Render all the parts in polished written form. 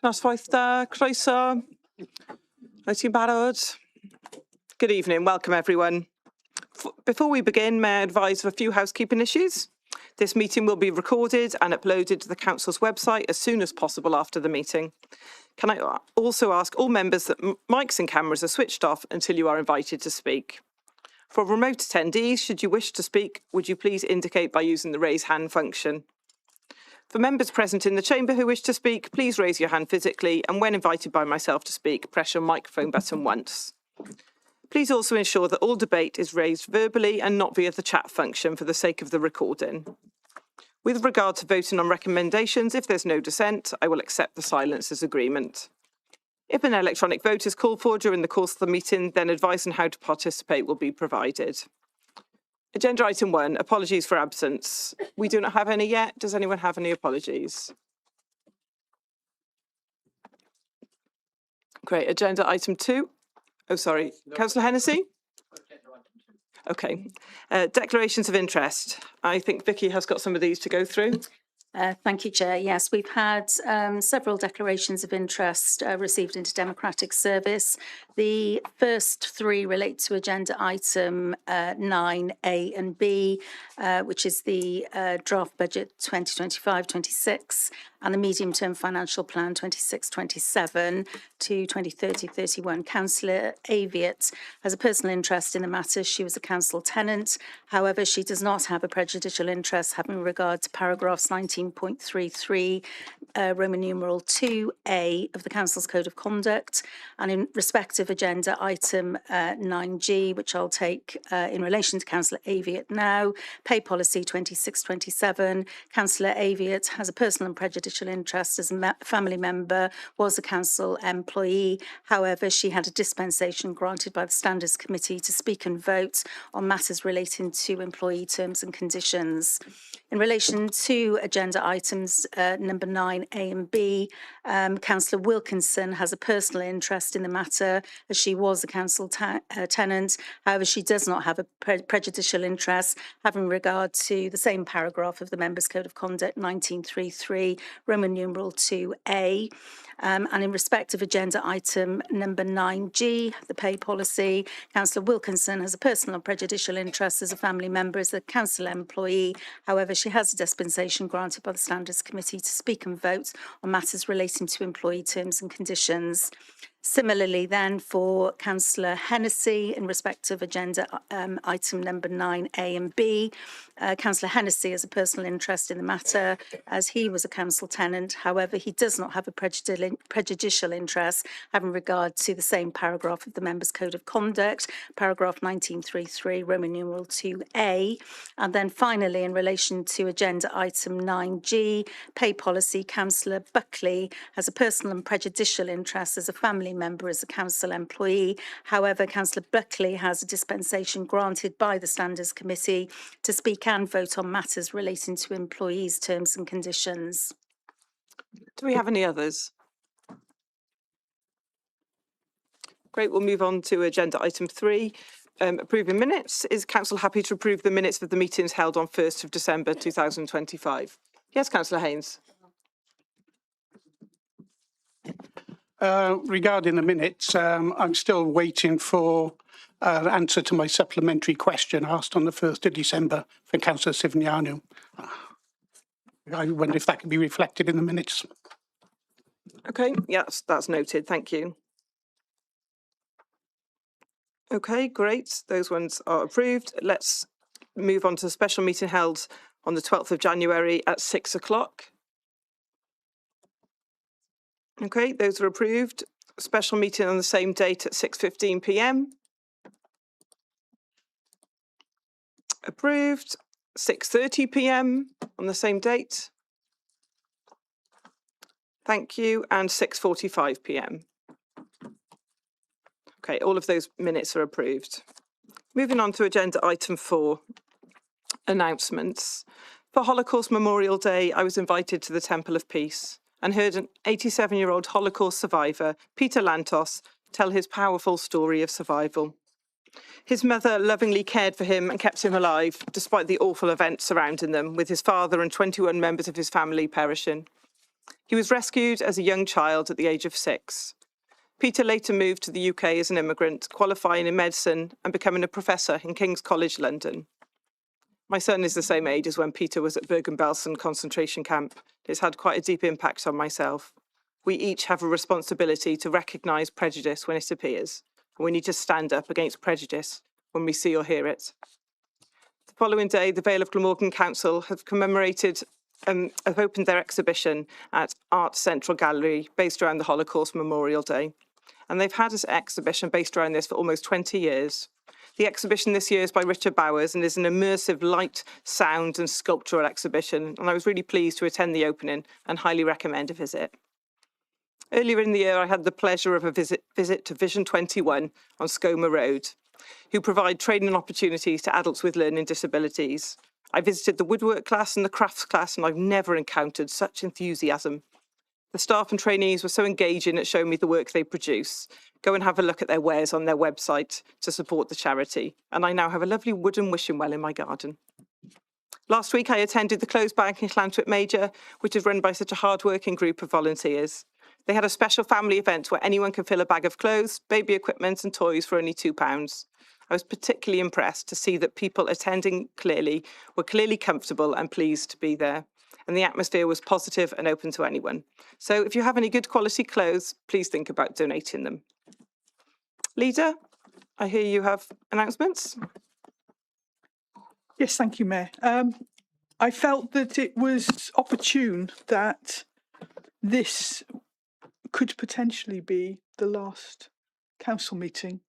Noswaith da, croeso. Oes ti'n barod? Good evening, welcome everyone. Before we begin, may I advise of a few housekeeping issues? This meeting will be recorded and uploaded to the Council's website as soon as possible after the meeting. Can I also ask all members that mics and cameras are switched off until you are invited to speak? For remote attendees, should you wish to speak, would you please indicate by using the raise hand function? For members present in the chamber who wish to speak, please raise your hand physically, and when invited by myself to speak, press your microphone button once. Please also ensure that all debate is raised verbally and not via the chat function for the sake of the recording. With regard to voting on recommendations, if there's no dissent, I will accept the silence as agreement. If an electronic vote is called for during the course of the meeting, then advice on how to participate will be provided. Agenda item 1, apologies for absence. We do not have any yet. Does anyone have any apologies? Great. Agenda item 2. Oh, sorry. Councillor Hennessy? Okay. Declarations of interest. I think Vicky has got some of these to go through. Thank you, Chair. Yes, we've had several declarations of interest received into democratic service. The first 3 relate to agenda item 9A and B, which is the draft budget 2025-26 and the medium-term financial plan 26-27 to 2030-31. Councillor Aviat has a personal interest in the matter. She was a council tenant. However, she does not have a prejudicial interest having regard to paragraphs 19.33 Roman numeral 2A of the Council's Code of Conduct, and in respect of agenda item 9G, which I'll take in relation to Councillor Aviat now, pay policy 26-27. Councillor Aviat has a personal and prejudicial interest as a family member, was a council employee. However, she had a dispensation granted by the Standards Committee to speak and vote on matters relating to employee terms and conditions. In relation to agenda items number 9A and B, Councillor Wilkinson has a personal interest in the matter as she was a council tenant. However, she does not have a prejudicial interest having regard to the same paragraph of the Members' Code of Conduct 1933 Roman numeral 2A. And in respect of agenda item number 9G, the pay policy, Councillor Wilkinson has a personal and prejudicial interest as a family member as a council employee. However, she has a dispensation granted by the Standards Committee to speak and vote on matters relating to employee terms and conditions. Similarly, then, for Councillor Hennessy, in respect of agenda item number 9A and B, Councillor Hennessy has a personal interest in the matter as he was a council tenant. However, he does not have a prejudicial interest having regard to the same paragraph of the Members' Code of Conduct, paragraph 1933, Roman numeral 2A. And then finally, in relation to agenda item 9G, pay policy, Councillor Buckley has a personal and prejudicial interest as a family member as a council employee. However, Councillor Buckley has a dispensation granted by the Standards Committee to speak and vote on matters relating to employees' terms and conditions. Do we have any others? Great, we'll move on to agenda item 3. Approving minutes. Is Council happy to approve the minutes of the meetings held on 1st of December 2025? Yes, Councillor Haynes. Regarding the minutes, I'm still waiting for an answer to my supplementary question asked on the 1st of December for Councillor Sivnianu. I wonder if that can be reflected in the minutes. Okay, yes, that's noted. Thank you. Okay, great. Those ones are approved. Let's move on to a special meeting held on the 12th of January at 6 o'clock. Okay, those are approved. Special meeting on the same date at 6:15 p.m. Approved. 6:30 p.m. on the same date. Thank you. And 6:45 p.m. Okay, all of those minutes are approved. Moving on to agenda item 4, announcements. For Holocaust Memorial Day, I was invited to the Temple of Peace and heard an 87-year-old Holocaust survivor, Peter Lantos, tell his powerful story of survival. His mother lovingly cared for him and kept him alive, despite the awful events surrounding them, with his father and 21 members of his family perishing. He was rescued as a young child at the age of 6. Peter later moved to the UK as an immigrant, qualifying in medicine and becoming a professor in King's College, London. My son is the same age as when Peter was at Bergen-Belsen concentration camp. It's had quite a deep impact on myself. We each have a responsibility to recognise prejudice when it appears, and we need to stand up against prejudice when we see or hear it. The following day, the Vale of Glamorgan Council have opened their exhibition at Art Central Gallery based around the Holocaust Memorial Day. And they've had this exhibition based around this for almost 20 years. The exhibition this year is by Richard Bowers and is an immersive light, sound and sculptural exhibition. And I was really pleased to attend the opening and highly recommend a visit. Earlier in the year, I had the pleasure of a visit to Vision 21 on Cyngor Road, who provide training opportunities to adults with learning disabilities. I visited the woodwork class and the crafts class, and I've never encountered such enthusiasm. The staff and trainees were so engaging at showing me the work they produce. Go and have a look at their wares on their website to support the charity. And I now have a lovely wooden wishing well in my garden. Last week, I attended the Clothes Bank in Llantwit Major, which is run by such a hard-working group of volunteers. They had a special family event where anyone can fill a bag of clothes, baby equipment and toys for only £2. I was particularly impressed to see that people attending were clearly comfortable and pleased to be there. And the atmosphere was positive and open to anyone. So if you have any good quality clothes, please think about donating them. Leader, I hear you have announcements. Yes, thank you, Mayor. I felt that it was opportune that this could potentially be the last council meeting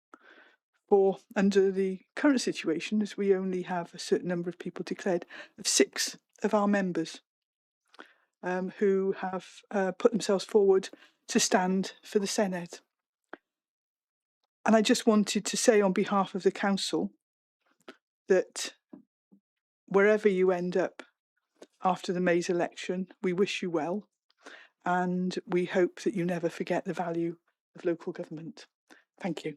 for, under the current situation, as we only have a certain number of people declared, of 6 of our members who have put themselves forward to stand for the Senedd. And I just wanted to say on behalf of the council that wherever you end up after the May's election, we wish you well, and we hope that you never forget the value of local government. Thank you.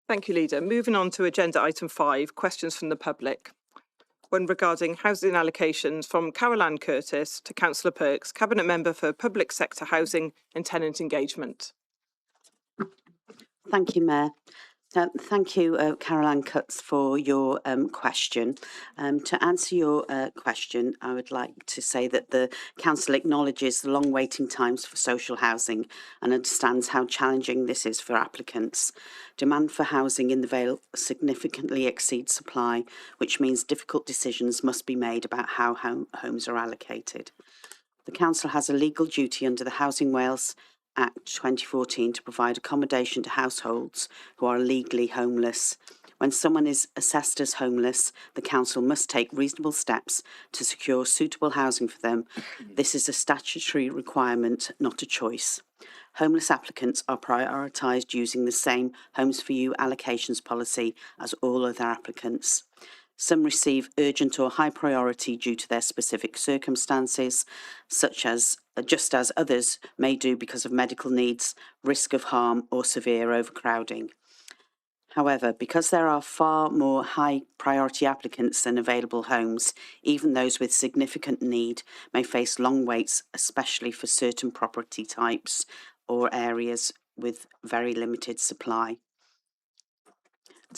Thank you, Leader. Moving on to agenda item 5, questions from the public. One regarding housing allocations from Caroline Curtis to Councillor Perks, Cabinet Member for Public Sector Housing and Tenant Engagement. Thank you, Mayor. Thank you, Caroline Cutts, for your question. To answer your question, I would like to say that the Council acknowledges the long waiting times for social housing and understands how challenging this is for applicants. Demand for housing in the Vale significantly exceeds supply, which means difficult decisions must be made about how homes are allocated. The Council has a legal duty under the Housing Wales Act 2014 to provide accommodation to households who are legally homeless. When someone is assessed as homeless, the council must take reasonable steps to secure suitable housing for them. This is a statutory requirement, not a choice. Homeless applicants are prioritised using the same Homes for You allocations policy as all other applicants. Some receive urgent or high priority due to their specific circumstances, such as just as others may do because of medical needs, risk of harm or severe overcrowding. However, because there are far more high priority applicants than available homes, even those with significant need may face long waits, especially for certain property types or areas with very limited supply.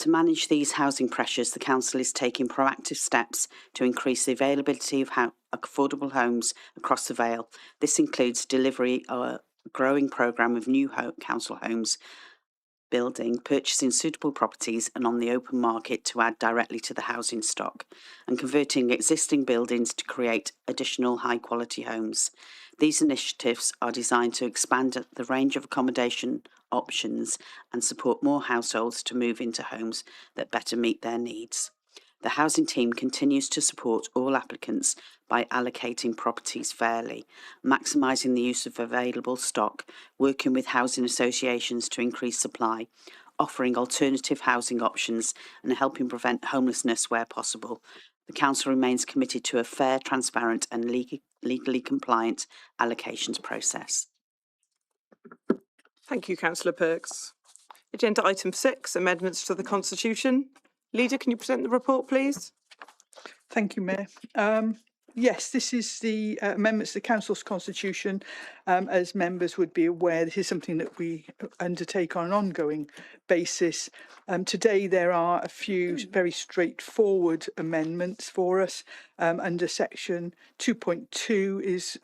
To manage these housing pressures, the Council is taking proactive steps to increase the availability of affordable homes across the Vale. This includes delivery of a growing programme of new council homes building, purchasing suitable properties and on the open market to add directly to the housing stock, and converting existing buildings to create additional high-quality homes. These initiatives are designed to expand the range of accommodation options and support more households to move into homes that better meet their needs. The housing team continues to support all applicants by allocating properties fairly, maximising the use of available stock, working with housing associations to increase supply, offering alternative housing options and helping prevent homelessness where possible. The Council remains committed to a fair, transparent and legally compliant allocations process. Thank you, Councillor Perks. Agenda item 6, amendments to the Constitution. Leader, can you present the report, please? Thank you, Mayor. Yes, this is the amendments to the Council's Constitution. As members would be aware, this is something that we undertake on an ongoing basis. Today, there are a few very straightforward amendments for us. Under section 2.2 is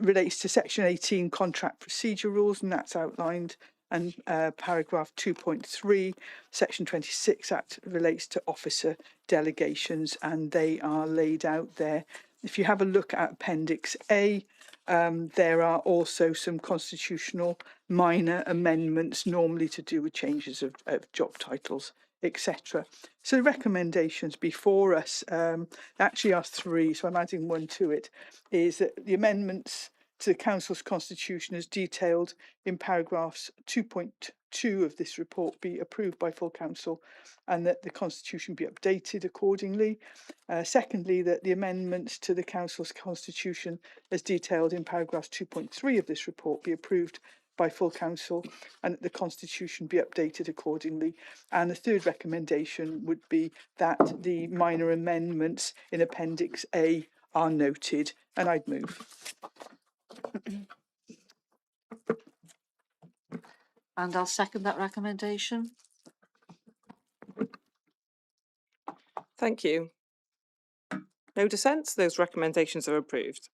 relates to section 18 contract procedure rules, and that's outlined. And paragraph 2.3, section 26 Act relates to officer delegations, and they are laid out there. If you have a look at Appendix A, there are also some constitutional minor amendments, normally to do with changes of job titles, etc. So the recommendations before us actually are 3, so I'm adding 1 to it, is that the amendments to the Council's Constitution as detailed in paragraphs 2.2 of this report be approved by full Council, and that the Constitution be updated accordingly. Secondly, that the amendments to the Council's Constitution as detailed in paragraphs 2.3 of this report be approved by full Council, and that the Constitution be updated accordingly. And the third recommendation would be that the minor amendments in Appendix A are noted, and I'd move. And I'll second that recommendation. Thank you. No dissents? Those recommendations are approved.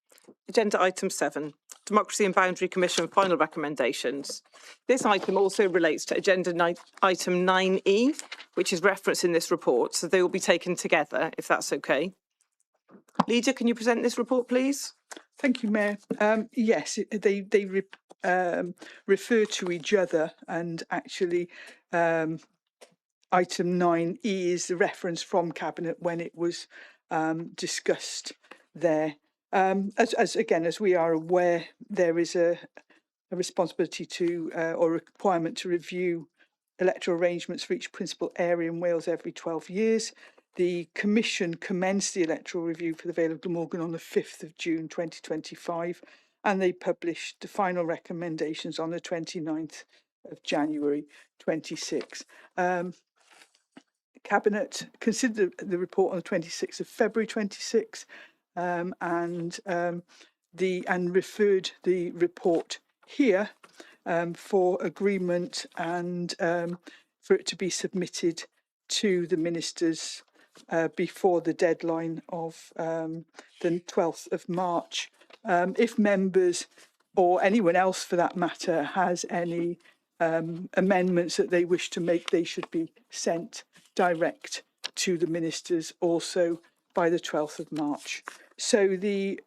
Agenda item 7, Democracy and Boundary Commission final recommendations. This item also relates to agenda item 9E, which is referenced in this report, so they will be taken together, if that's okay. Leader, can you present this report, please? Thank you, Mayor. Yes, they refer to each other, and actually item 9E is the reference from Cabinet when it was discussed there. As we are aware, there is a responsibility to or requirement to review electoral arrangements for each principal area in Wales every 12 years. The Commission commenced the electoral review for the Vale of Glamorgan on the 5th of June 2025, and they published the final recommendations on the 29th of January 26. Cabinet considered the report on the 26th of February 26 and referred the report here for agreement and for it to be submitted to the ministers before the deadline of the 12th of March. If members or anyone else for that matter has any amendments that they wish to make, they should be sent direct to the ministers also by the 12th of March. So the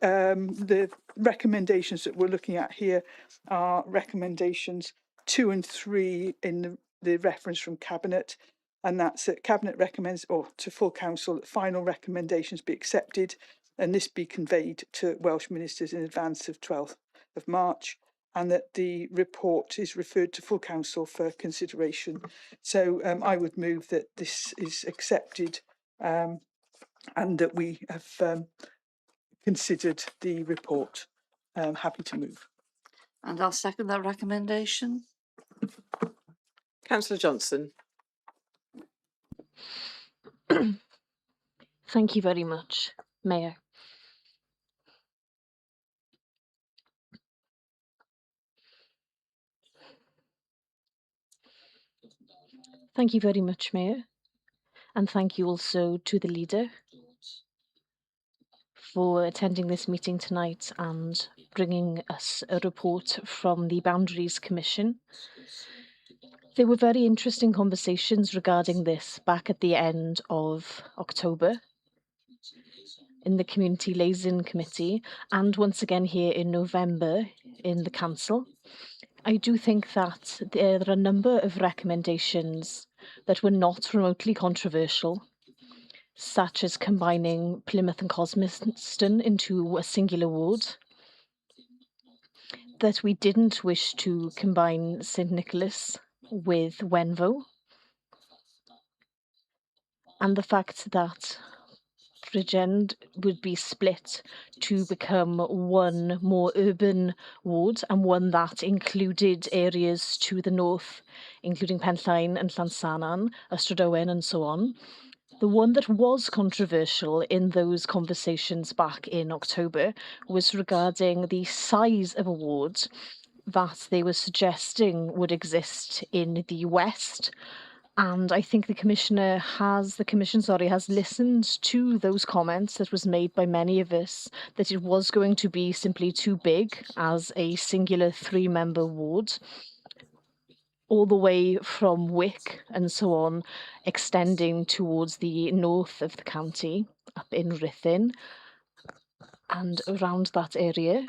recommendations that we're looking at here are recommendations 2 and 3 in the reference from Cabinet, and that's that Cabinet recommends, or to full Council, that final recommendations be accepted and this be conveyed to Welsh ministers in advance of 12th of March, and that the report is referred to full Council for consideration. So I would move that this is accepted and that we have considered the report. Happy to move. And I'll second that recommendation. Councillor Johnson. Thank you very much, Mayor. Thank you very much, Mayor. And thank you also to the leader for attending this meeting tonight and bringing us a report from the Boundaries Commission. There were very interesting conversations regarding this back at the end of October in the Community Liaison Committee, and once again here in November in the Council. I do think that there are a number of recommendations that were not remotely controversial, such as combining Plymouth and Cosmiston into a singular ward, that we didn't wish to combine St Nicholas with Wenvo, and the fact that suffragette would be split to become one more urban ward and one that included areas to the north, including Penllyn and Llansannan, Ystrad Owen and so on. The one that was controversial in those conversations back in October was regarding the size of a ward that they were suggesting would exist in the west. And I think the commission has listened to those comments that was made by many of us that it was going to be simply too big as a singular 3-member ward, all the way from Wick and so on, extending towards the north of the county, up in Ruthin and around that area.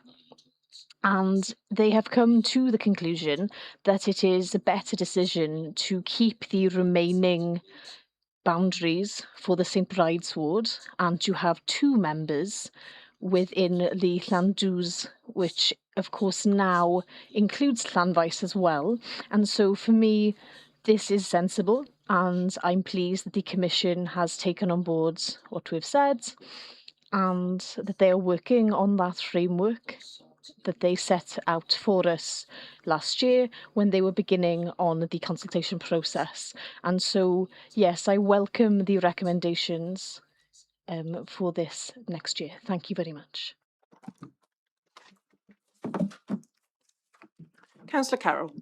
And they have come to the conclusion that it is a better decision to keep the remaining boundaries for the St Bride's ward and to have 2 members within the Llandws, which of course now includes Llanfaes as well. And so for me, this is sensible, and I'm pleased that the Commission has taken on board what we've said and that they are working on that framework that they set out for us last year when they were beginning on the consultation process. And so, yes, I welcome the recommendations for this next year. Thank you very much. Councillor Carroll.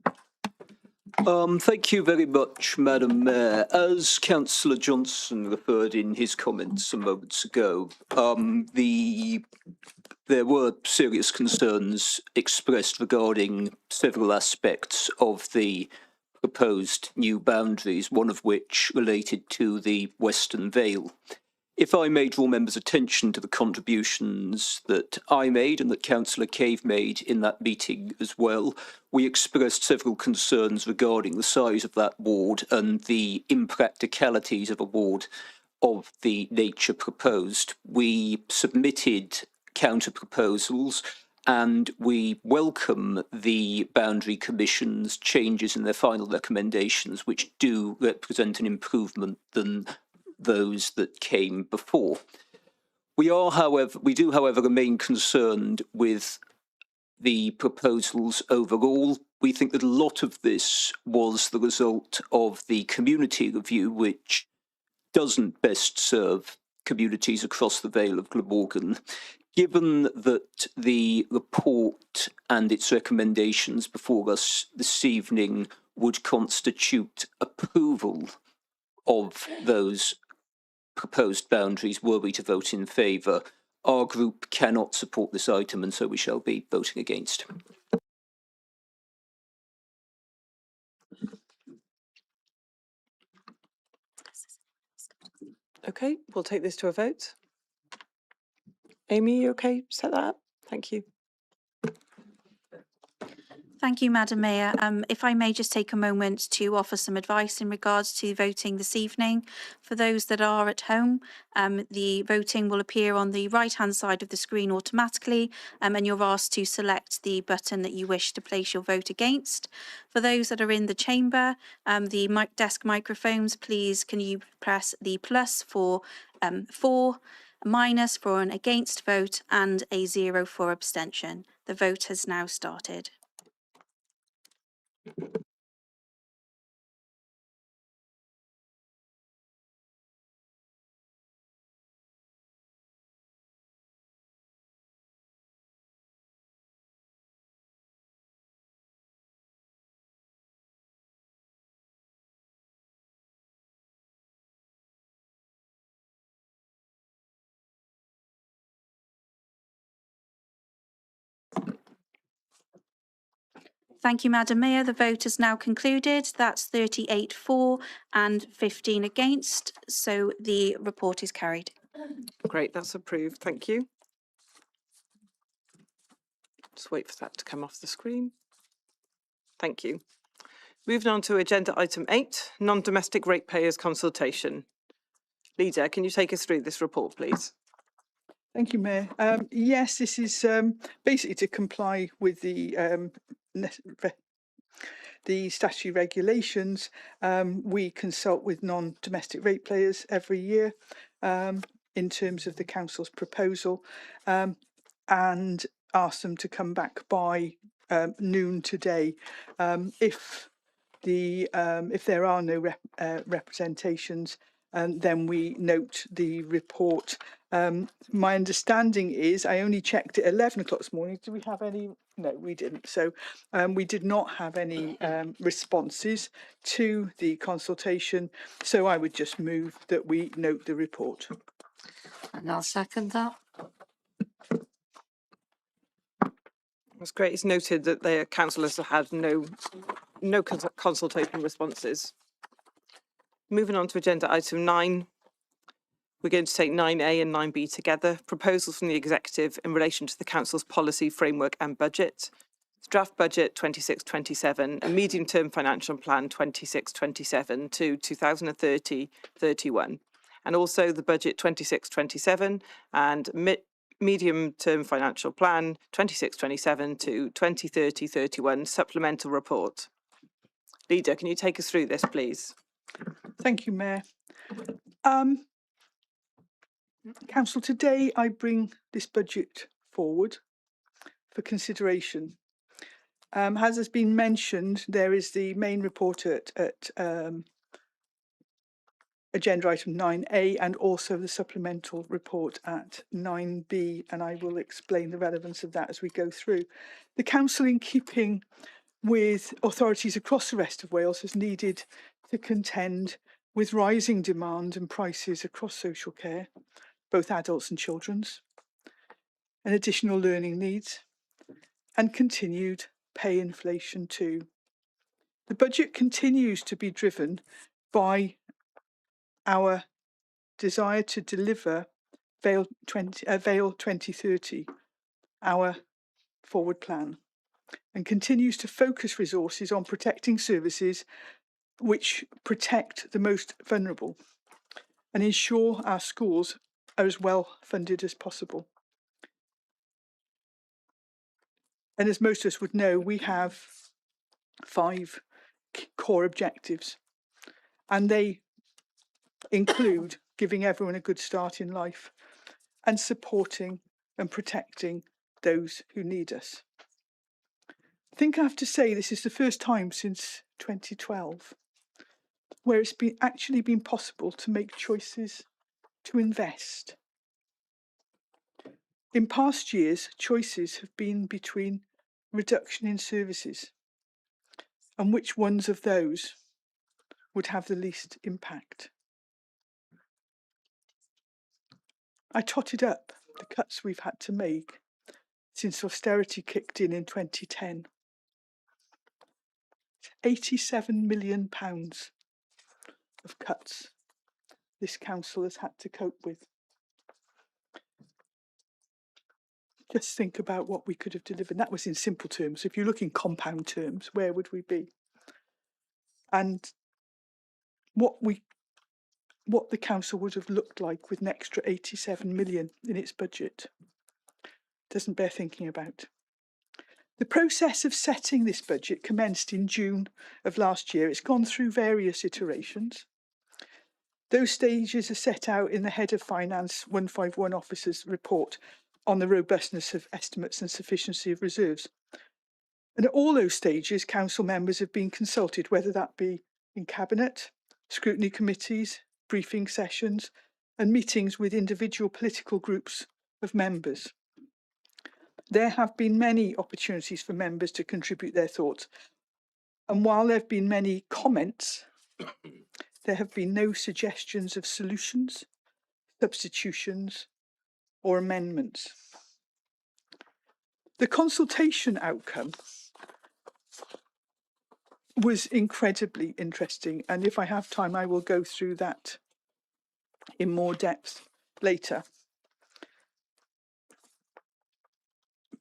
Thank you very much, Madam Mayor. As Councillor Johnson referred in his comments some moments ago, there were serious concerns expressed regarding several aspects of the proposed new boundaries, one of which related to the Western Vale. If I may draw members' attention to the contributions that I made and that Councillor Cave made in that meeting as well, we expressed several concerns regarding the size of that ward and the impracticalities of a ward of the nature proposed. We submitted counter-proposals and we welcome the Boundary Commission's changes in their final recommendations, which do represent an improvement than those that came before. We do, however, remain concerned with the proposals overall. We think that a lot of this was the result of the community review, which doesn't best serve communities across the Vale of Glamorgan. Given that the report and its recommendations before us this evening would constitute approval of those proposed boundaries, were we to vote in favour, our group cannot support this item, and so we shall be voting against. Okay, we'll take this to a vote. Amy, you okay? Set that up. Thank you. Thank you, Madam Mayor. If I may just take a moment to offer some advice in regards to voting this evening. For those that are at home, the voting will appear on the right-hand side of the screen automatically, and you're asked to select the button that you wish to place your vote against. For those that are in the chamber, the desk microphones, please can you press the plus for, minus for an against vote, and a 0 for abstention. The vote has now started. Thank you, Madam Mayor. The vote is now concluded. That's 38 for and 15 against. So the report is carried. Great, that's approved. Thank you. Just wait for that to come off the screen. Thank you. Moving on to agenda item 8, non-domestic ratepayers consultation. Leader, can you take us through this report, please? Thank you, Mayor. Yes, this is basically to comply with the statutory regulations. We consult with non-domestic ratepayers every year. in terms of the council's proposal, and ask them to come back by noon today. If there are no representations, then we note the report. My understanding is, I only checked at 11 o'clock this morning. Do we have any? No, we didn't. So we did not have any responses to the consultation. So I would just move that we note the report. And I'll second that. That's great. It's noted that the councillors have had no consultation responses. Moving on to agenda item 9. We're going to take 9A and 9B together. Proposals from the Executive in relation to the Council's policy, framework and budget. Draft budget 26-27 and medium-term financial plan 26-27 to 2030-31. And also the budget 26-27 and medium-term financial plan 26-27 to 2030-31 supplemental report. Leader, can you take us through this, please? Thank you, Mayor. Council, today I bring this budget forward for consideration. As has been mentioned, there is the main report at agenda item 9A and also the supplemental report at 9B, and I will explain the relevance of that as we go through. The Council, in keeping with authorities across the rest of Wales, has needed to contend with rising demand and prices across social care, both adults and children's, and additional learning needs, and continued pay inflation too. The budget continues to be driven by our desire to deliver Vale 2030, our forward plan, and continues to focus resources on protecting services which protect the most vulnerable and ensure our schools are as well funded as possible. And as most of us would know, we have 5 core objectives, and they include giving everyone a good start in life and supporting and protecting those who need us. I think I have to say this is the first time since 2012 where it's actually been possible to make choices to invest. In past years, choices have been between reduction in services and which ones of those would have the least impact. I totted up the cuts we've had to make since austerity kicked in 2010. £87 million of cuts this council has had to cope with. Just think about what we could have delivered. That was in simple terms. If you look in compound terms, where would we be? And what the council would have looked like with an extra 87 million in its budget doesn't bear thinking about. The process of setting this budget commenced in June of last year. It's gone through various iterations. Those stages are set out in the Head of Finance 151 Officer's report on the robustness of estimates and sufficiency of reserves. And at all those stages, council members have been consulted, whether that be in Cabinet, scrutiny committees, briefing sessions, and meetings with individual political groups of members. There have been many opportunities for members to contribute their thoughts. And while there have been many comments, there have been no suggestions of solutions, substitutions, or amendments. The consultation outcome was incredibly interesting, and if I have time, I will go through that in more depth later.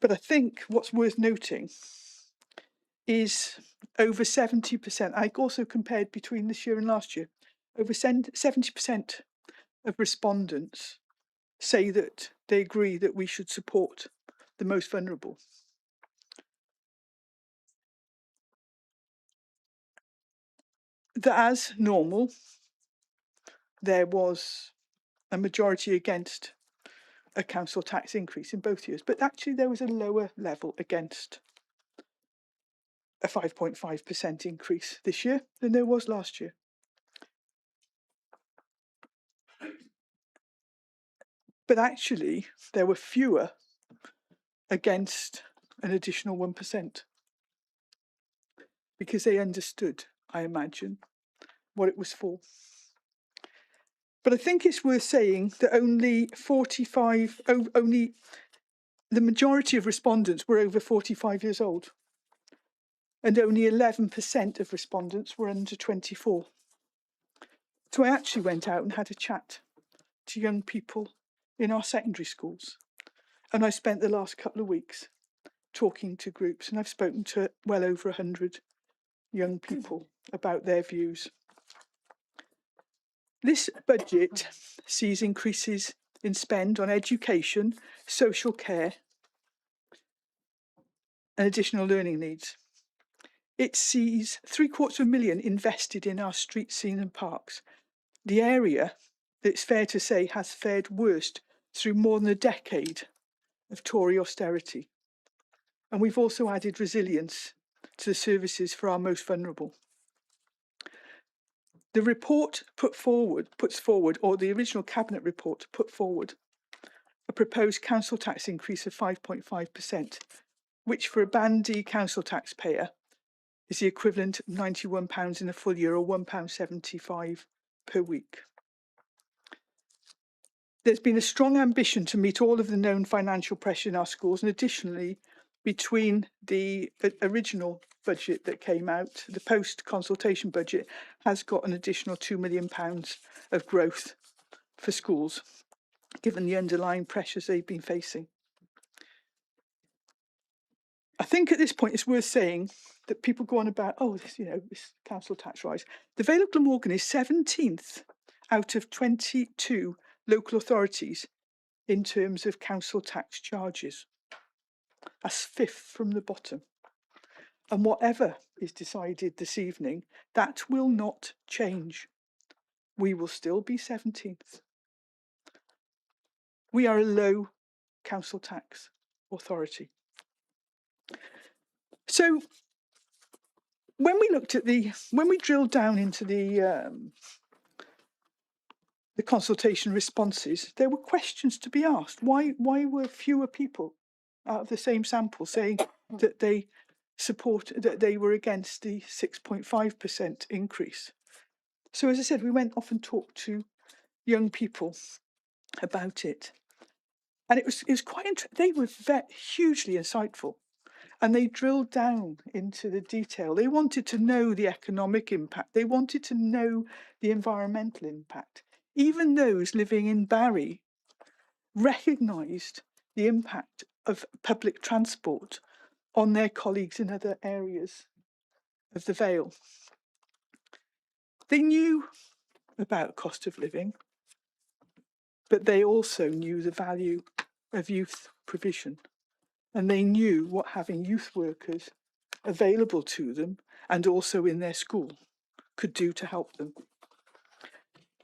But I think what's worth noting is over 70%, I also compared between this year and last year, over 70% of respondents say that they agree that we should support the most vulnerable. That as normal, there was a majority against a council tax increase in both years. But actually there was a lower level against a 5.5% increase this year than there was last year. But actually there were fewer against an additional 1% because they understood, I imagine, what it was for. But I think it's worth saying that only the majority of respondents were over 45 years old, and only 11% of respondents were under 24. So I actually went out and had a chat to young people in our secondary schools. And I spent the last couple of weeks talking to groups, and I've spoken to well over 100 young people about their views. This budget sees increases in spend on education, social care, and additional learning needs. It sees £750,000 invested in our street scene and parks, the area, it's fair to say, has fared worst through more than a decade of Tory austerity. And we've also added resilience to the services for our most vulnerable. The report puts forward, or the original Cabinet report put forward, a proposed council tax increase of 5.5%, which for a Band D council taxpayer is the equivalent of £91 in a full year, or £1.75 per week. There's been a strong ambition to meet all of the known financial pressure in our schools, and additionally, between the original budget that came out, the post-consultation budget has got an additional £2 million of growth for schools, given the underlying pressures they've been facing. I think at this point it's worth saying that people go on about, this council tax rise. The Vale of Glamorgan is 17th out of 22 local authorities in terms of council tax charges. That's 5th from the bottom. And whatever is decided this evening, that will not change. We will still be 17th. We are a low council tax authority. So when we drilled down into the consultation responses, there were questions to be asked. Why were fewer people out of the same sample saying that they were against the 6.5% increase? So as I said, we went off and talked to young people about it. And it was quite interesting. They were hugely insightful. And they drilled down into the detail. They wanted to know the economic impact. They wanted to know the environmental impact. Even those living in Barry recognised the impact of public transport on their colleagues in other areas of the Vale. They knew about cost of living, but they also knew the value of youth provision. And they knew what having youth workers available to them and also in their school could do to help them.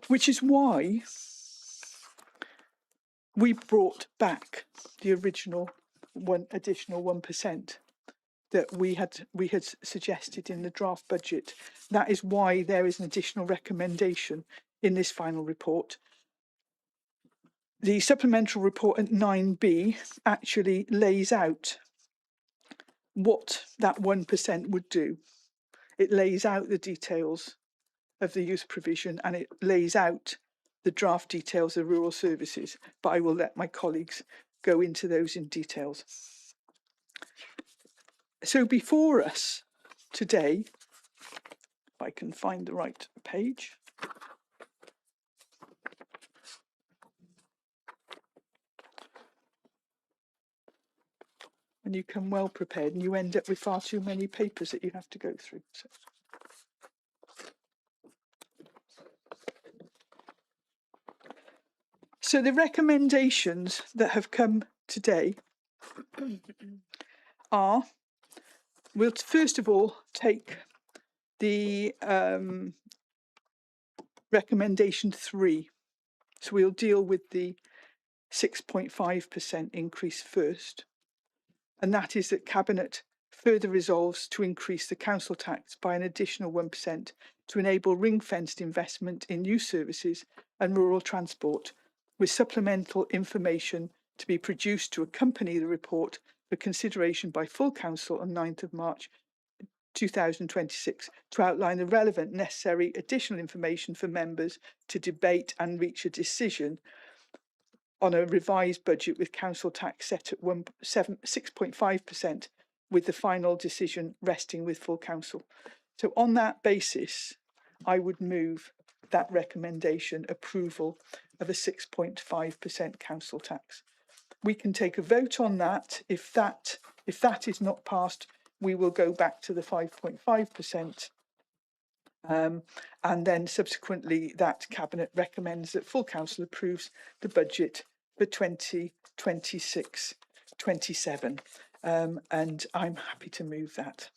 Which is why we brought back the original additional 1% that we had suggested in the draft budget. That is why there is an additional recommendation in this final report. The supplemental report at 9B actually lays out what that 1% would do. It lays out the details of the youth provision, and it lays out the draft details of rural services, but I will let my colleagues go into those in details. So before us today, if I can find the right page. And you come well prepared and you end up with far too many papers that you have to go through. So the recommendations that have come today are, we'll first of all take the recommendation 3, So we'll deal with the 6.5% increase first. And that is that Cabinet further resolves to increase the council tax by an additional 1% to enable ring-fenced investment in new services and rural transport, with supplemental information to be produced to accompany the report for consideration by full council on 9th of March 2026 to outline the relevant necessary additional information for members to debate and reach a decision on a revised budget with council tax set at 6.5%, with the final decision resting with full council. So on that basis, I would move that recommendation approval of a 6.5% council tax. We can take a vote on that. If that is not passed, we will go back to the 5.5%. And then subsequently that Cabinet recommends that full council approves the budget for 2026-27. And I'm happy to move that.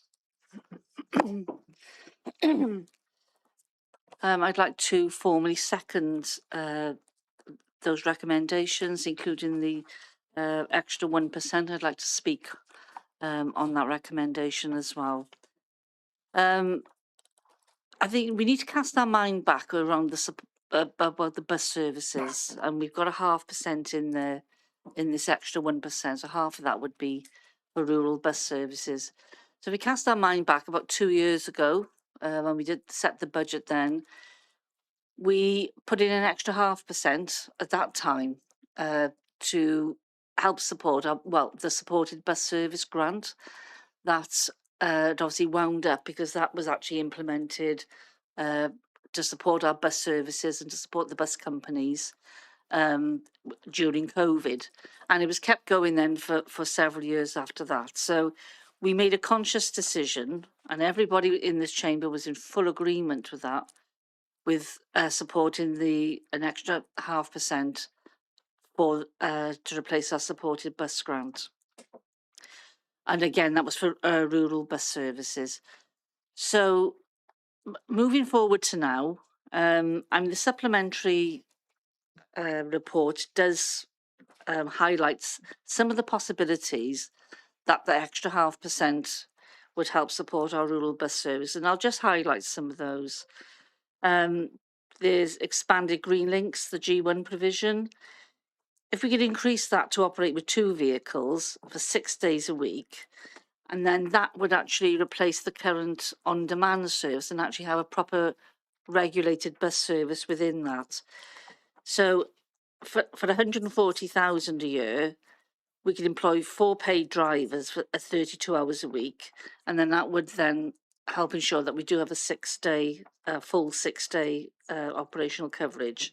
I'd like to formally second those recommendations, including the extra 1%. I'd like to speak on that recommendation as well. I think we need to cast our mind back around about the bus services, and we've got a 0.5% in there in this extra 1%. So half of that would be for rural bus services. So if we cast our mind back about 2 years ago, when we did set the budget, then we put in an extra 0.5% at that time to help support the supported bus service grant that it obviously wound up because that was actually implemented to support our bus services and to support the bus companies during COVID. And it was kept going then for several years after that. So we made a conscious decision, and everybody in this chamber was in full agreement with that, with supporting an extra 0.5% for to replace our supported bus grant. And again, that was for rural bus services. So moving forward to now, the supplementary report does highlights some of the possibilities that the extra 0.5% would help support our rural bus service. And I'll just highlight some of those. There's expanded green links, the G1 provision. If we could increase that to operate with 2 vehicles for 6 days a week, and then that would actually replace the current on-demand service and actually have a proper regulated bus service within that. So for 140,000 a year, we could employ 4 paid drivers for 32 hours a week, and then that would then help ensure that we do have a full 6-day operational coverage.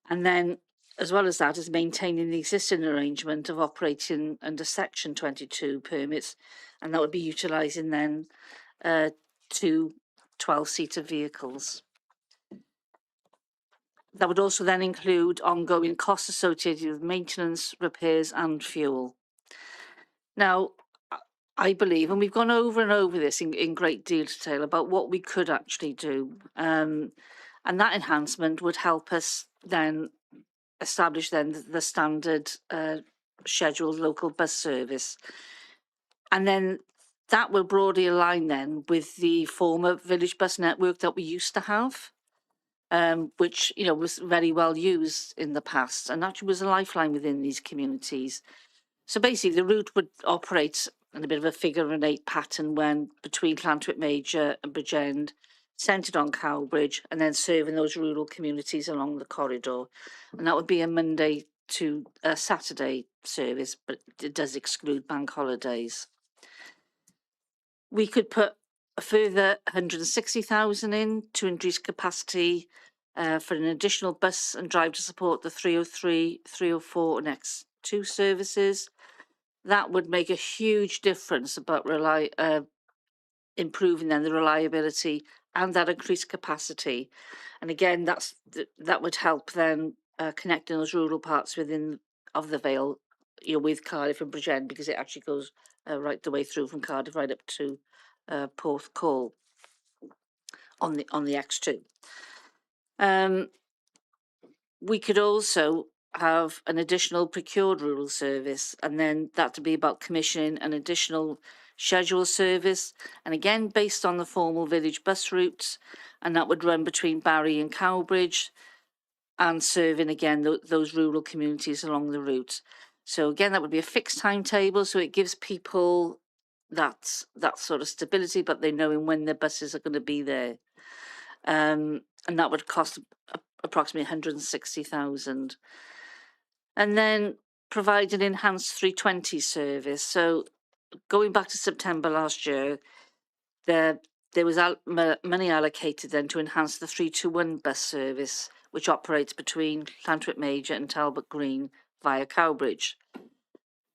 And then, as well as that, is maintaining the existing arrangement of operating under Section 22 permits, and that would be utilising then 2 12-seater vehicles. That would also then include ongoing costs associated with maintenance, repairs and fuel. Now, I believe, and we've gone over and over this in great deal detail about what we could actually do, and that enhancement would help us then establish then the standard scheduled local bus service. And then that will broadly align then with the former village bus network that we used to have, which, you know, was very well used in the past and actually was a lifeline within these communities. So basically the route would operate in a bit of a figure-of-8 pattern when between Llantwit Major and Bridgend, centred on Cowbridge, and then serving those rural communities along the corridor. And that would be a Monday to a Saturday service, but it does exclude bank holidays. We could put a further 160,000 in to increase capacity for an additional bus and drive to support the 303, 304 and X2 services. That would make a huge difference about improving then the reliability and that increased capacity. And again, that would help then connecting those rural parts of the Vale, you know, with Cardiff and Bridgend, because it actually goes right the way through from Cardiff right up to Porthcawl on the X2. we could also have an additional procured rural service, and then that to be about commissioning an additional schedule service, and again based on the formal village bus routes, and that would run between Barry and Cowbridge, and serving again those rural communities along the route. So again, that would be a fixed timetable, so it gives people that sort of stability, but they know when their buses are going to be there. And that would cost approximately 160,000. And then provide an enhanced 320 service. So going back to September last year, there was money allocated then to enhance the 321 bus service, which operates between Llantwit Major and Talbot Green via Cowbridge.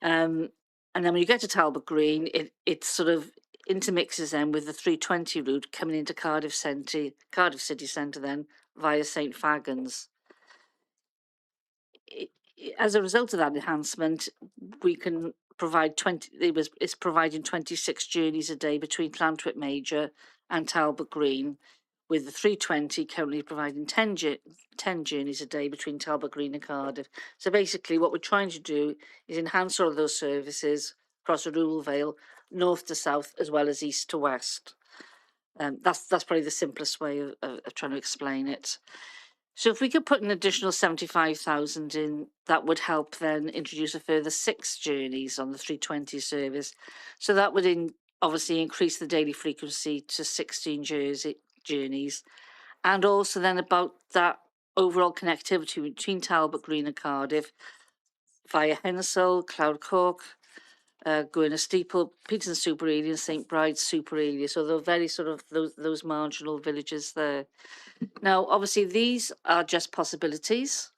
And then when you get to Talbot Green, it sort of intermixes then with the 320 route coming into Cardiff City Centre then via St Fagans. As a result of that enhancement, we can provide it's providing 26 journeys a day between Llantwit Major and Talbot Green, with the 320 currently providing 10 journeys a day between Talbot Green and Cardiff. So basically what we're trying to do is enhance all of those services across the rural Vale, north to south, as well as east to west. That's probably the simplest way of trying to explain it. So if we could put an additional 75,000 in, that would help then introduce a further 6 journeys on the 320 service. So that would obviously increase the daily frequency to 16 journeys. And also then about that overall connectivity between Talbot Green and Cardiff via Hensall, Cloudcork, Gwynedd Steeple, Peterson Super Ely and St Bride's Super Ely. So they're very sort of those marginal villages there. Now, obviously, these are just possibilities.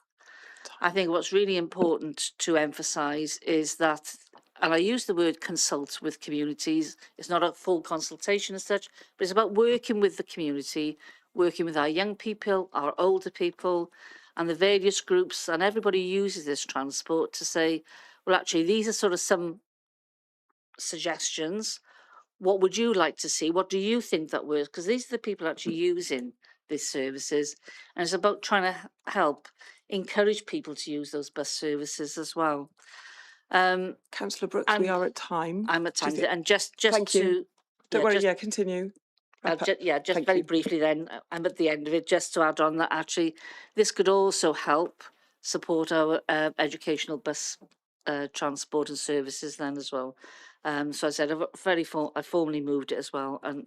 I think what's really important to emphasise is that, and I use the word consult with communities, it's not a full consultation as such, but it's about working with the community, working with our young people, our older people, and the various groups, and everybody who uses this transport to say, well, actually, these are sort of some suggestions. What would you like to see? What do you think that works? Because these are the people actually using these services, and it's about trying to help encourage people to use those bus services as well. Councillor Brooks, we are at time. I'm at time, and just Thank to you. Don't worry, continue. Just very briefly then, I'm at the end of it, just to add on that actually this could also help support our educational bus transport and services then as well. So I said I formally moved it as well, and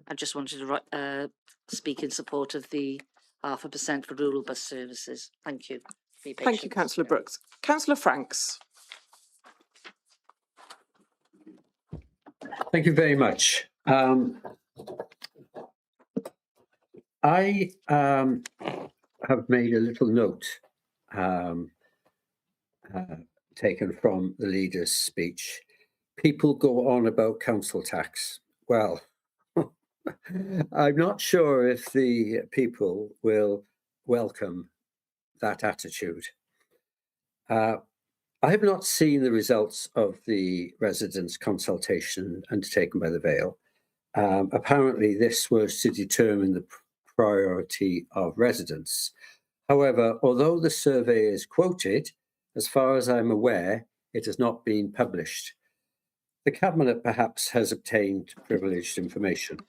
I just wanted to speak in support of the 0.5% for rural bus services. Thank you. Thank you, Councillor Brooks. Councillor Franks. Thank you very much. I have made a little note taken from the leader's speech. People go on about council tax. Well, I'm not sure if the people will welcome that attitude. I have not seen the results of the residents' consultation undertaken by the Vale. Apparently, this was to determine the priority of residents. However, although the survey is quoted, as far as I'm aware, it has not been published. The Cabinet perhaps has obtained privileged information.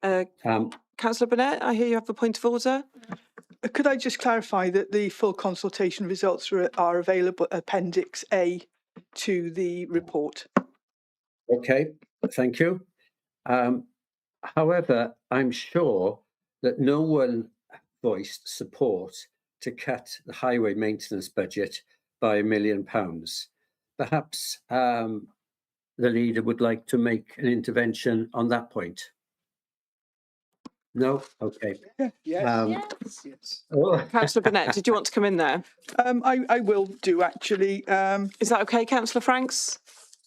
Councillor Burnett, I hear you have a point of order. Could I just clarify that the full consultation results are available, Appendix A to the report? Okay, thank you. However, I'm sure that no one voiced support to cut the highway maintenance budget by £1 million. Perhaps the leader would like to make an intervention on that point. No? Okay. Yes. Oh. Councillor Burnett, did you want to come in there? I will do, actually. Is that okay, Councillor Franks?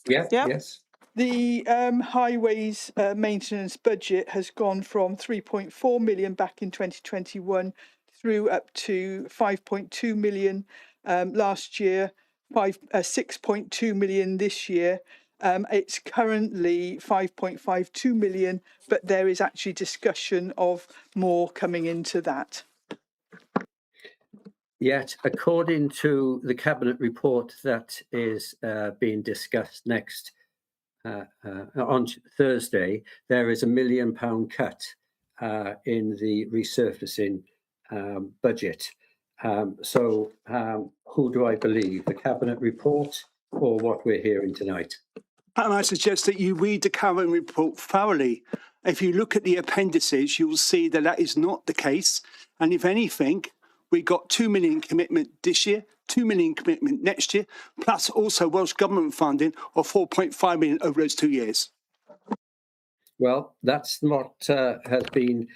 Yeah, yes. The highways maintenance budget has gone from 3.4 million back in 2021 through up to 5.2 million last year, 6.2 million this year. It's currently 5.52 million, but there is actually discussion of more coming into that. Yet, according to the Cabinet report that is being discussed next on Thursday, there is £1 million cut in the resurfacing budget. So who do I believe, the Cabinet report or what we're hearing tonight? And I suggest that you read the Cabinet report thoroughly. If you look at the appendices, you will see that that is not the case. And if anything, we got 2 million commitment this year, 2 million commitment next year, plus also Welsh Government funding of 4.5 million over those 2 years. Well, that's what has been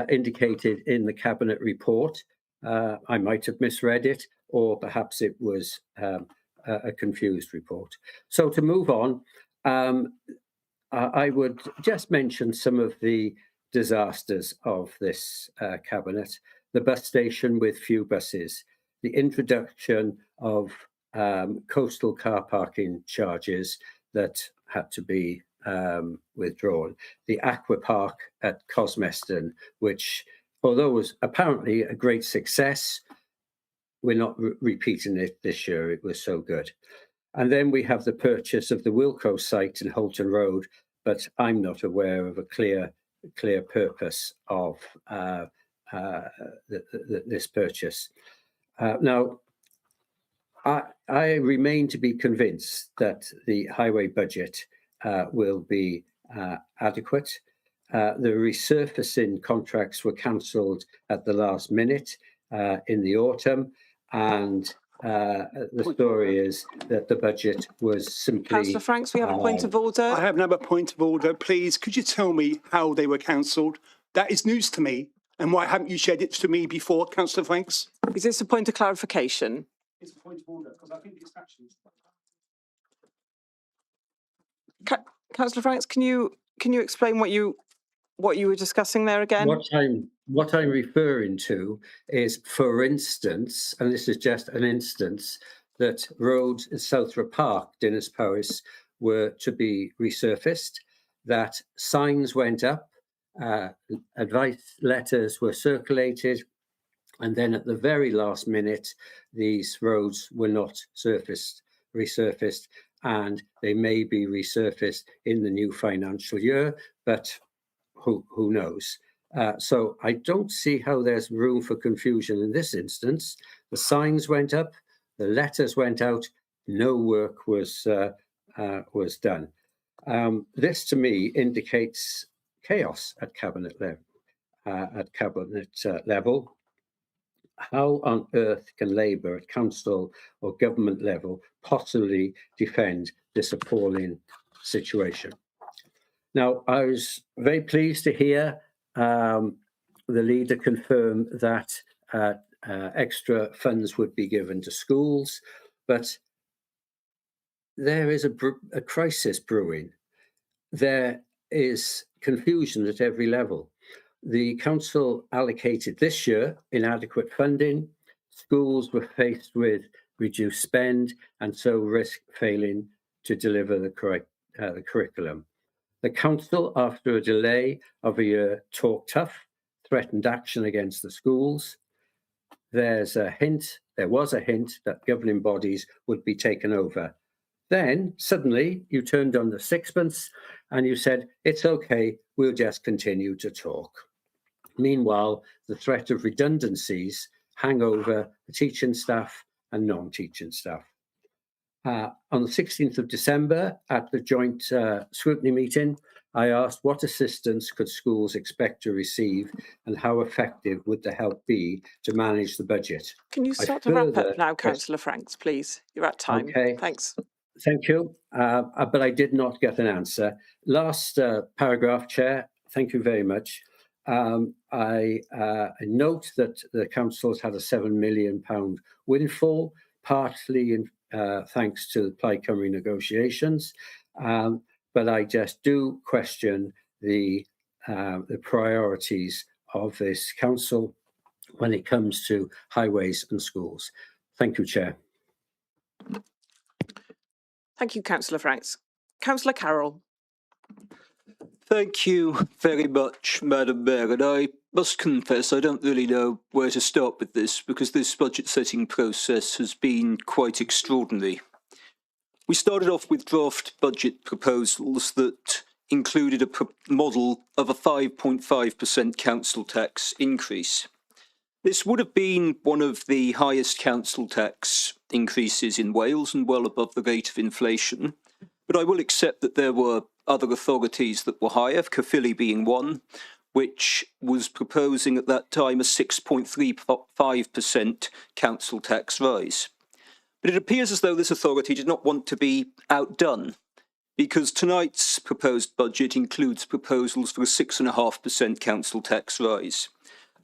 indicated in the Cabinet report. I might have misread it, or perhaps it was a confused report. So to move on, I would just mention some of the disasters of this Cabinet. The bus station with few buses, the introduction of coastal car parking charges that had to be withdrawn, the aqua park at Cosmeston, which, although was apparently a great success, we're not repeating it this year. It was so good. And then we have the purchase of the Wilco site in Holton Road, but I'm not aware of a clear purpose of this purchase. Now, I remain to be convinced that the highway budget will be adequate. The resurfacing contracts were cancelled at the last minute in the autumn, and the story is that the budget was simply... Councillor Franks, we have a point of order. I have another point of order. Please, could you tell me how they were cancelled? That is news to me. And why haven't you shared it to me before, Councillor Franks? Is this a point of clarification? It's a point of order, because I think it's actions. Councillor Franks, can you explain what you were discussing there again? What I'm referring to is, for instance, and this is just an instance, that roads in Southwark Park, Dinas, Powys, were to be resurfaced, that signs went up, advice letters were circulated, and then at the very last minute, these roads were not resurfaced, and they may be resurfaced in the new financial year, but who knows? So I don't see how there's room for confusion in this instance. The signs went up, the letters went out, no work was done. This to me indicates chaos at cabinet level. How on earth can Labour at council or government level possibly defend this appalling situation? Now, I was very pleased to hear the leader confirm that extra funds would be given to schools, but there is a crisis brewing. There is confusion at every level. The council allocated this year inadequate funding. Schools were faced with reduced spend and so risk failing to deliver the curriculum. The council, after a delay of a year, talked tough, threatened action against the schools. There was a hint that governing bodies would be taken over. Then suddenly you turned on the sixpence and you said, it's okay, we'll just continue to talk. Meanwhile, the threat of redundancies hang over the teaching staff and non-teaching staff. On the 16th of December, at the joint scrutiny meeting, I asked what assistance could schools expect to receive and how effective would the help be to manage the budget. Can you start to wrap up now, Councillor Franks, please? You're at time. Okay. Thanks. Thank you, but I did not get an answer. Last paragraph, Chair, thank you very much. I note that the council's had a £7 million windfall, partly thanks to the Plaid Cymru negotiations, but I just do question the priorities of this council when it comes to highways and schools. Thank you, Chair. Thank you, Councillor Franks. Councillor Carroll. Thank you very much, Madam Mayor, and I must confess I don't really know where to start with this because this budget setting process has been quite extraordinary. We started off with draft budget proposals that included a model of a 5.5% council tax increase. This would have been one of the highest council tax increases in Wales and well above the rate of inflation. But I will accept that there were other authorities that were higher, Caerphilly being one, which was proposing at that time a 6.35% council tax rise. But it appears as though this authority did not want to be outdone, because tonight's proposed budget includes proposals for a 6.5% council tax rise.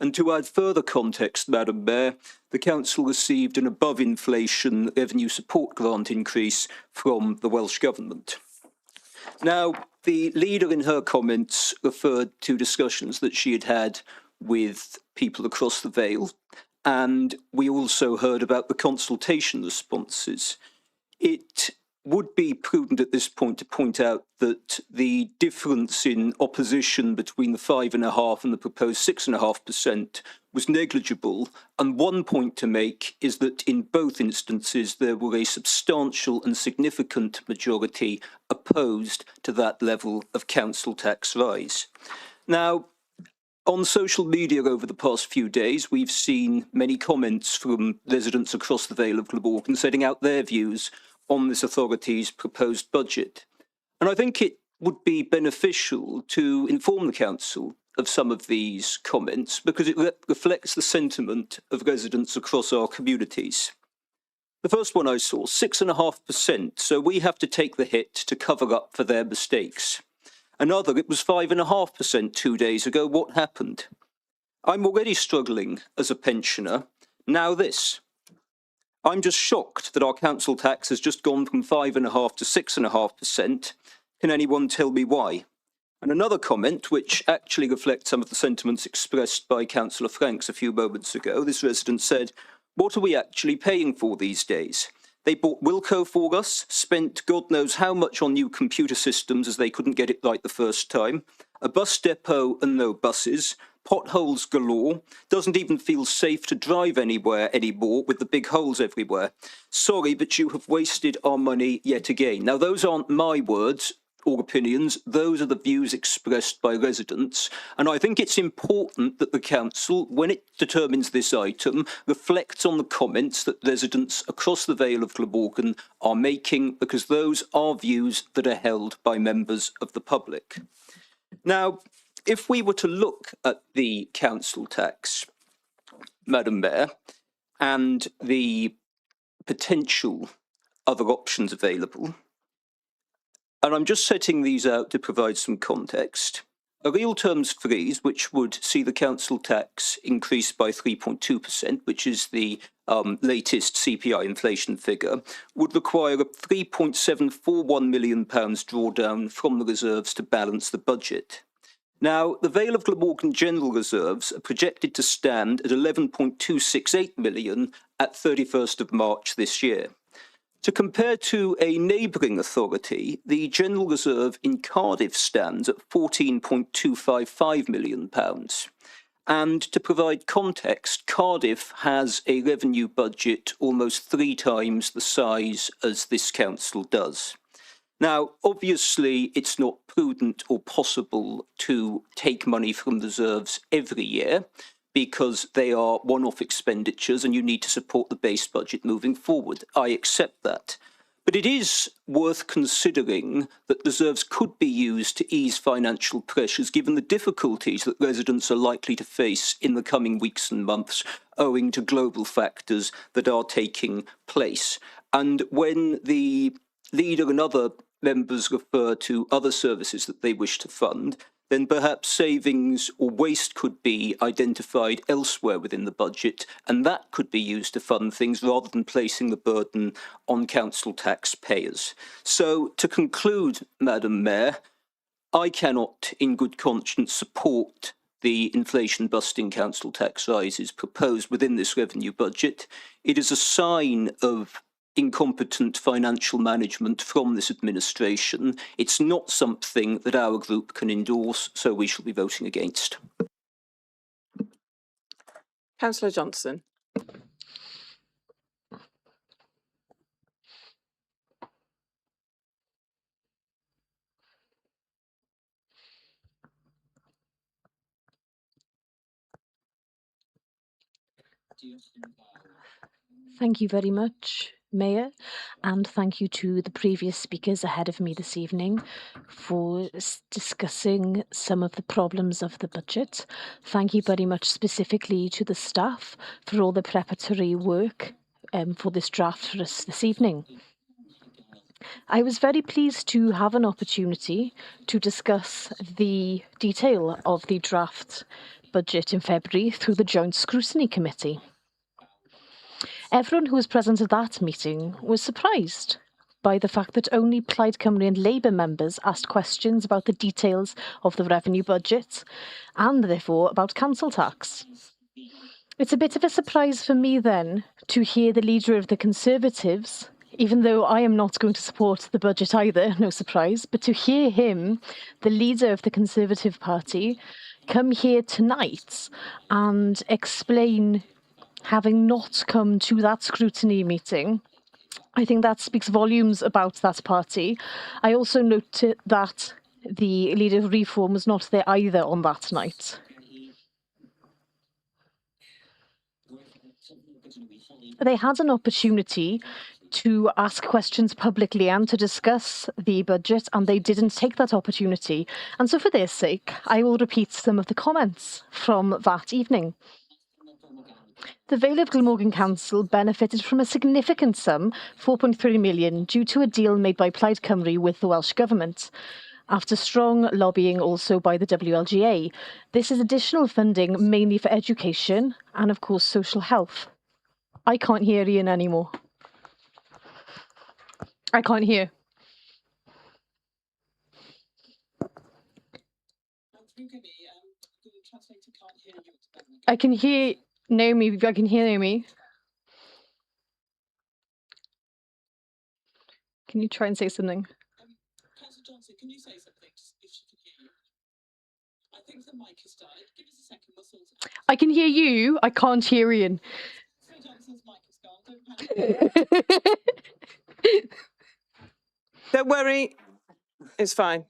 And to add further context, Madam Mayor, the council received an above-inflation revenue support grant increase from the Welsh Government. Now, the leader in her comments referred to discussions that she had had with people across the Vale, and we also heard about the consultation responses. It would be prudent at this point to point out that the difference in opposition between the 5.5% and the proposed 6.5% was negligible, and one point to make is that in both instances there were a substantial and significant majority opposed to that level of council tax rise. Now, on social media over the past few days, we've seen many comments from residents across the Vale of Glamorgan setting out their views on this authority's proposed budget. And I think it would be beneficial to inform the council of some of these comments because it reflects the sentiment of residents across our communities. The first one I saw, 6.5%, so we have to take the hit to cover up for their mistakes. Another, it was 5.5% 2 days ago. What happened? I'm already struggling as a pensioner. Now this. I'm just shocked that our council tax has just gone from 5.5% to 6.5%. Can anyone tell me why? And another comment, which actually reflects some of the sentiments expressed by Councillor Franks a few moments ago. This resident said, what are we actually paying for these days? They bought Wilco for us, spent God knows how much on new computer systems as they couldn't get it right the first time, a bus depot and no buses, potholes galore, doesn't even feel safe to drive anywhere anymore with the big holes everywhere. Sorry, but you have wasted our money yet again. Now, those aren't my words or opinions, those are the views expressed by residents, and I think it's important that the council, when it determines this item, reflects on the comments that residents across the Vale of Glamorgan are making, because those are views that are held by members of the public. Now, if we were to look at the council tax, Madam Mayor, and the potential other options available, and I'm just setting these out to provide some context. A real terms freeze, which would see the council tax increase by 3.2%, which is the latest CPI inflation figure, would require a £3.741 million drawdown from the reserves to balance the budget. Now, the Vale of Glamorgan general reserves are projected to stand at 11.268 million at 31st of March this year. To compare to a neighbouring authority, the General Reserve in Cardiff stands at £14.255 million. And to provide context, Cardiff has a revenue budget almost 3 times the size as this council does. Now, obviously, it's not prudent or possible to take money from reserves every year, because they are one-off expenditures and you need to support the base budget moving forward. I accept that. But it is worth considering that reserves could be used to ease financial pressures given the difficulties that residents are likely to face in the coming weeks and months owing to global factors that are taking place. And when the leader and other members refer to other services that they wish to fund, then perhaps savings or waste could be identified elsewhere within the budget, and that could be used to fund things rather than placing the burden on council taxpayers. So, to conclude, Madam Mayor, I cannot in good conscience support the inflation-busting council tax rises proposed within this revenue budget. It is a sign of incompetent financial management from this administration. It's not something that our group can endorse, so we shall be voting against. Councillor Johnson. Thank you very much, Mayor, and thank you to the previous speakers ahead of me this evening for discussing some of the problems of the budget. Thank you very much specifically to the staff for all the preparatory work for this draft for us this evening. I was very pleased to have an opportunity to discuss the detail of the draft budget in February through the Joint Scrutiny Committee. Everyone who was present at that meeting was surprised by the fact that only Plaid Cymru and Labour members asked questions about the details of the revenue budget and therefore about council tax. It's a bit of a surprise for me then to hear the leader of the Conservatives, even though I am not going to support the budget either, no surprise, but to hear him, the leader of the Conservative Party, come here tonight and explain having not come to that scrutiny meeting. I think that speaks volumes about that party. I also noted that the leader of Reform was not there either on that night. They had an opportunity to ask questions publicly and to discuss the budget, and they didn't take that opportunity. And so for their sake, I will repeat some of the comments from that evening. The Vale of Glamorgan Council benefited from a significant sum, 4.3 million, due to a deal made by Plaid Cymru with the Welsh Government. After strong lobbying also by the WLGA, this is additional funding mainly for education and, of course, social health. I can't hear Ian anymore. I can't hear. I can hear Naomi. I can hear Naomi. Can you try and say something? Councillor Johnson, can you say something if she can hear you? I think the mic has died. Give us a second, we'll sort it out. I can hear you. I can't hear Ian. Councillor Johnson's mic has gone. Don't panic. Don't worry. It's fine.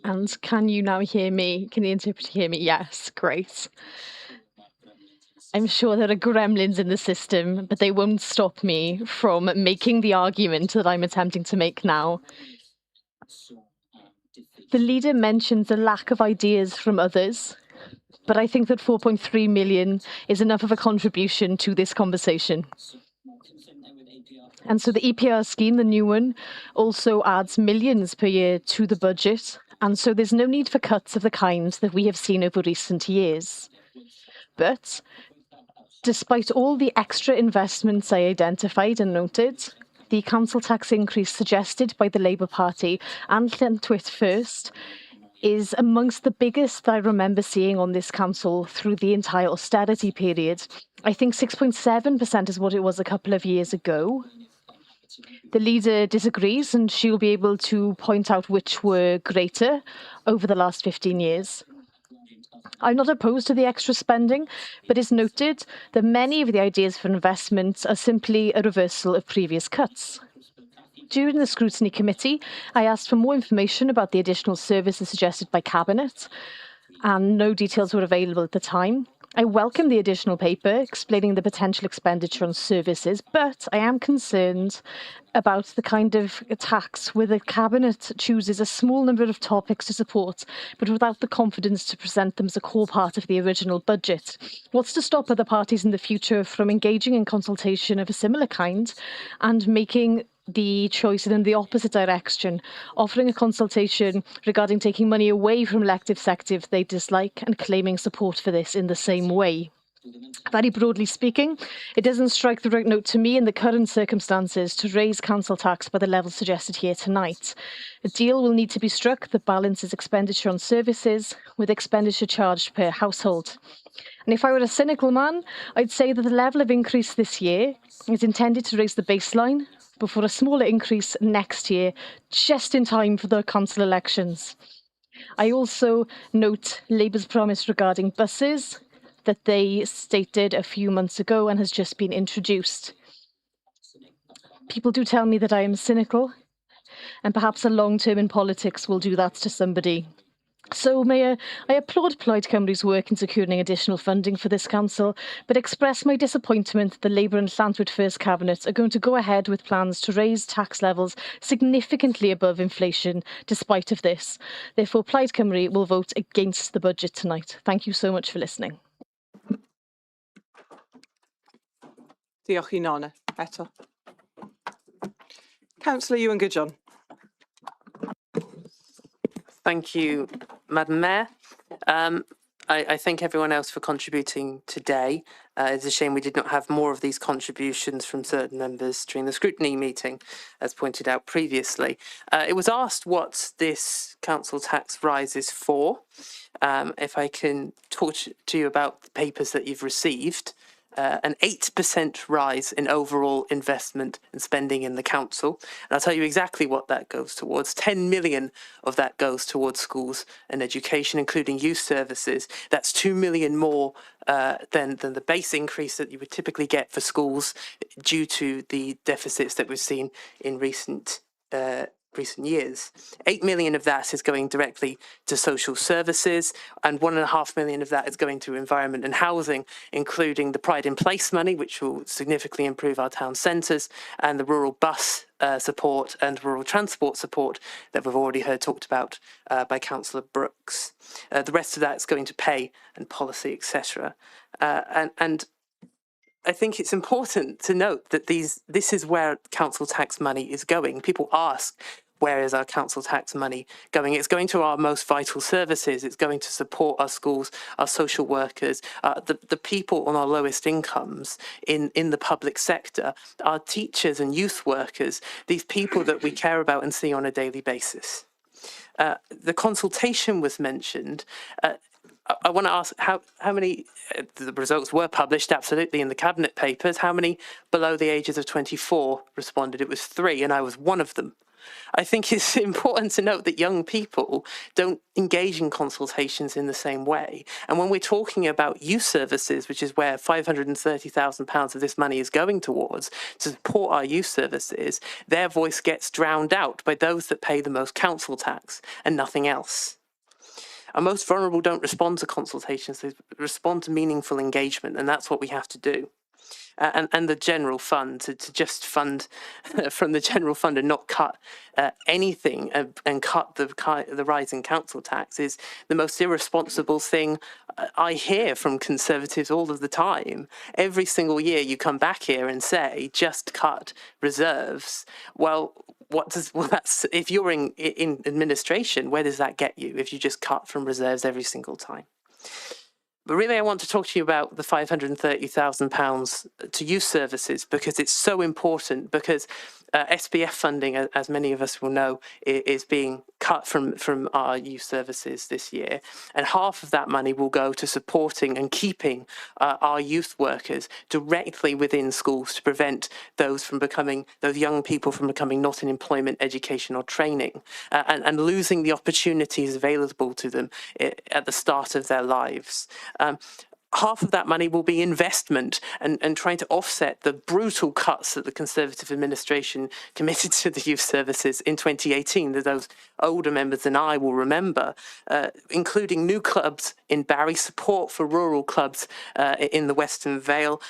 And can you now hear me? Can the interpreter hear me? Yes, great. I'm sure there are gremlins in the system, but they won't stop me from making the argument that I'm attempting to make now. The leader mentions the lack of ideas from others, but I think that 4.3 million is enough of a contribution to this conversation. And so the EPR scheme, the new one, also adds millions per year to the budget. And so there's no need for cuts of the kind that we have seen over recent years. But despite all the extra investments I identified and noted, the council tax increase suggested by the Labour Party and Llantwit First is amongst the biggest I remember seeing on this council through the entire austerity period. I think 6.7% is what it was a couple of years ago. The leader disagrees, and she'll be able to point out which were greater over the last 15 years. I'm not opposed to the extra spending, but it's noted that many of the ideas for investments are simply a reversal of previous cuts. During the scrutiny committee, I asked for more information about the additional services suggested by Cabinet, and no details were available at the time. I welcome the additional paper explaining the potential expenditure on services, but I am concerned about the kind of tax where the Cabinet chooses a small number of topics to support, but without the confidence to present them as a core part of the original budget. What's to stop other parties in the future from engaging in consultation of a similar kind and making the choice in the opposite direction, offering a consultation regarding taking money away from elective sectors they dislike and claiming support for this in the same way. Very broadly speaking, it doesn't strike the right note to me in the current circumstances to raise council tax by the level suggested here tonight. A deal will need to be struck that balances expenditure on services with expenditure charged per household. And if I were a cynical man, I'd say that the level of increase this year is intended to raise the baseline before a smaller increase next year, just in time for the council elections. I also note Labour's promise regarding buses that they stated a few months ago and has just been introduced. People do tell me that I am cynical, and perhaps a long term in politics will do that to somebody. So, Mayor, I applaud Plaid Cymru's work in securing additional funding for this council, but express my disappointment that the Labour and Llantwit First Cabinet are going to go ahead with plans to raise tax levels significantly above inflation despite of this. Therefore, Plaid Cymru will vote against the budget tonight. Thank you so much for listening. Diolch i Nona, eto. Councillor Ewan Goodjohn. Thank you, Madam Mayor. I thank everyone else for contributing today. It's a shame we did not have more of these contributions from certain members during the scrutiny meeting, as pointed out previously. It was asked what this council tax rise is for. If I can talk to you about the papers that you've received. An 8% rise in overall investment and spending in the council. And I'll tell you exactly what that goes towards. 10 million of that goes towards schools and education, including youth services. That's 2 million more than the base increase that you would typically get for schools due to the deficits that we've seen in recent years. 8 million of that is going directly to social services, and 1.5 million of that is going to environment and housing, including the Pride in Place money, which will significantly improve our town centres, and the rural bus support and rural transport support that we've already heard talked about by Councillor Brooks. The rest of that is going to pay and policy, etc. And I think it's important to note that this is where council tax money is going. People ask, where is our council tax money going? It's going to our most vital services. It's going to support our schools, our social workers, the people on our lowest incomes in the public sector, our teachers and youth workers, these people that we care about and see on a daily basis. The consultation was mentioned. I want to ask how many, the results were published absolutely in the cabinet papers, how many below the ages of 24 responded? It was 3, and I was one of them. I think it's important to note that young people don't engage in consultations in the same way. And when we're talking about youth services, which is where £530,000 of this money is going towards to support our youth services, their voice gets drowned out by those that pay the most council tax and nothing else. Our most vulnerable don't respond to consultations, they respond to meaningful engagement, and that's what we have to do. And the general fund, to just fund from the general fund and not cut anything and cut the rise in council tax is the most irresponsible thing I hear from Conservatives all of the time. Every single year you come back here and say, just cut reserves. Well, that's if you're in administration, where does that get you if you just cut from reserves every single time? But really, I want to talk to you about the £530,000 to youth services because it's so important, because SPF funding, as many of us will know, is being cut from our youth services this year. And half of that money will go to supporting and keeping our youth workers directly within schools to prevent those young people from becoming not in employment, education or training and losing the opportunities available to them at the start of their lives. Half of that money will be investment and trying to offset the brutal cuts that the Conservative administration committed to the youth services in 2018, that those older members than I will remember, including new clubs in Barry, support for rural clubs in the Western Vale,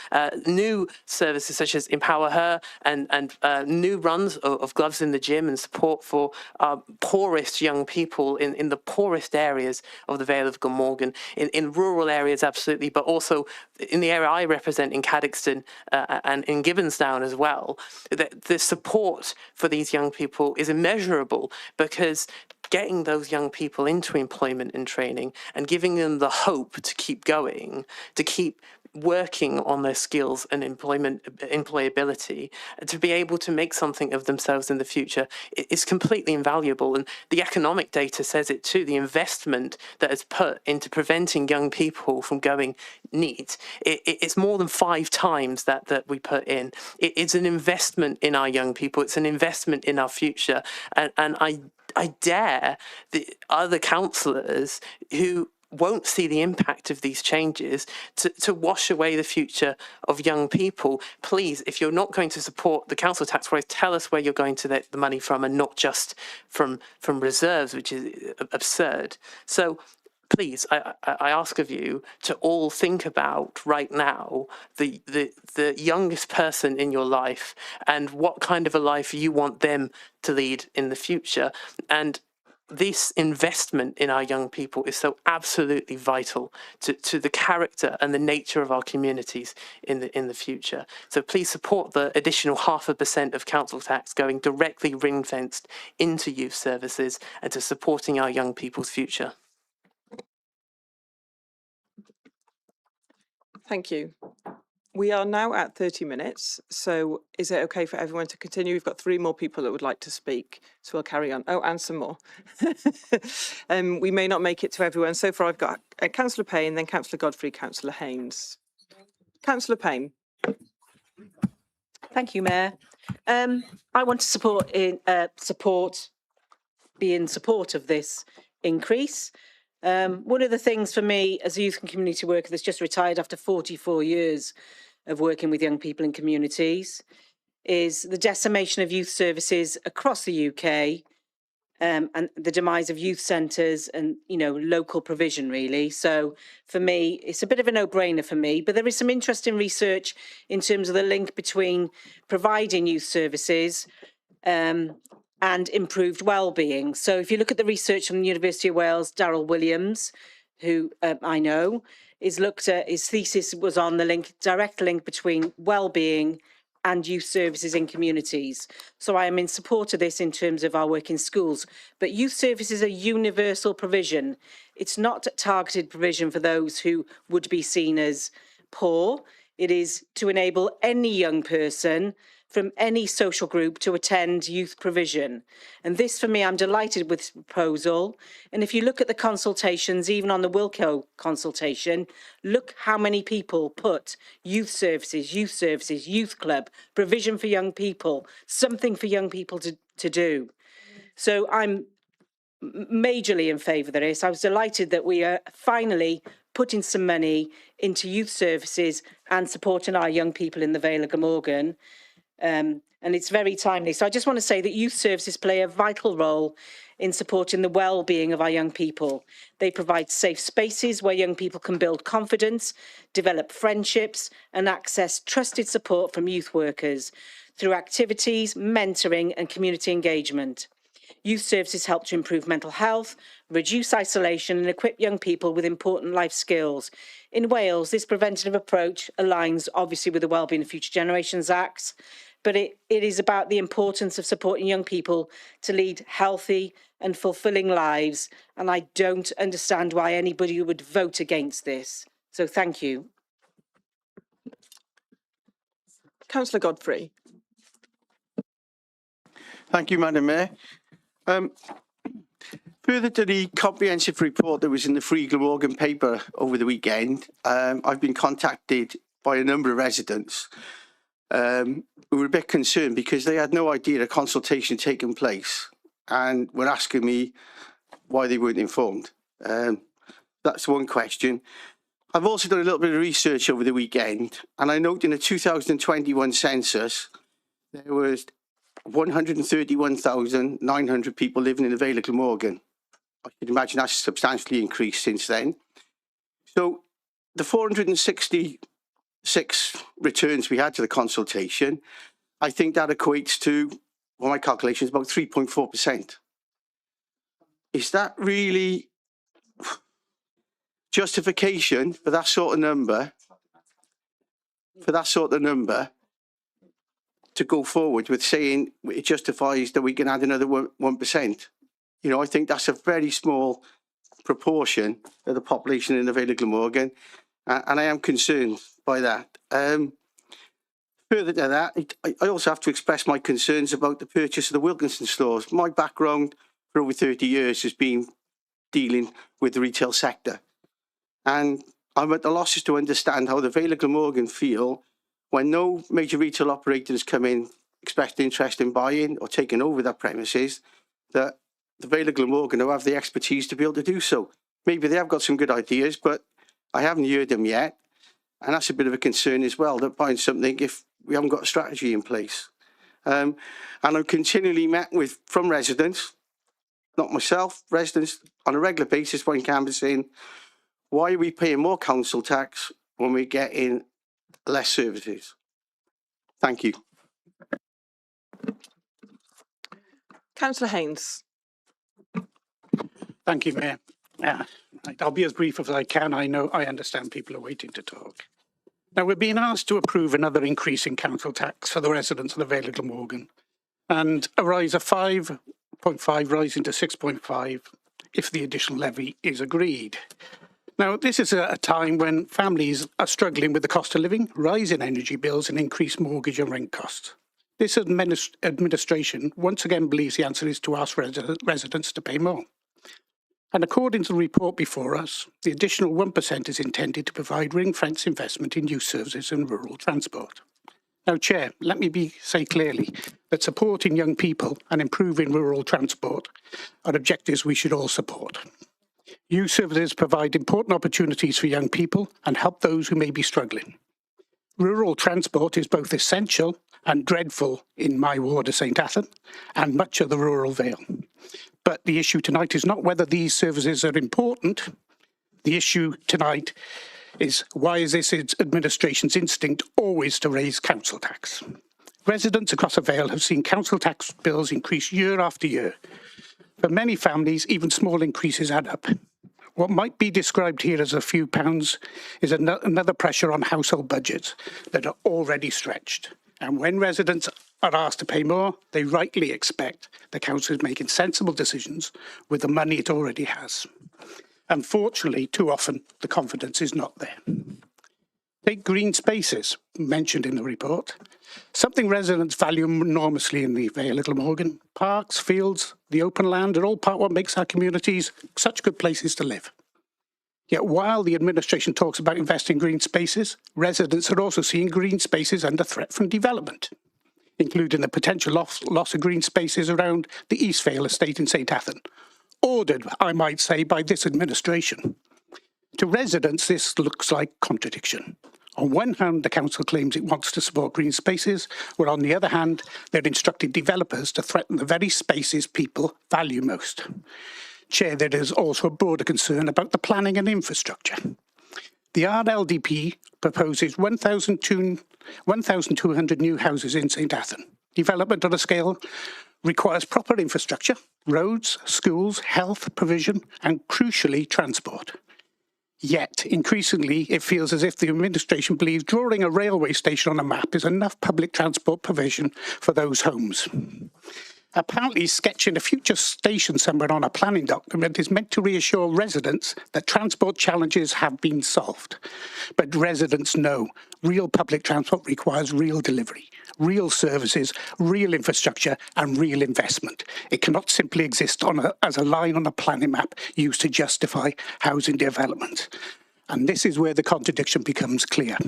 new services such as Empower Her and new runs of gloves in the gym and support for our poorest young people in the poorest areas of the Vale of Glamorgan, in rural areas absolutely but also in the area I represent in Cadoxton and in Gibbonsdown as well, the support for these young people is immeasurable, because getting those young people into employment and training and giving them the hope to keep going, to keep working on their skills and employability, to be able to make something of themselves in the future is completely invaluable. And the economic data says it too. The investment that is put into preventing young people from going NEET, it's more than 5 times that we put in. It's an investment in our young people. It's an investment in our future. And I dare the other councillors who won't see the impact of these changes to wash away the future of young people. Please, if you're not going to support the council tax rise, tell us where you're going to get the money from, and not just from reserves, which is absurd. So please, I ask of you to all think about right now the youngest person in your life and what kind of a life you want them to lead in the future. And this investment in our young people is so absolutely vital to the character and the nature of our communities in the future. So please support the additional 0.5% of council tax going directly ring-fenced into youth services and to supporting our young people's future. Thank you. We are now at 30 minutes, so is it okay for everyone to continue? We've got 3 more people that would like to speak, so we'll carry on. Oh, and some more. We may not make it to everyone. So far I've got Councillor Payne, then Councillor Godfrey, Councillor Haynes. Councillor Payne. Thank you, Mayor. I want to be in support of this increase. One of the things for me as a youth and community worker that's just retired after 44 years of working with young people in communities is the decimation of youth services across the UK, and the demise of youth centres and, you know, local provision, really. So for me, it's a bit of a no-brainer for me, but there is some interesting research in terms of the link between providing youth services and improved well-being. So if you look at the research from the University of Wales, Darryl Williams, who I know, his thesis was on the direct link between well-being and youth services in communities. So I am in support of this in terms of our work in schools. But youth services are universal provision. It's not targeted provision for those who would be seen as poor. It is to enable any young person from any social group to attend youth provision. And this, for me, I'm delighted with this proposal. And if you look at the consultations, even on the Wilco consultation, look how many people put youth services, youth club, provision for young people, something for young people to do. So I'm majorly in favour of this. I was delighted that we are finally putting some money into youth services and supporting our young people in the Vale of Glamorgan. And it's very timely. So I just want to say that youth services play a vital role in supporting the well-being of our young people. They provide safe spaces where young people can build confidence, develop friendships and access trusted support from youth workers through activities, mentoring and community engagement. Youth services help to improve mental health, reduce isolation and equip young people with important life skills. In Wales, this preventative approach aligns obviously with the Wellbeing of Future Generations Act, but it is about the importance of supporting young people to lead healthy and fulfilling lives. And I don't understand why anybody would vote against this. So thank you. Councillor Godfrey. Thank you, Madam Mayor. Further to the comprehensive report that was in the Free Glamorgan paper over the weekend, I've been contacted by a number of residents who were a bit concerned because they had no idea a consultation taking place and were asking me why they weren't informed. That's one question. I've also done a little bit of research over the weekend, and I note in the 2021 census, there was 131,900 people living in the Vale of Glamorgan. I can imagine that's substantially increased since then. So the 466 returns we had to the consultation, I think that equates to, well, my calculation is about 3.4%. Is that really justification for that sort of number, to go forward with saying it justifies that we can add another 1%. You know, I think that's a very small proportion of the population in the Vale of Glamorgan, and I am concerned by that. Further to that, I also have to express my concerns about the purchase of the Wilkinson stores. My background for over 30 years has been dealing with the retail sector, and I'm at a loss to understand how the Vale of Glamorgan feel when no major retail operators come in expressed interest in buying or taking over their premises, that the Vale of Glamorgan who have the expertise to be able to do so. Maybe they have got some good ideas, but I haven't heard them yet. And that's a bit of a concern as well, that buying something if we haven't got a strategy in place. And I'm continually met with, from residents, not myself, residents on a regular basis when canvassing, why are we paying more council tax when we're getting less services? Thank you. Councillor Haynes. Thank you, Mayor. I'll be as brief as I can. I understand people are waiting to talk. Now, we're being asked to approve another increase in council tax for the residents of the Vale of Glamorgan, and a rise of 5.5 rising to 6.5 if the additional levy is agreed. Now, this is a time when families are struggling with the cost of living, rise in energy bills and increased mortgage and rent costs. This administration once again believes the answer is to ask residents to pay more. And according to the report before us, the additional 1% is intended to provide ring-fence investment in youth services and rural transport. Now, Chair, let me say clearly that supporting young people and improving rural transport are objectives we should all support. Youth services provide important opportunities for young people and help those who may be struggling. Rural transport is both essential and dreadful in my ward of St Athan and much of the rural Vale. But the issue tonight is not whether these services are important. The issue tonight is why is this administration's instinct always to raise council tax? Residents across the Vale have seen council tax bills increase year after year. For many families, even small increases add up. What might be described here as a few pounds is another pressure on household budgets that are already stretched. And when residents are asked to pay more, they rightly expect the council is making sensible decisions with the money it already has. Unfortunately, too often, the confidence is not there. Take green spaces, mentioned in the report. Something residents value enormously in the Vale of Glamorgan. Parks, fields, the open land are all part of what makes our communities such good places to live. Yet while the administration talks about investing in green spaces, residents are also seeing green spaces under threat from development, including the potential loss of green spaces around the East Vale estate in St Athan, ordered, I might say, by this administration. To residents, this looks like contradiction. On one hand, the council claims it wants to support green spaces, while on the other hand, they're instructing developers to threaten the very spaces people value most. Chair, there is also a broader concern about the planning and infrastructure. The RLDP proposes 1,200 new houses in St Athan. Development on a scale requires proper infrastructure, roads, schools, health provision, and crucially, transport. Yet, increasingly, it feels as if the administration believes drawing a railway station on a map is enough public transport provision for those homes. Apparently, sketching a future station somewhere on a planning document is meant to reassure residents that transport challenges have been solved. But residents know real public transport requires real delivery, real services, real infrastructure and real investment. It cannot simply exist as a line on a planning map used to justify housing development. And this is where the contradiction becomes clear.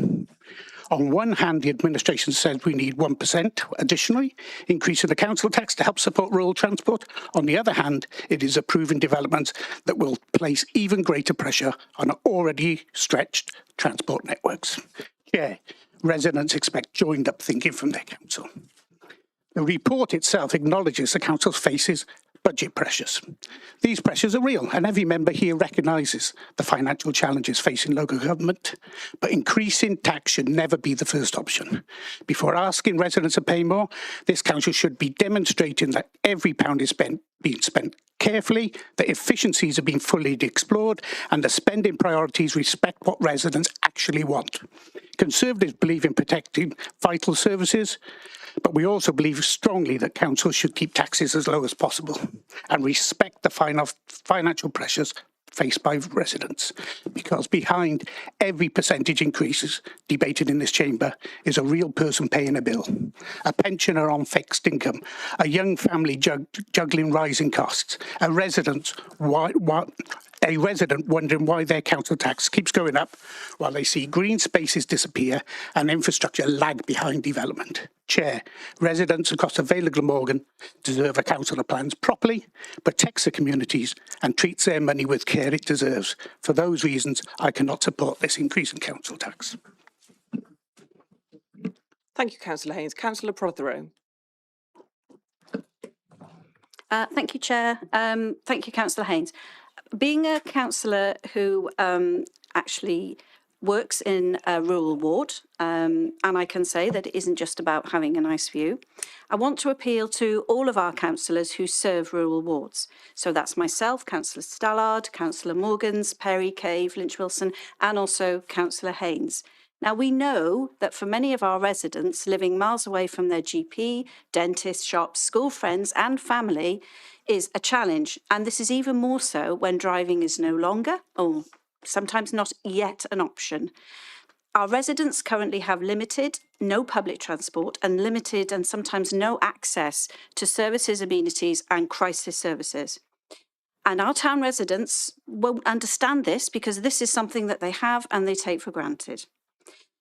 On one hand, the administration says we need 1% additionally, increasing the council tax to help support rural transport. On the other hand, it is approving developments that will place even greater pressure on already stretched transport networks. Chair, residents expect joined-up thinking from their council. The report itself acknowledges the council faces budget pressures. These pressures are real, and every member here recognises the financial challenges facing local government, but increasing tax should never be the first option. Before asking residents to pay more, this council should be demonstrating that every pound is being spent carefully, that efficiencies are being fully explored, and the spending priorities respect what residents actually want. Conservatives believe in protecting vital services, but we also believe strongly that councils should keep taxes as low as possible and respect the financial pressures faced by residents, because behind every percentage increases debated in this chamber is a real person paying a bill, a pensioner on fixed income, a young family juggling rising costs, a resident wondering why their council tax keeps going up while they see green spaces disappear and infrastructure lag behind development. Chair, residents across the Vale of Glamorgan deserve a council that plans properly, protects the communities and treats their money with care it deserves. For those reasons, I cannot support this increase in council tax. Thank you, Councillor Haynes. Councillor Prothero. Thank you, Chair. Thank you, Councillor Haynes. Being a councillor who actually works in a rural ward, and I can say that it isn't just about having a nice view, I want to appeal to all of our councillors who serve rural wards. So that's myself, Councillor Stallard, Councillor Morgans, Perry, Cave, Lynch-Wilson, and also Councillor Haynes. Now, we know that for many of our residents living miles away from their GP, dentist, shops, school friends and family is a challenge. And this is even more so when driving is no longer, or sometimes not yet, an option. Our residents currently have no public transport and limited and sometimes no access to services, amenities and crisis services. And our town residents won't understand this because this is something that they have and they take for granted.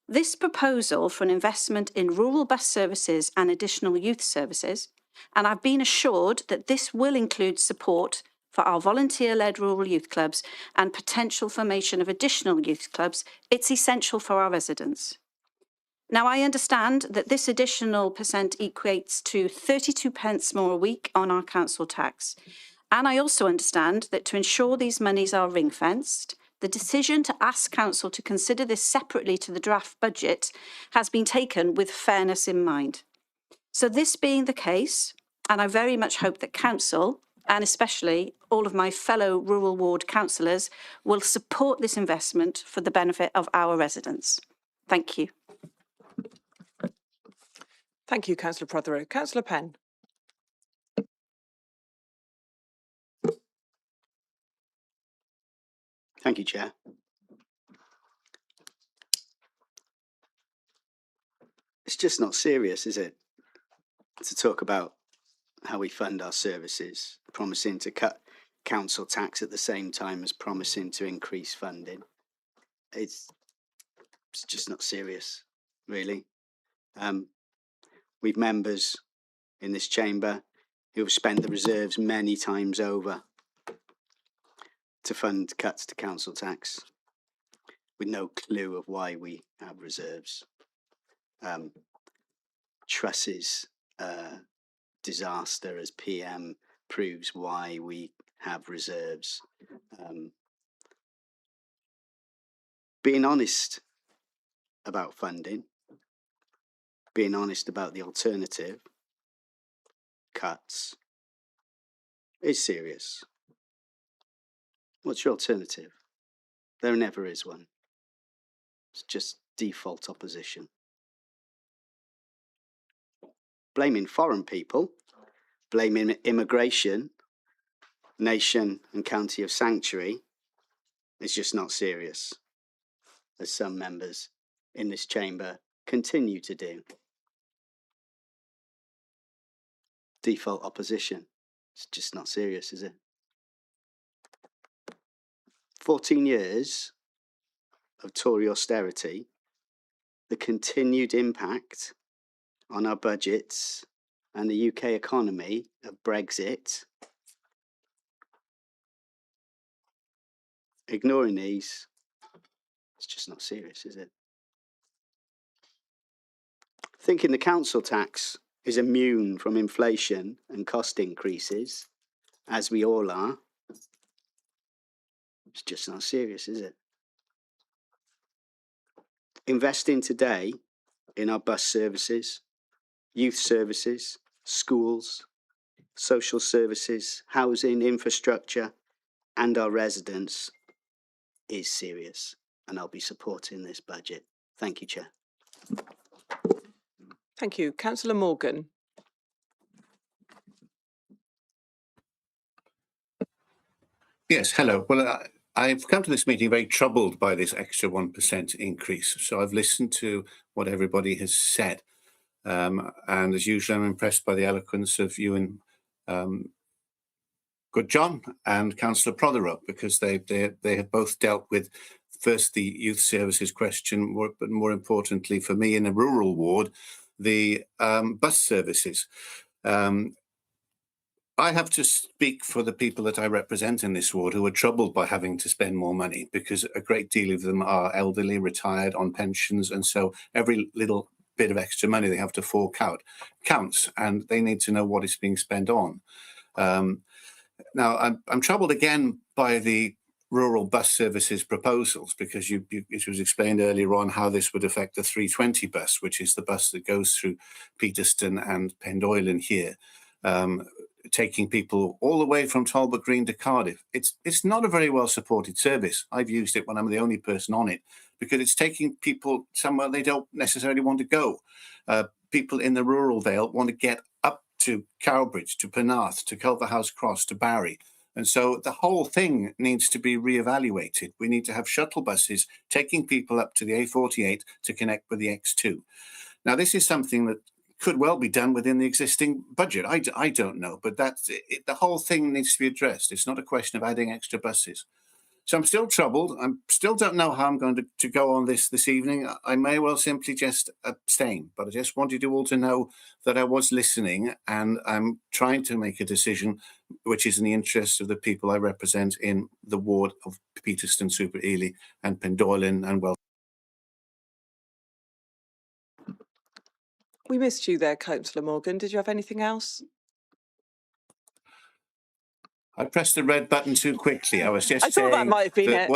This proposal for an investment in rural bus services and additional youth services, and I've been assured that this will include support for our volunteer-led rural youth clubs and potential formation of additional youth clubs, it's essential for our residents. Now, I understand that this additional percent equates to 32 pence more a week on our council tax. And I also understand that to ensure these monies are ring-fenced, the decision to ask council to consider this separately to the draft budget has been taken with fairness in mind. So this being the case, and I very much hope that council, and especially all of my fellow rural ward councillors, will support this investment for the benefit of our residents. Thank you. Thank you, Councillor Prothero. Councillor Penn. Thank you, Chair. It's just not serious, is it? To talk about how we fund our services, promising to cut council tax at the same time as promising to increase funding. It's just not serious, really. We've members in this chamber who have spent the reserves many times over to fund cuts to council tax with no clue of why we have reserves. Truss's disaster as PM proves why we have reserves. Being honest about funding, being honest about the alternative cuts is serious. What's your alternative? There never is one. It's just default opposition. Blaming foreign people, blaming immigration, nation and county of sanctuary is just not serious, as some members in this chamber continue to do. Default opposition. It's just not serious, is it? 14 years of Tory austerity, the continued impact on our budgets and the UK economy of Brexit. Ignoring these, it's just not serious, is it? Thinking the council tax is immune from inflation and cost increases as we all are, it's just not serious, is it? Investing today in our bus services, youth services, schools, social services, housing, infrastructure, and our residents is serious, and I'll be supporting this budget. Thank you, Chair. Thank you. Councillor Morgan. Yes, hello. Well, I've come to this meeting very troubled by this extra 1% increase. So I've listened to what everybody has said. And as usual, I'm impressed by the eloquence of you and Good John and Councillor Prothero, because they have both dealt with first the youth services question, but more importantly for me in a rural ward, the bus services. I have to speak for the people that I represent in this ward who are troubled by having to spend more money, because a great deal of them are elderly, retired, on pensions, and so every little bit of extra money they have to fork out counts, and they need to know what it's being spent on. Now, I'm troubled again by the rural bus services proposals, because it was explained earlier on how this would affect the 320 bus, which is the bus that goes through Peterston and Pendoylen here, taking people all the way from Talbot Green to Cardiff. It's not a very well supported service. I've used it when I'm the only person on it, because it's taking people somewhere they don't necessarily want to go. People in the rural Vale want to get up to Cowbridge, to Penarth, to Culverhouse Cross, to Barry. And so the whole thing needs to be reevaluated. We need to have shuttle buses taking people up to the A48 to connect with the X2. Now, this is something that could well be done within the existing budget. I don't know, but that's it. The whole thing needs to be addressed. It's not a question of adding extra buses. So I'm still troubled. I still don't know how I'm going to go on this evening. I may well simply just abstain, but I just wanted you all to know that I was listening, and I'm trying to make a decision which is in the interest of the people I represent in the ward of Peterston, Super Ely and Pendoylen and well. We missed you there, Councillor Morgan. Did you have anything else? I pressed the red button too quickly. I was just saying that might have been it.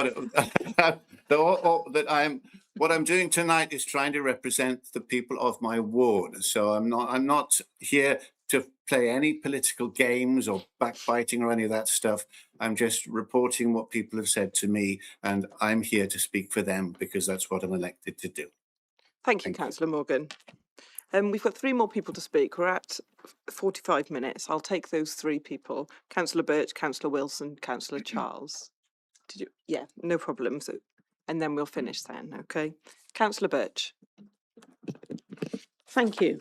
What I'm doing tonight is trying to represent the people of my ward. So I'm not here to play any political games or backbiting or any of that stuff. I'm just reporting what people have said to me, and I'm here to speak for them because that's what I'm elected to do. Thank you, Councillor Morgan. We've got 3 more people to speak. We're at 45 minutes. I'll take those 3 people. Councillor Birch, Councillor Wilson, Councillor Charles. Did you? Yeah, no problem. So, and then we'll finish then, okay? Councillor Birch. Thank you.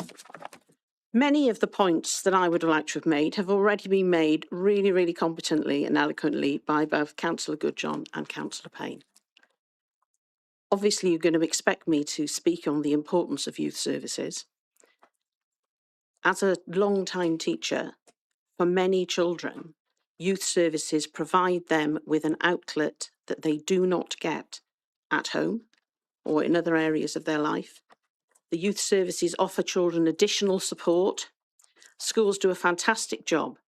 Many of the points that I would like to have made have already been made really, really competently and eloquently by both Councillor Goodjohn and Councillor Payne. Obviously, you're going to expect me to speak on the importance of youth services. As a long-time teacher, for many children, youth services provide them with an outlet that they do not get at home or in other areas of their life. The youth services offer children additional support. Schools do a fantastic job,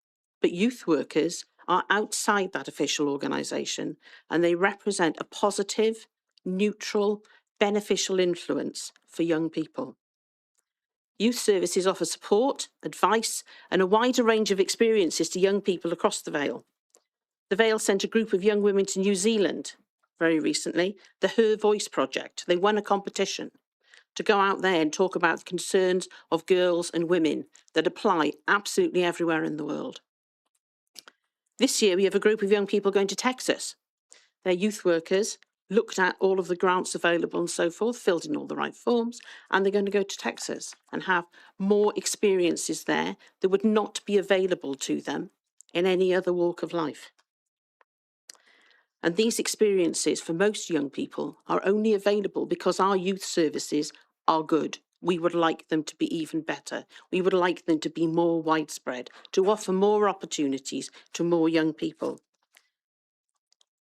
but youth workers are outside that official organisation, and they represent a positive, neutral, beneficial influence for young people. Youth services offer support, advice, and a wider range of experiences to young people across the Vale. The Vale sent a group of young women to New Zealand very recently, the Her Voice project. They won a competition to go out there and talk about the concerns of girls and women that apply absolutely everywhere in the world. This year, we have a group of young people going to Texas. They're youth workers, looked at all of the grants available and so forth, filled in all the right forms, and they're going to go to Texas and have more experiences there that would not be available to them in any other walk of life. And these experiences for most young people are only available because our youth services are good. We would like them to be even better. We would like them to be more widespread, to offer more opportunities to more young people.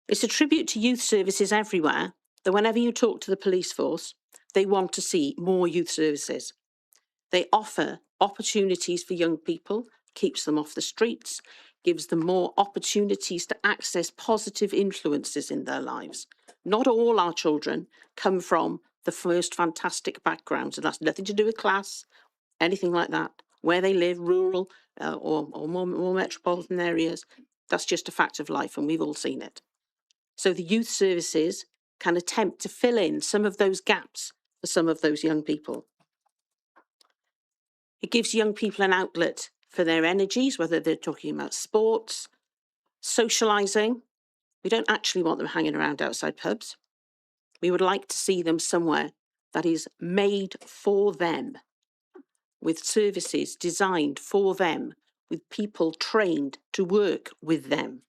It's a tribute to youth services everywhere that whenever you talk to the police force, they want to see more youth services. They offer opportunities for young people, keeps them off the streets, gives them more opportunities to access positive influences in their lives. Not all our children come from the first fantastic backgrounds, and that's nothing to do with class, anything like that. Where they live, rural or more metropolitan areas, that's just a fact of life, and we've all seen it. So the youth services can attempt to fill in some of those gaps for some of those young people. It gives young people an outlet for their energies, whether they're talking about sports, socialising. We don't actually want them hanging around outside pubs. We would like to see them somewhere that is made for them, with services designed for them, with people trained to work with them.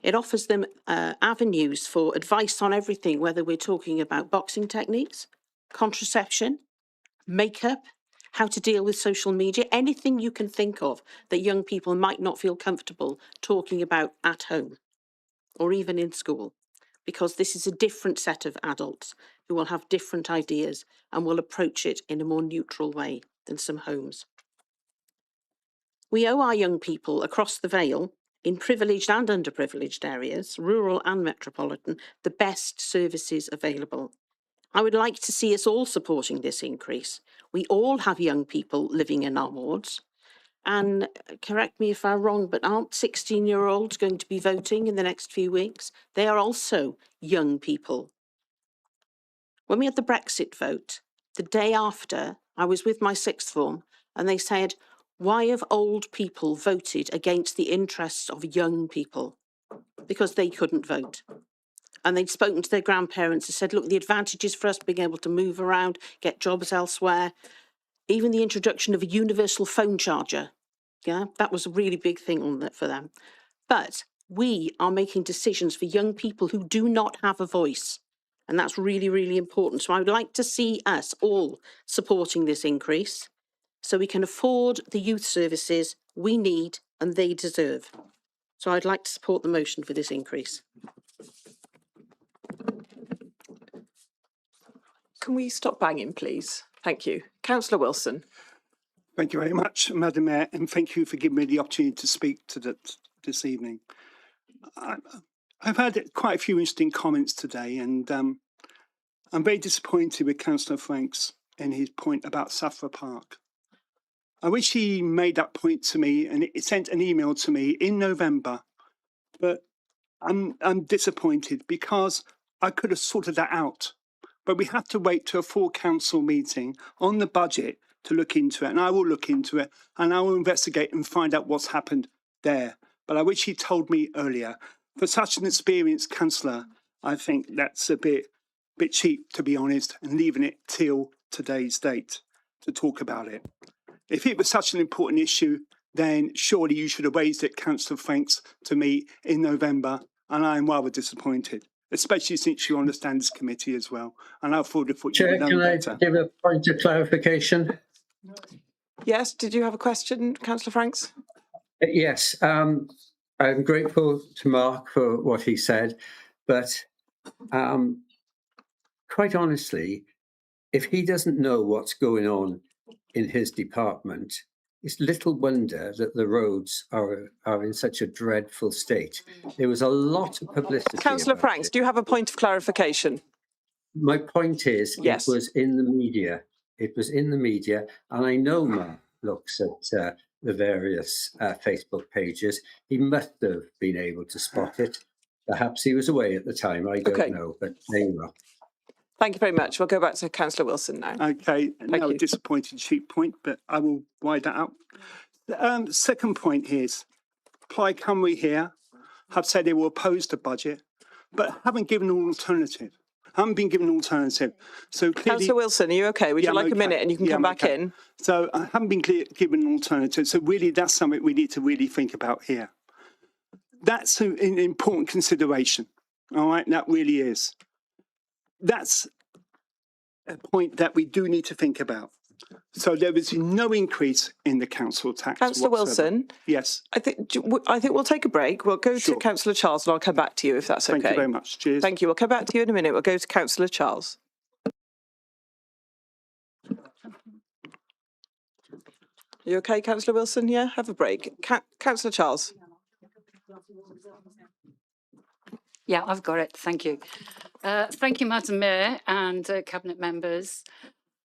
It offers them avenues for advice on everything, whether we're talking about boxing techniques, contraception, makeup, how to deal with social media, anything you can think of that young people might not feel comfortable talking about at home or even in school, because this is a different set of adults who will have different ideas and will approach it in a more neutral way than some homes. We owe our young people across the Vale, in privileged and underprivileged areas, rural and metropolitan, the best services available. I would like to see us all supporting this increase. We all have young people living in our wards. And correct me if I'm wrong, but aren't 16-year-olds going to be voting in the next few weeks? They are also young people. When we had the Brexit vote, the day after, I was with my sixth form, and they said, why have old people voted against the interests of young people? Because they couldn't vote. And they'd spoken to their grandparents and said, look, the advantages for us being able to move around, get jobs elsewhere, even the introduction of a universal phone charger. Yeah, that was a really big thing on that for them. But we are making decisions for young people who do not have a voice. And that's really, really important. So I would like to see us all supporting this increase so we can afford the youth services we need and they deserve. So I'd like to support the motion for this increase. Can we stop banging, please? Thank you. Councillor Wilson. Thank you very much, Madam Mayor, and thank you for giving me the opportunity to speak to this evening. I've had quite a few interesting comments today, and I'm very disappointed with Councillor Franks and his point about Cyfarfod Park. I wish he made that point to me and it sent an email to me in November, but I'm disappointed because I could have sorted that out. But we have to wait to a full council meeting on the budget to look into it, and I will look into it and I will investigate and find out what's happened there. But I wish he told me earlier. For such an experienced councillor, I think that's a bit cheap, to be honest, and leaving it till today's date to talk about it. If it was such an important issue, then surely you should have raised it, Councillor Franks, to me in November, and I am rather disappointed, especially since you're on the Standards Committee as well. And I thought you would know better. Can I give a point of clarification? Yes, did you have a question, Councillor Franks? Yes, I'm grateful to Mark for what he said, but quite honestly, if he doesn't know what's going on in his department, it's little wonder that the roads are in such a dreadful state. There was a lot of publicity. Councillor Franks, do you have a point of clarification? My point is, yes. It was in the media. It was in the media, and I know Mark looks at the various Facebook pages. He must have been able to spot it. Perhaps he was away at the time. I don't know, but there you are. Thank you very much. We'll go back to Councillor Wilson now. Okay, now a disappointing cheap point, but I will wide that out. The second point is, Plaid Cymru here have said they will oppose the budget, but haven't given an alternative. Haven't been given an alternative. So clearly, Councillor Wilson, are you okay? Would you like a minute and you can come back in? So I haven't been given an alternative. So really, that's something we need to really think about here. That's an important consideration. All right, that really is. That's a point that we do need to think about. So there is no increase in the council tax. Councillor Wilson? Yes. I think we'll take a break. We'll go to Councillor Charles and I'll come back to you if that's okay. Thank you very much. Cheers. Thank you. We'll come back to you in a minute. We'll go to Councillor Charles. You okay, Councillor Wilson? Yeah, have a break. Councillor Charles. Yeah, I've got it. Thank you. Thank you, Madam Mayor and Cabinet members.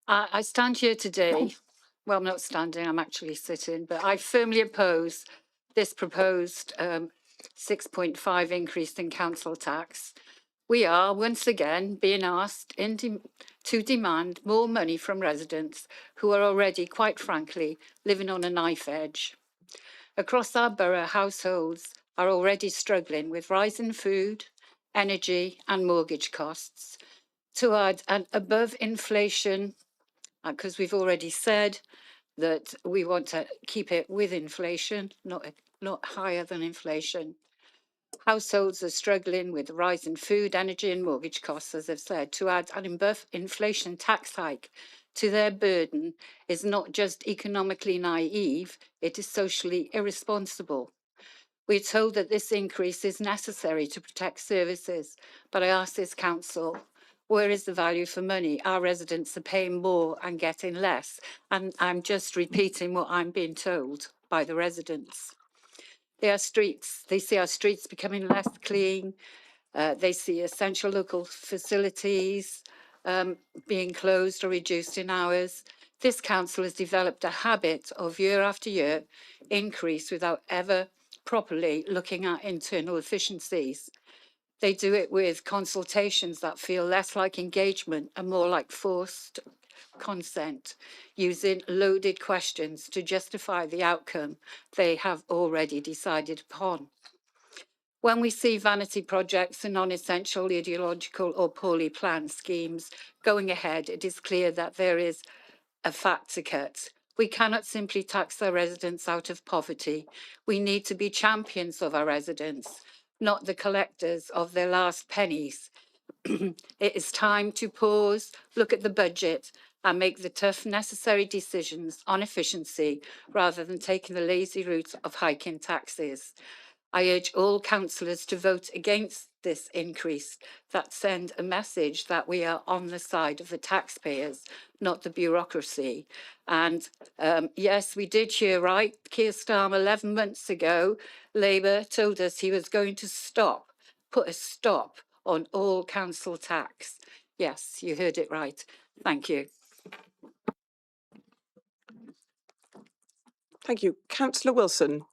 I stand here today, well, I'm not standing, I'm actually sitting, but I firmly oppose this proposed 6.5 increase in council tax. We are once again being asked to demand more money from residents who are already, quite frankly, living on a knife edge. Across our borough, households are already struggling with rising food, energy and mortgage costs. To add an above inflation, because we've already said that we want to keep it with inflation, not higher than inflation. Households are struggling with rising food, energy and mortgage costs, as I've said. To add an above inflation tax hike to their burden is not just economically naive, it is socially irresponsible. We're told that this increase is necessary to protect services, but I ask this council, where is the value for money? Our residents are paying more and getting less, and I'm just repeating what I'm being told by the residents. They see our streets becoming less clean, they see essential local facilities being closed or reduced in hours. This council has developed a habit of year after year increase without ever properly looking at internal efficiencies. They do it with consultations that feel less like engagement and more like forced consent, using loaded questions to justify the outcome they have already decided upon. When we see vanity projects and non-essential, ideological or poorly planned schemes going ahead, it is clear that there is a fat to cut. We cannot simply tax our residents out of poverty. We need to be champions of our residents, not the collectors of their last pennies. It is time to pause, look at the budget and make the tough necessary decisions on efficiency rather than taking the lazy route of hiking taxes. I urge all councillors to vote against this increase that send a message that we are on the side of the taxpayers, not the bureaucracy. And yes, we did hear right. Keir Starmer 11 months ago, Labour told us he was going to put a stop on all council tax. Yes, you heard it right. Thank you. Thank you. Councillor Wilson,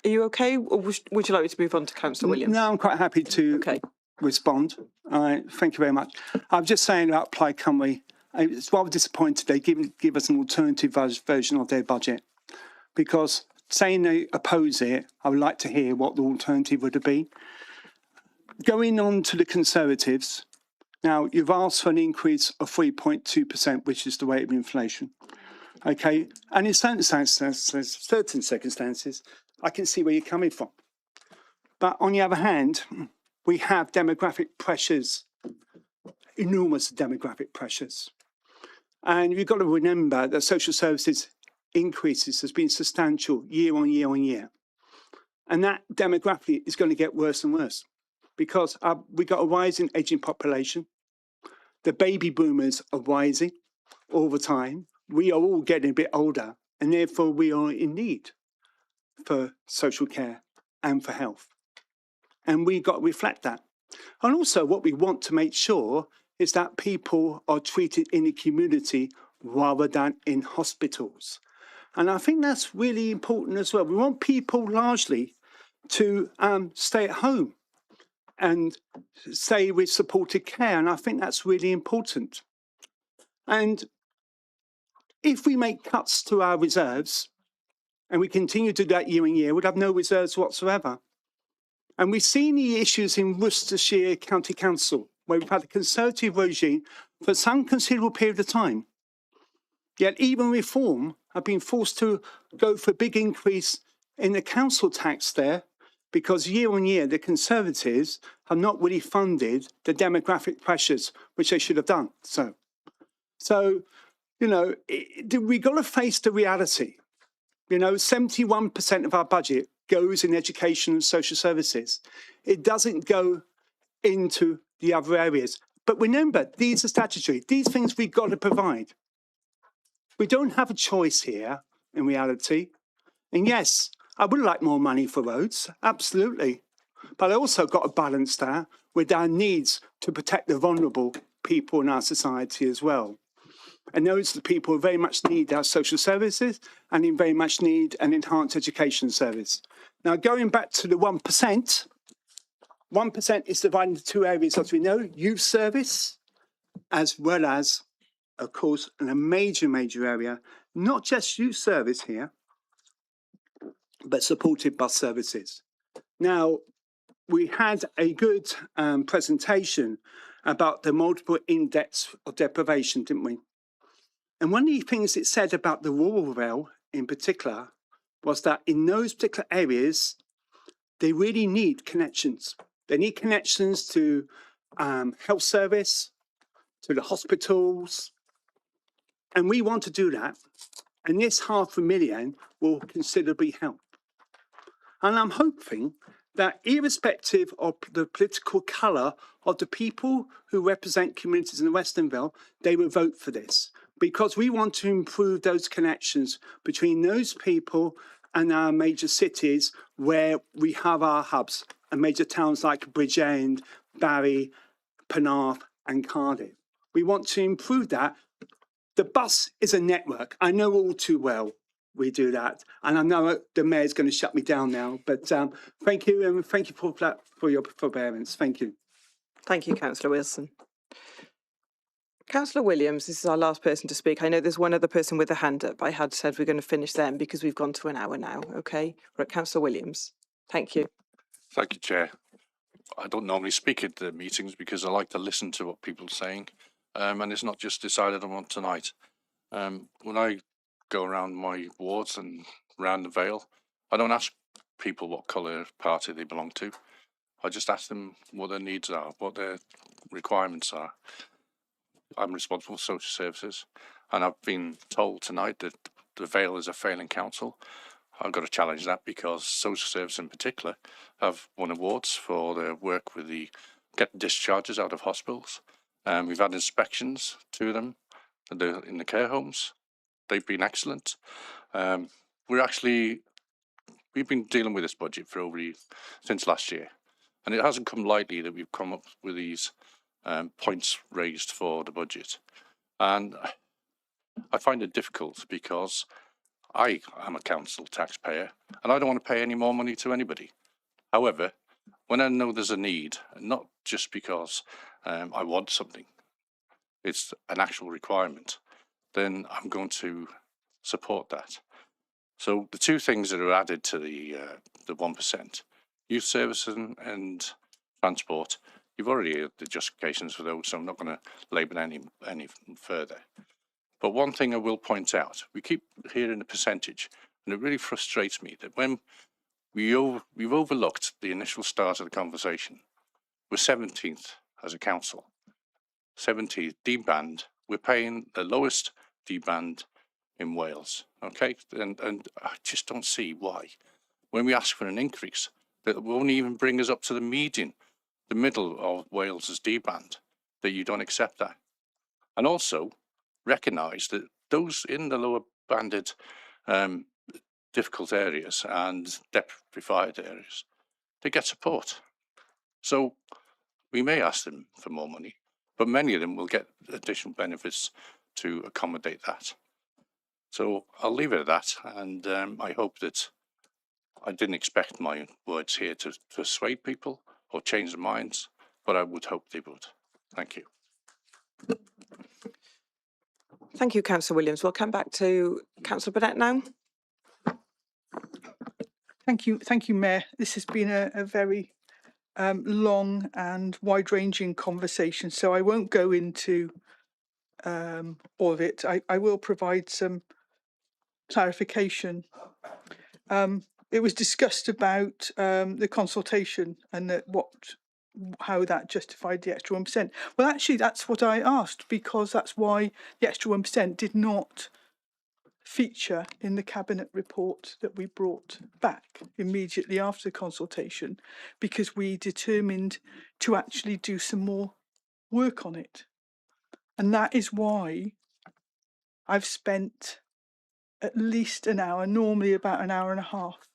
are you okay? Or would you like me to move on to Councillor Williams? No, I'm quite happy to respond. Thank you very much. I'm just saying about Plaid Cymru, it's rather disappointed they give us an alternative version of their budget, because saying they oppose it, I would like to hear what the alternative would have been. Going on to the Conservatives, now you've asked for an increase of 3.2%, which is the rate of inflation. Okay, and in certain circumstances, I can see where you're coming from. But on the other hand, we have demographic pressures, enormous demographic pressures. And you've got to remember that social services increases has been substantial year on year on year. And that demographically is going to get worse and worse, because we've got a rising ageing population. The baby boomers are rising all the time. We are all getting a bit older, and therefore we are in need for social care and for health. And we've got to reflect that. And also what we want to make sure is that people are treated in the community rather than in hospitals. And I think that's really important as well. We want people largely to stay at home and stay with supported care. And I think that's really important. And if we make cuts to our reserves, and we continue to do that year on year, we'd have no reserves whatsoever. And we've seen the issues in Worcestershire County Council, where we've had a Conservative regime for some considerable period of time. Yet even Reform have been forced to go for a big increase in the council tax there, because year on year, the Conservatives have not really funded the demographic pressures, which they should have done. So you know, we've got to face the reality. You know, 71% of our budget goes in education and social services. It doesn't go into the other areas. But remember, these are statutory. These things we've got to provide. We don't have a choice here. in reality. And yes, I would like more money for roads, absolutely. But I also got to balance that with our needs to protect the vulnerable people in our society as well. And those people very much need our social services and in very much need an enhanced education service. Now, going back to the 1%, 1% is divided into two areas, as we know, youth service, as well as, of course, in a major area, not just youth service here, but supported bus services. Now, we had a good presentation about the multiple index of deprivation, didn't we? And one of the things it said about the rural Vale in particular was that in those particular areas, they really need connections. They need connections to health service, to the hospitals, and we want to do that. And this $500,000 will considerably help. And I'm hoping that irrespective of the political colour of the people who represent communities in the Western Vale, they will vote for this. Because we want to improve those connections between those people and our major cities where we have our hubs, and major towns like Bridgend, Barry, Penarth and Cardiff. We want to improve that. The bus is a network. I know all too well we do that. And I know the mayor's going to shut me down now, but thank you, and thank you for your forbearance. Thank you. Thank you, Councillor Wilson. Councillor Williams, this is our last person to speak. I know there's one other person with a hand up. I had said we're going to finish them because we've gone to an hour now, okay? Right, Councillor Williams. Thank you. Thank you, Chair. I don't normally speak at the meetings because I like to listen to what people are saying, and it's not just decided on tonight. When I go around my wards and around the Vale, I don't ask people what colour party they belong to. I just ask them what their needs are, what their requirements are. I'm responsible for social services, and I've been told tonight that the Vale is a failing council. I've got to challenge that because social service in particular have won awards for their work with the getting discharges out of hospitals. We've had inspections to them in the care homes. They've been excellent. We've been dealing with this budget for since last year, and it hasn't come lightly that we've come up with these points raised for the budget. And I find it difficult because I am a council taxpayer and I don't want to pay any more money to anybody. However, when I know there's a need, and not just because I want something, it's an actual requirement, then I'm going to support that. So the two things that are added to the 1%, youth services and transport, you've already heard the justifications for those, so I'm not going to labour any further. But one thing I will point out, we keep hearing the percentage, and it really frustrates me that when we've overlooked the initial start of the conversation, we're 17th as a council, 17th D-band, we're paying the lowest D-band in Wales, okay? And I just don't see why. When we ask for an increase, that won't even bring us up to the median, the middle of Wales's D-band, that you don't accept that. And also recognise that those in the lower banded difficult areas and deprived areas, they get support. So we may ask them for more money, but many of them will get additional benefits to accommodate that. So I'll leave it at that, and I hope that I didn't expect my words here to persuade people or change their minds, but I would hope they would. Thank you. Thank you, Councillor Williams. We'll come back to Councillor Burnett now. Thank you, Mayor. This has been a very long and wide-ranging conversation, so I won't go into all of it. I will provide some clarification. It was discussed about the consultation and how that justified the extra 1%. Well, actually, that's what I asked, because that's why the extra 1% did not feature in the cabinet report that we brought back immediately after the consultation, because we determined to actually do some more work on it. And that is why I've spent at least an hour, normally about an hour and a half,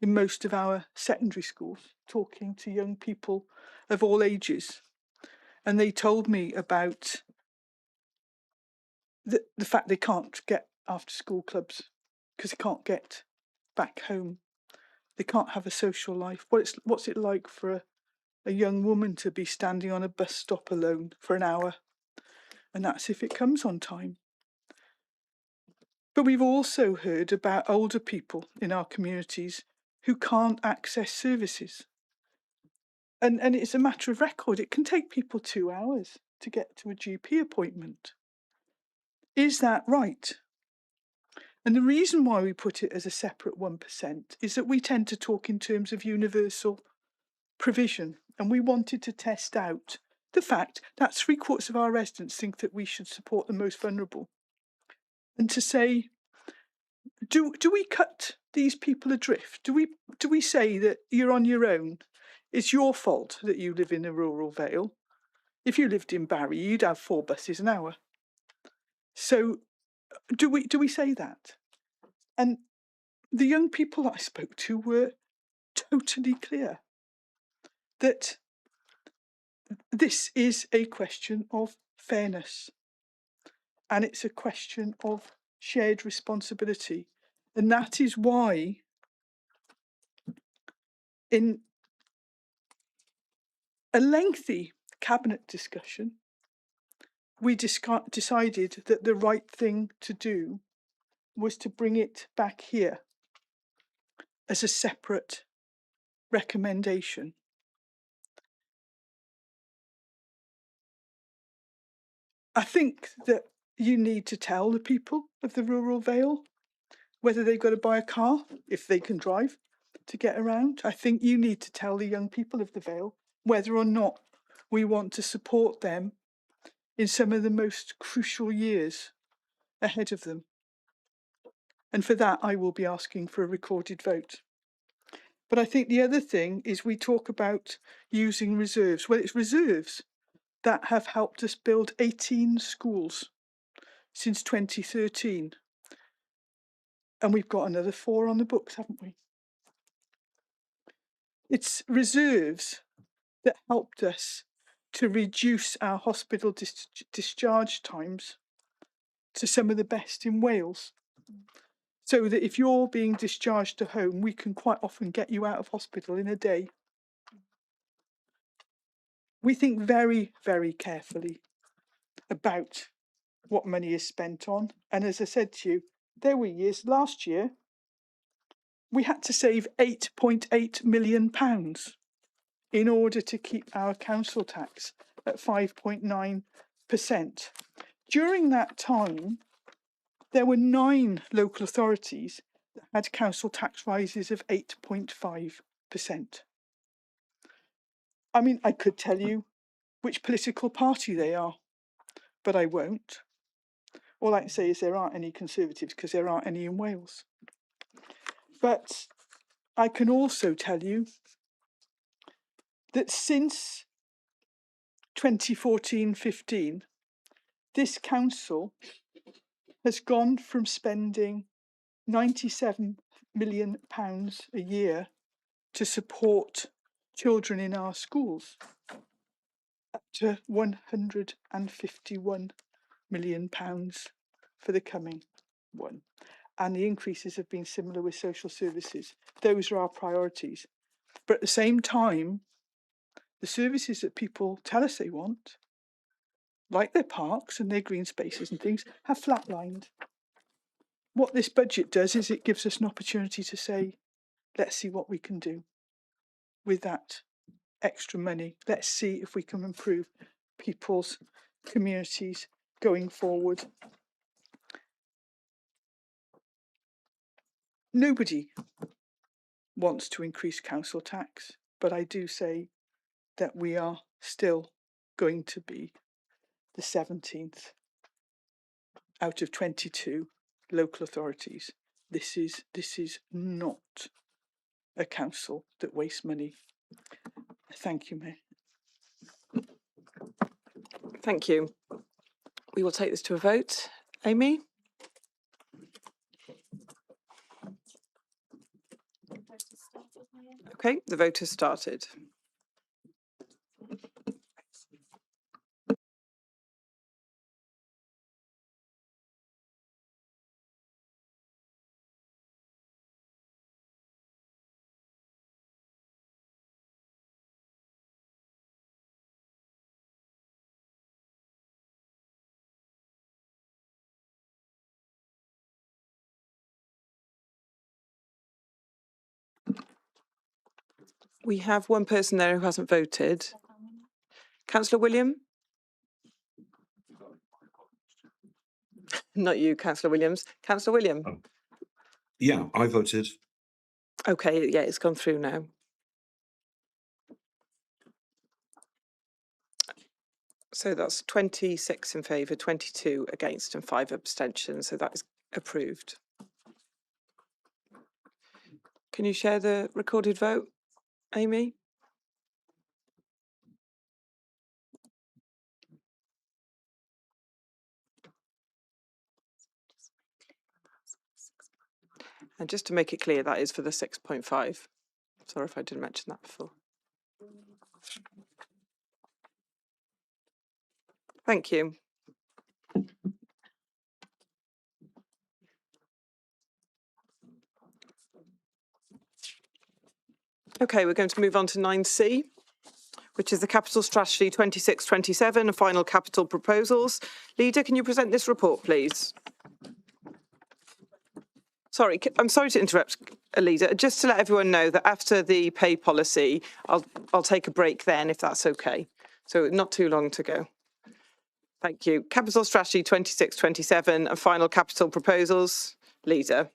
in most of our secondary schools, talking to young people of all ages. And they told me about the fact they can't get after school clubs because they can't get back home. They can't have a social life. What's it like for a young woman to be standing on a bus stop alone for an hour? And that's if it comes on time. But we've also heard about older people in our communities who can't access services. And it's a matter of record. It can take people 2 hours to get to a GP appointment. Is that right? And the reason why we put it as a separate 1% is that we tend to talk in terms of universal provision. And we wanted to test out the fact that 3/4 of our residents think that we should support the most vulnerable. And to say, do we cut these people adrift? Do we say that you're on your own? It's your fault that you live in a rural Vale. If you lived in Barry, you'd have 4 buses an hour. So do we say that? And the young people I spoke to were totally clear that this is a question of fairness, and it's a question of shared responsibility. And that is why in a lengthy cabinet discussion, we decided that the right thing to do was to bring it back here as a separate recommendation. I think that you need to tell the people of the rural Vale whether they've got to buy a car, if they can drive, to get around. I think you need to tell the young people of the Vale whether or not we want to support them in some of the most crucial years ahead of them. And for that, I will be asking for a recorded vote. But I think the other thing is we talk about using reserves. Well, it's reserves that have helped us build 18 schools since 2013. And we've got another 4 on the books, haven't we? It's reserves that helped us to reduce our hospital discharge times to some of the best in Wales. So that if you're being discharged to home, we can quite often get you out of hospital in a day. We think very, very carefully about what money is spent on. And as I said to you, there were years, last year, we had to save £8.8 million in order to keep our council tax at 5.9%. During that time, there were 9 local authorities that had council tax rises of 8.5%. I mean, I could tell you which political party they are, but I won't. All I can say is there aren't any Conservatives because there aren't any in Wales. But I can also tell you that since 2014-15, this council has gone from spending £97 million a year to support children in our schools up to £151 million for the coming one. And the increases have been similar with social services. Those are our priorities. But at the same time, the services that people tell us they want, like their parks and their green spaces and things, have flatlined. What this budget does is it gives us an opportunity to say, let's see what we can do with that extra money. Let's see if we can improve people's communities going forward. Nobody wants to increase council tax, but I do say that we are still going to be the 17th out of 22 local authorities. This is not a council that wastes money. Thank you, Mayor. Thank you. We will take this to a vote. Amy? Okay, the vote has started. We have one person there who hasn't voted. Councillor William? Not you, Councillor Williams. Councillor William? Yeah, I voted. Okay, yeah, it's gone through now. So that's 26 in favour, 22 against and 5 abstentions. So that is approved. Can you share the recorded vote, Amy? And just to make it clear, that is for the 6.5. Sorry if I didn't mention that before. Thank you. Okay, we're going to move on to 9C, which is the Capital Strategy 26-27 and final capital proposals. Leader, can you present this report, please? Sorry, I'm sorry to interrupt, Leader. Just to let everyone know that after the pay policy, I'll take a break then, if that's okay. So not too long to go. Thank you. Capital Strategy 26-27 and final capital proposals. Leader.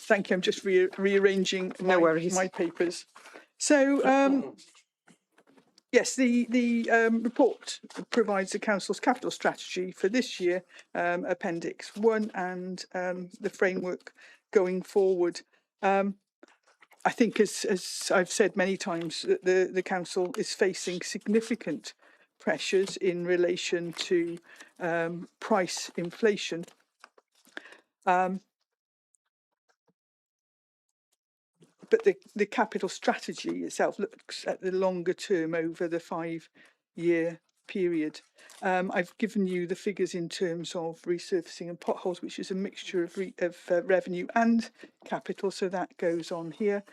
Thank you. I'm just rearranging my papers. So, yes, the report provides the Council's capital strategy for this year, Appendix 1, and the framework going forward. I think, as I've said many times, that the Council is facing significant pressures in relation to price inflation. But the capital strategy itself looks at the longer term over the 5-year period. I've given you the figures in terms of resurfacing and potholes, which is a mixture of revenue and capital, so that goes on here.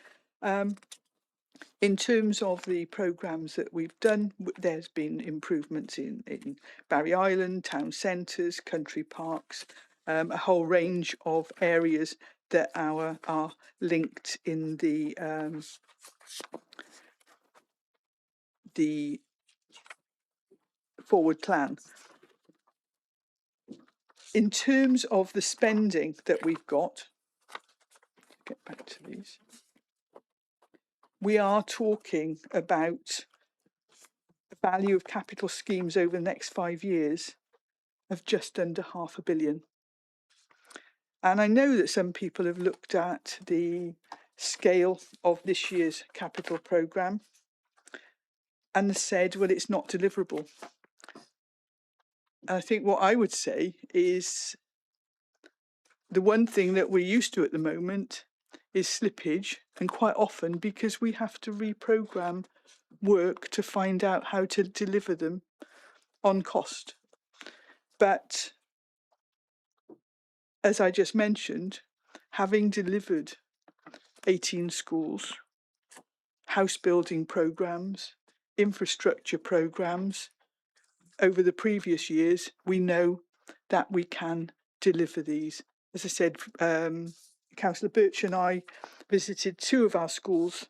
In terms of the programmes that we've done, there's been improvements in Barry Island, town centres, country parks, a whole range of areas that are linked in the forward plan. In terms of the spending that we've got, get back to these, we are talking about the value of capital schemes over the next 5 years of just under £500 million. And I know that some people have looked at the scale of this year's capital programme and said, well, it's not deliverable. And I think what I would say is the one thing that we're used to at the moment is slippage, and quite often because we have to reprogram work to find out how to deliver them on cost. But as I just mentioned, having delivered 18 schools, house building programmes, infrastructure programmes over the previous years, we know that we can deliver these. As I said, Councillor Birch and I visited 2 of our schools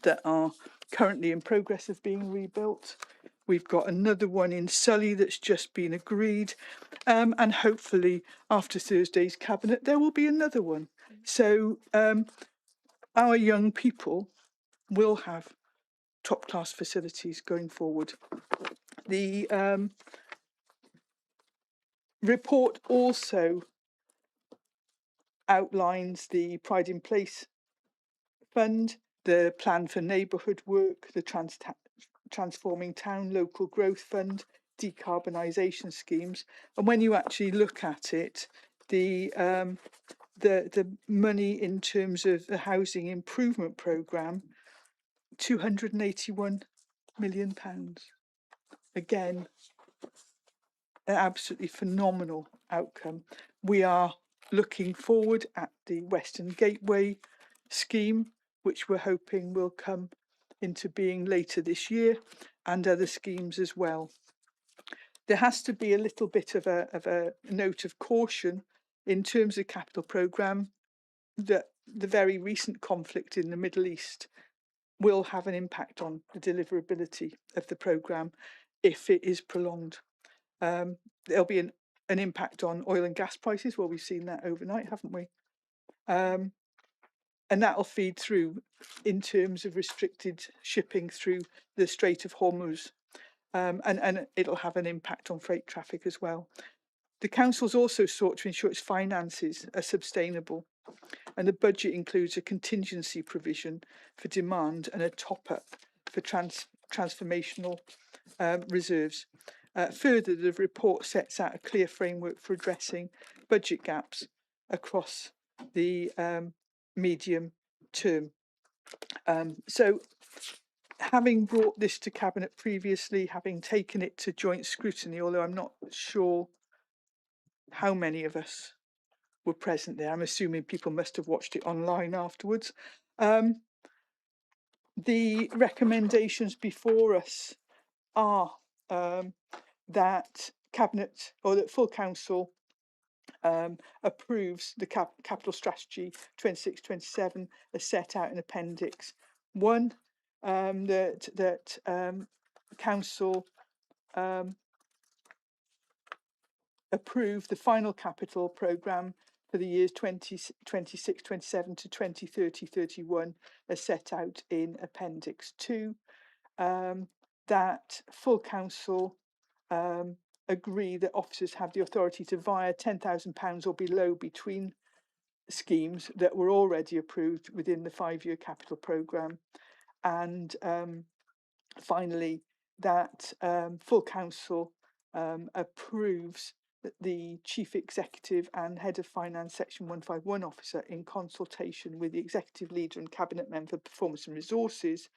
that are currently in progress of being rebuilt. We've got another one in Sully that's just been agreed, and hopefully after Thursday's cabinet there will be another one. So our young people will have top-class facilities going forward. The report also outlines the Pride in Place Fund, the Plan for Neighbourhood Work, the Transforming Town Local Growth Fund, decarbonisation schemes. And when you actually look at it, the the money in terms of the housing improvement programme, £281 million. Again, an absolutely phenomenal outcome. We are looking forward at the Western Gateway scheme, which we're hoping will come into being later this year, and other schemes as well. There has to be a little bit of a note of caution in terms of capital programme, that the very recent conflict in the Middle East will have an impact on the deliverability of the programme if it is prolonged. There'll be an impact on oil and gas prices. Well, we've seen that overnight, haven't we? And that'll feed through in terms of restricted shipping through the Strait of Hormuz. And it'll have an impact on freight traffic as well. The council's also sought to ensure its finances are sustainable, and the budget includes a contingency provision for demand and a top-up for transformational reserves. Further, the report sets out a clear framework for addressing budget gaps across the medium term. So, having brought this to Cabinet previously, having taken it to joint scrutiny, although I'm not sure how many of us were present there, I'm assuming people must have watched it online afterwards. The recommendations before us are that Cabinet, or that full Council approves the Capital Strategy 26-27 as set out in Appendix 1, that Council approve the final capital programme for the years 26-27 to 2030-31 as set out in Appendix 2, that full Council agree that officers have the authority to via £10,000 or below between schemes that were already approved within the 5-year capital programme, and finally that full Council approves the Chief Executive and Head of Finance Section 151 officer, in consultation with the Executive Leader and Cabinet Member for Performance and Resources,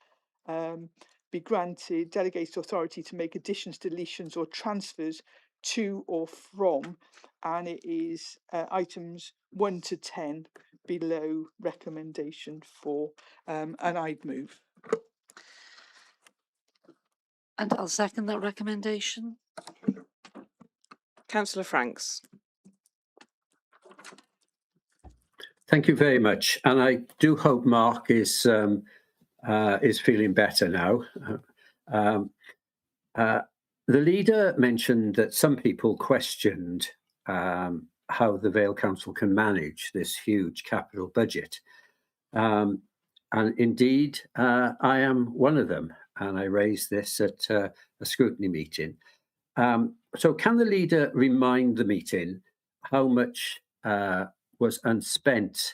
be granted delegated authority to make additions, deletions or transfers to or from, and it is items 1 to 10 below recommendation 4, and I'd move. And I'll second that recommendation. Councillor Franks. Thank you very much, and I do hope Mark is feeling better now. The leader mentioned that some people questioned how the Vale Council can manage this huge capital budget, and indeed I am one of them, and I raised this at a scrutiny meeting. So can the leader remind the meeting how much was unspent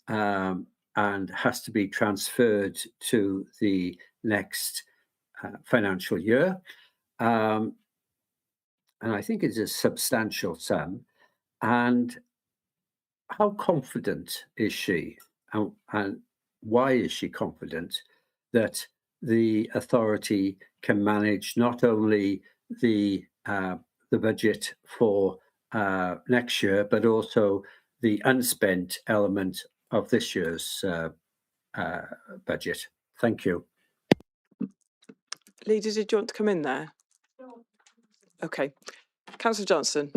and has to be transferred to the next financial year? And I think it's a substantial sum. And how confident is she, and why is she confident that the authority can manage not only the budget for next year, but also the unspent element of this year's budget? Thank you. Leader, did you want to come in there? Okay. Councillor Johnson.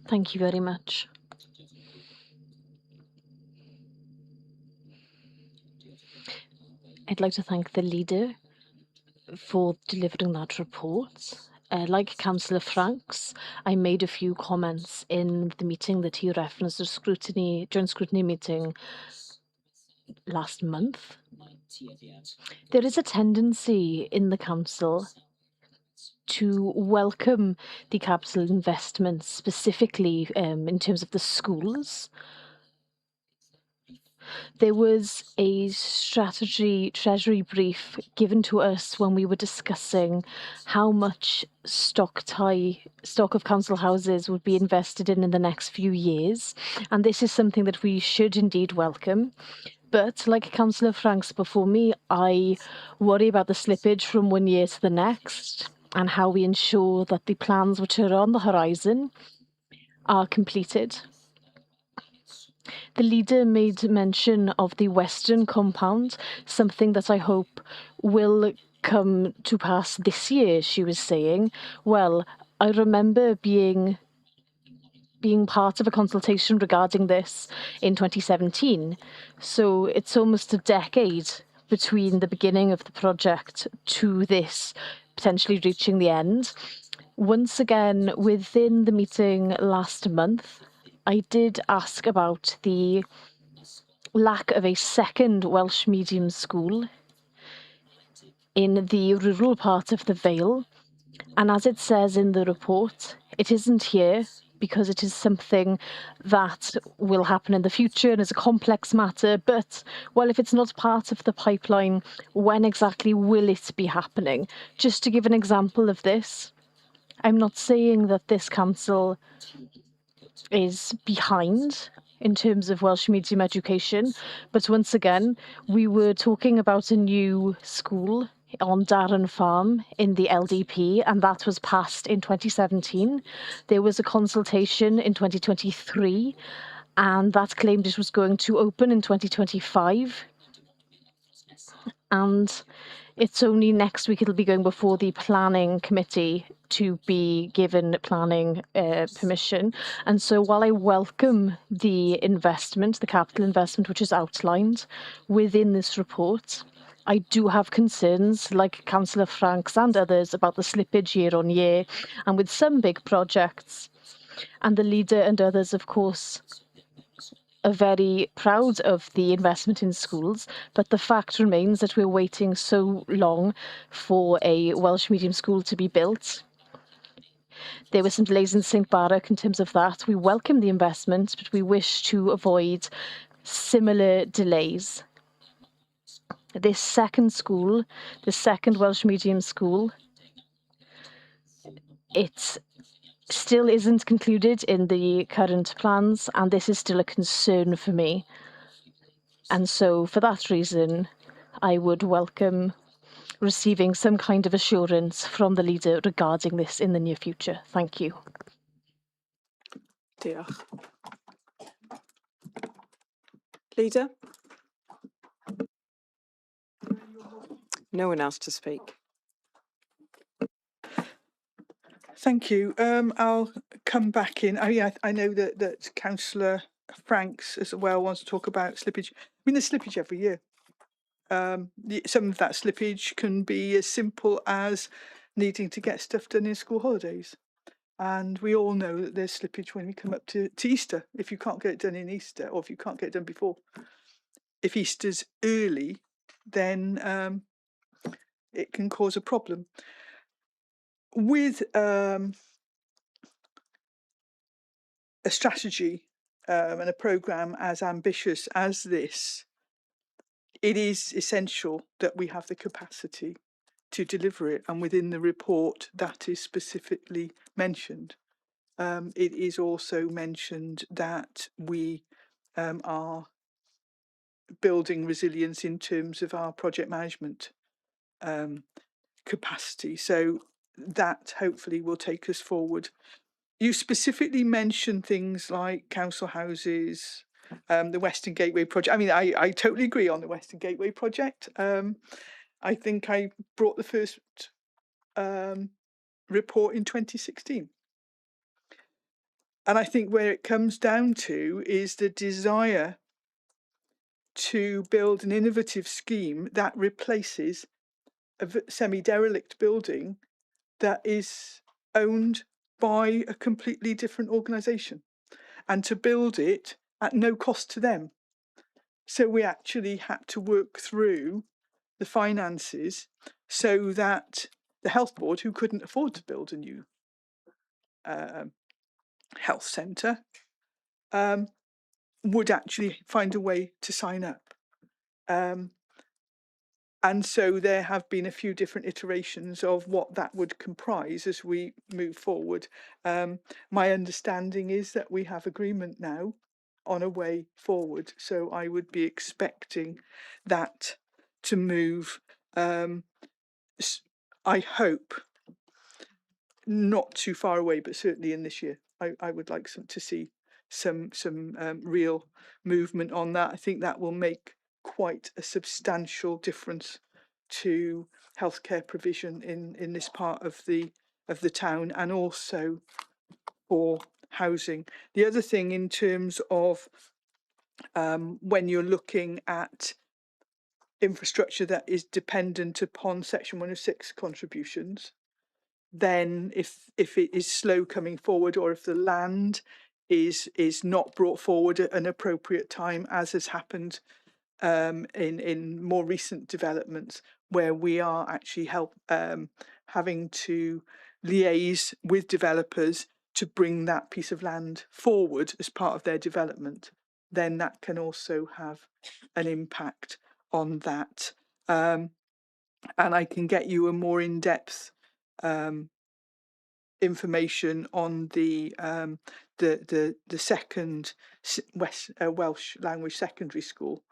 Thank you very much. I'd like to thank the leader for delivering that report. Like Councillor Franks, I made a few comments in the meeting that he referenced, the joint scrutiny meeting last month. There is a tendency in the council to welcome the capital investments, specifically in terms of the schools. There was a strategy Treasury brief given to us when we were discussing how much stock of council houses would be invested in the next few years. And this is something that we should indeed welcome. But like Councillor Franks before me, I worry about the slippage from one year to the next and how we ensure that the plans which are on the horizon are completed. The leader made mention of the Western compound, something that I hope will come to pass this year, she was saying. Well, I remember being part of a consultation regarding this in 2017. So it's almost a decade between the beginning of the project to this potentially reaching the end. Once again, within the meeting last month, I did ask about the lack of a second Welsh medium school in the rural part of the Vale. And as it says in the report, it isn't here because it is something that will happen in the future and is a complex matter. But, well, if it's not part of the pipeline, when exactly will it be happening? Just to give an example of this, I'm not saying that this council is behind in terms of Welsh medium education, but once again, we were talking about a new school on Darren Farm in the LDP, and that was passed in 2017. There was a consultation in 2023, and that claimed it was going to open in 2025. And it's only next week it'll be going before the planning committee to be given planning permission. And so while I welcome the investment, the capital investment which is outlined within this report, I do have concerns, like Councillor Franks and others, about the slippage year on year, and with some big projects. And the leader and others, of course, are very proud of the investment in schools, but the fact remains that we're waiting so long for a Welsh medium school to be built. There were some delays in St Barrack in terms of that. We welcome the investment, but we wish to avoid similar delays. This second school, the second Welsh medium school, it still isn't concluded in the current plans, and this is still a concern for me. And so for that reason, I would welcome receiving some kind of assurance from the leader regarding this in the near future. Thank you. Diolch. Leader? No one else to speak. Thank you. I'll come back in. I know that Councillor Franks as well wants to talk about slippage. I mean, there's slippage every year. Some of that slippage can be as simple as needing to get stuff done in school holidays. And we all know that there's slippage when we come up to Easter, if you can't get it done in Easter, or if you can't get it done before. If Easter's early, then it can cause a problem. With a strategy and a programme as ambitious as this, it is essential that we have the capacity to deliver it, and within the report that is specifically mentioned. It is also mentioned that we are building resilience in terms of our project management capacity. So that hopefully will take us forward. You specifically mentioned things like council houses, the Western Gateway project. I mean, I totally agree on the Western Gateway project. I think I brought the first report in 2016. And I think where it comes down to is the desire to build an innovative scheme that replaces a semi-derelict building that is owned by a completely different organisation, and to build it at no cost to them. So we actually had to work through the finances so that the health board, who couldn't afford to build a new health centre, would actually find a way to sign up. And so there have been a few different iterations of what that would comprise as we move forward. My understanding is that we have agreement now on a way forward. So I would be expecting that to move, I hope, not too far away, but certainly in this year. I would like to see some real movement on that. I think that will make quite a substantial difference to healthcare provision in this part of the town, and also for housing. The other thing in terms of when you're looking at infrastructure that is dependent upon Section 106 contributions, then if it is slow coming forward, or if the land is not brought forward at an appropriate time, as has happened in more recent developments, where we are actually having to liaise with developers to bring that piece of land forward as part of their development, then that can also have an impact on that. And I can get you a more in-depth information on the second Welsh language secondary school,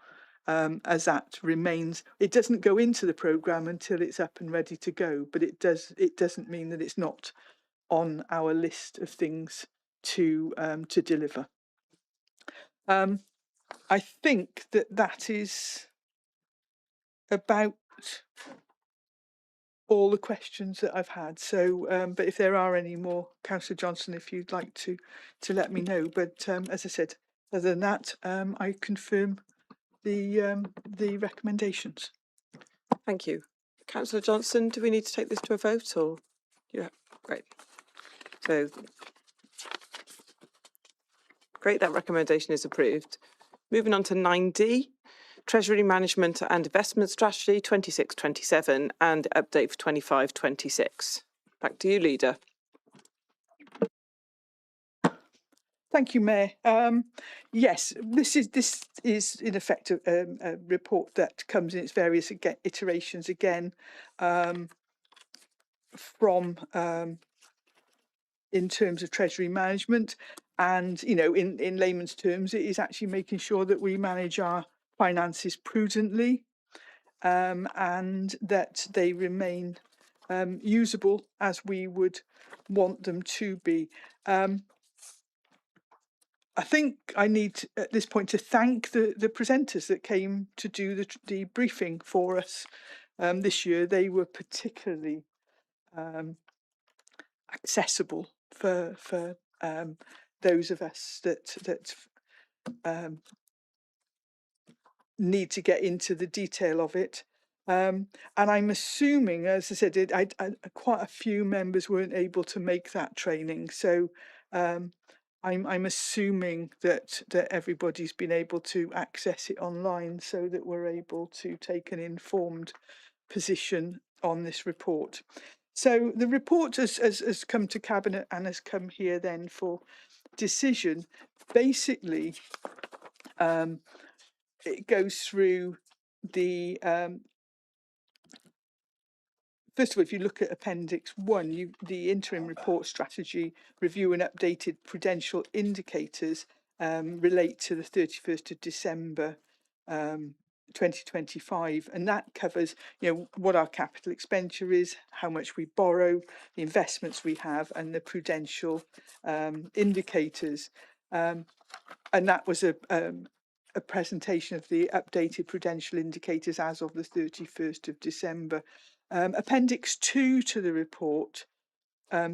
as that remains. It doesn't go into the programme until it's up and ready to go, but it doesn't mean that it's not on our list of things to deliver. I think that is about all the questions that I've had. So, but if there are any more, Councillor Johnson, if you'd like to let me know. But as I said, other than that, I confirm the recommendations. Thank you. Councillor Johnson, do we need to take this to a vote, or? Yeah, great. So, great, that recommendation is approved. Moving on to 9D, Treasury Management and Investment Strategy 26-27 and update for 25-26. Back to you, Leader. Thank you, Mayor. Yes, this is in effect a report that comes in its various iterations again from in terms of Treasury management, and in layman's terms, it is actually making sure that we manage our finances prudently, and that they remain usable as we would want them to be. I think I need at this point to thank the presenters that came to do the briefing for us this year. They were particularly accessible for those of us that need to get into the detail of it. And I'm assuming, as I said, quite a few members weren't able to make that training. So I'm assuming that everybody's been able to access it online, so that we're able to take an informed position on this report. So the report has come to Cabinet and has come here then for decision. Basically, it goes through the first of all, if you look at Appendix 1, the interim report strategy review and updated prudential indicators relate to the 31st of December 2025, and that covers what our capital expenditure is, how much we borrow, the investments we have, and the prudential indicators. And that was a presentation of the updated prudential indicators as of the 31st of December. Appendix 2 to the report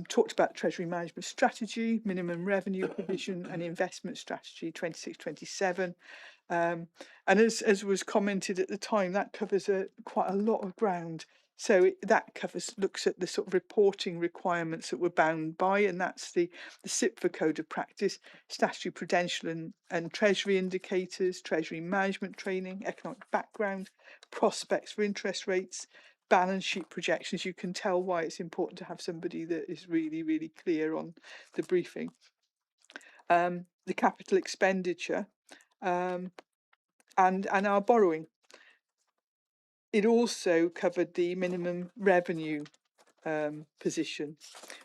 talked about Treasury Management Strategy, Minimum Revenue Provision and Investment Strategy 26-27. And as was commented at the time, that covers quite a lot of ground. So that looks at the sort of reporting requirements that we're bound by, and that's the CIPFA Code of Practice, Statutory Prudential and Treasury Indicators, Treasury Management Training, Economic Background, Prospects for Interest Rates, balance sheet projections. You can tell why it's important to have somebody that is really, really clear on the briefing. The capital expenditure, and our borrowing. It also covered the minimum revenue position.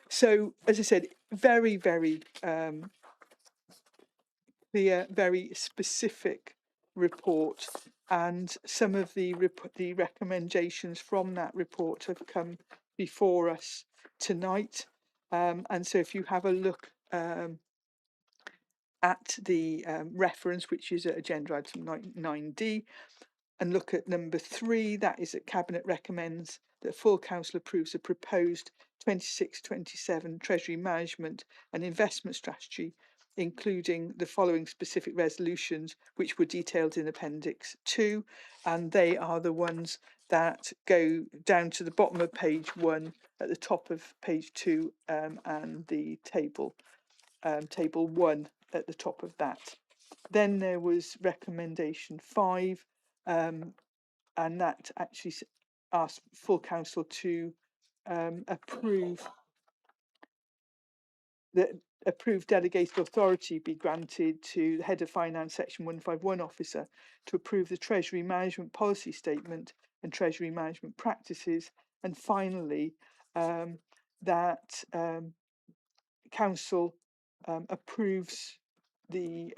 So, as I said, very, very clear, very specific report, and some of the recommendations from that report have come before us tonight. And so, if you have a look at the reference, which is at agenda item 9D, and look at number 3, that is that Cabinet recommends that full council approves a proposed 26-27 Treasury management and investment strategy, including the following specific resolutions, which were detailed in Appendix 2, and they are the ones that go down to the bottom of page 1, at the top of page 2, and the table 1 at the top of that. Then there was recommendation 5, and that actually asked full council to approve that approved delegated authority be granted to the head of finance section 151 officer to approve the Treasury management policy statement and Treasury management practices, and finally that council approves the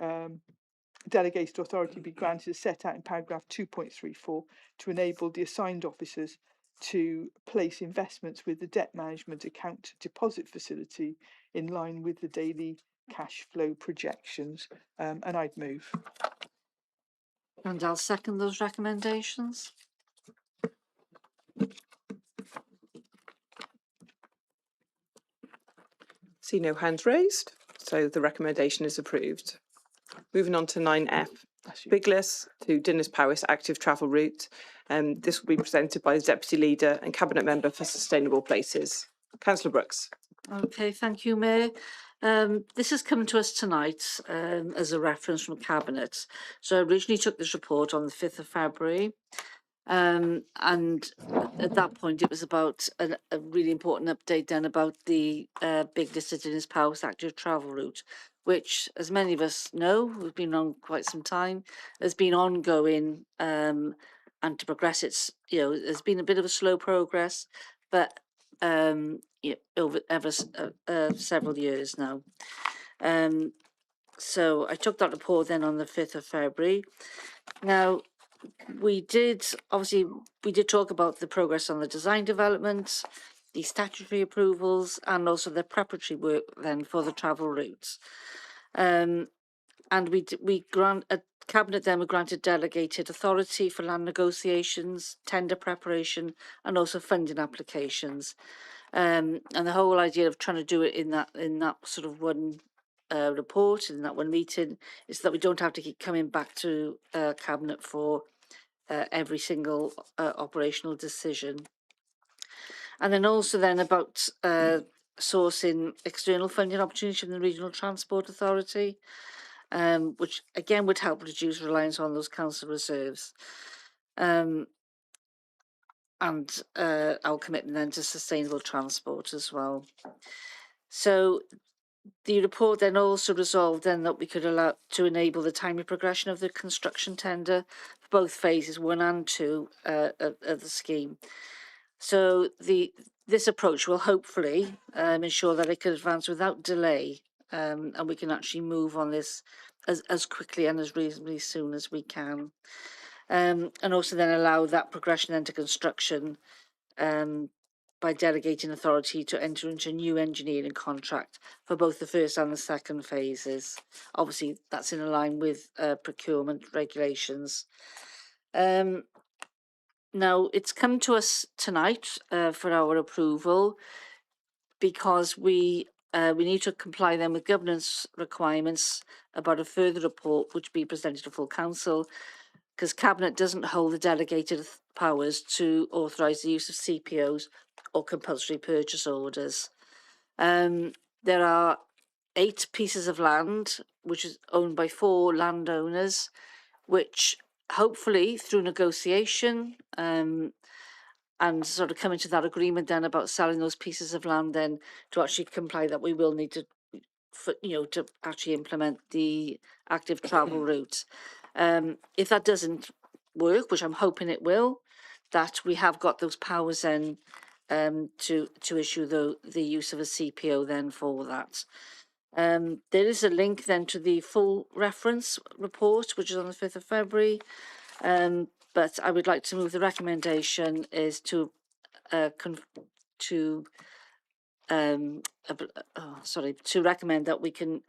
delegated authority be granted as set out in paragraph 2.34 to enable the assigned officers to place investments with the debt management account deposit facility in line with the daily cash flow projections, and I'd move. And I'll second those recommendations. See no hands raised, so the recommendation is approved. Moving on to 9F, Biglis to Dinas Powys active travel route. This will be presented by the Deputy Leader and Cabinet Member for Sustainable Places. Councillor Brooks. Okay, thank you, Mayor. This has come to us tonight as a reference from Cabinet. So I originally took this report on the 5th of February. And at that point, it was about a really important update then about the Biglis to Dinas Powys active travel route, which, as many of us know, we've been on quite some time, has been ongoing, and to progress, it's, there's been a bit of a slow progress, but over several years now. So I took that report then on the 5th of February. Now, we did talk about the progress on the design development, the statutory approvals, and also the preparatory work then for the travel routes. And Cabinet then were granted delegated authority for land negotiations, tender preparation, and also funding applications. And the whole idea of trying to do it in that sort of one report, in that one meeting, is that we don't have to keep coming back to Cabinet for every single operational decision. And then also then about sourcing external funding opportunities from the Regional Transport Authority, which again would help reduce reliance on those council reserves. And our commitment then to sustainable transport as well. So the report then also resolved then that we could allow to enable the timely progression of the construction tender for both phases 1 and 2 of the scheme. So this approach will hopefully ensure that it can advance without delay, and we can actually move on this as quickly and as reasonably soon as we can. And also then allow that progression then to construction by delegating authority to enter into a new engineering contract for both the first and the second phases. Obviously, that's in line with procurement regulations. Now, it's come to us tonight for our approval because we need to comply then with governance requirements about a further report which be presented to full council, because Cabinet doesn't hold the delegated powers to authorise the use of CPOs or compulsory purchase orders. There are 8 pieces of land which is owned by 4 landowners, which hopefully through negotiation and sort of coming to that agreement then about selling those pieces of land then to actually comply that we will need to for, to actually implement the active travel route. If that doesn't work, which I'm hoping it will, that we have got those powers then to issue the use of a CPO then for that. There is a link then to the full reference report, which is on the 5th of February. But I would like to move the recommendation is to recommend that we can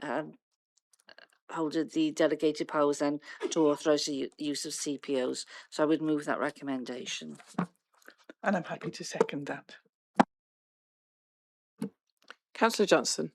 hold the delegated powers then to authorise the use of CPOs. So I would move that recommendation. And I'm happy to second that. Councillor Johnson.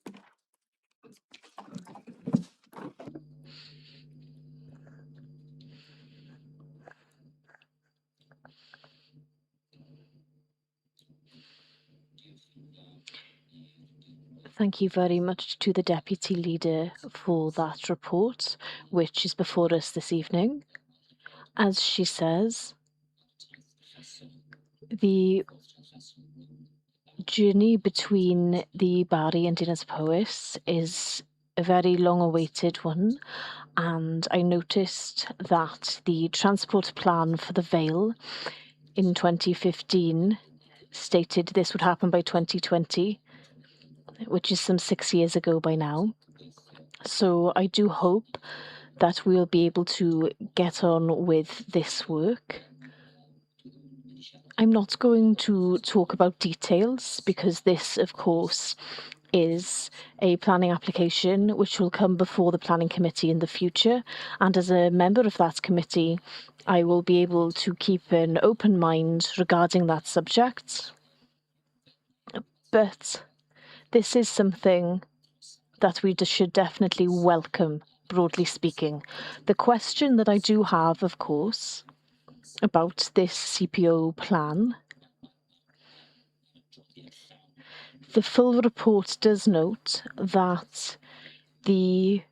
Thank you very much to the Deputy Leader for that report, which is before us this evening. As she says, the journey between the Barry and Dinas Powys is a very long-awaited one, and I noticed that the transport plan for the Vale in 2015 stated this would happen by 2020, which is some 6 years ago by now. So I do hope that we'll be able to get on with this work. I'm not going to talk about details because this, of course, is a planning application which will come before the planning committee in the future. And as a member of that committee, I will be able to keep an open mind regarding that subject. But this is something that we should definitely welcome, broadly speaking. The question that I do have, of course, about this CPO plan, the full report does note that the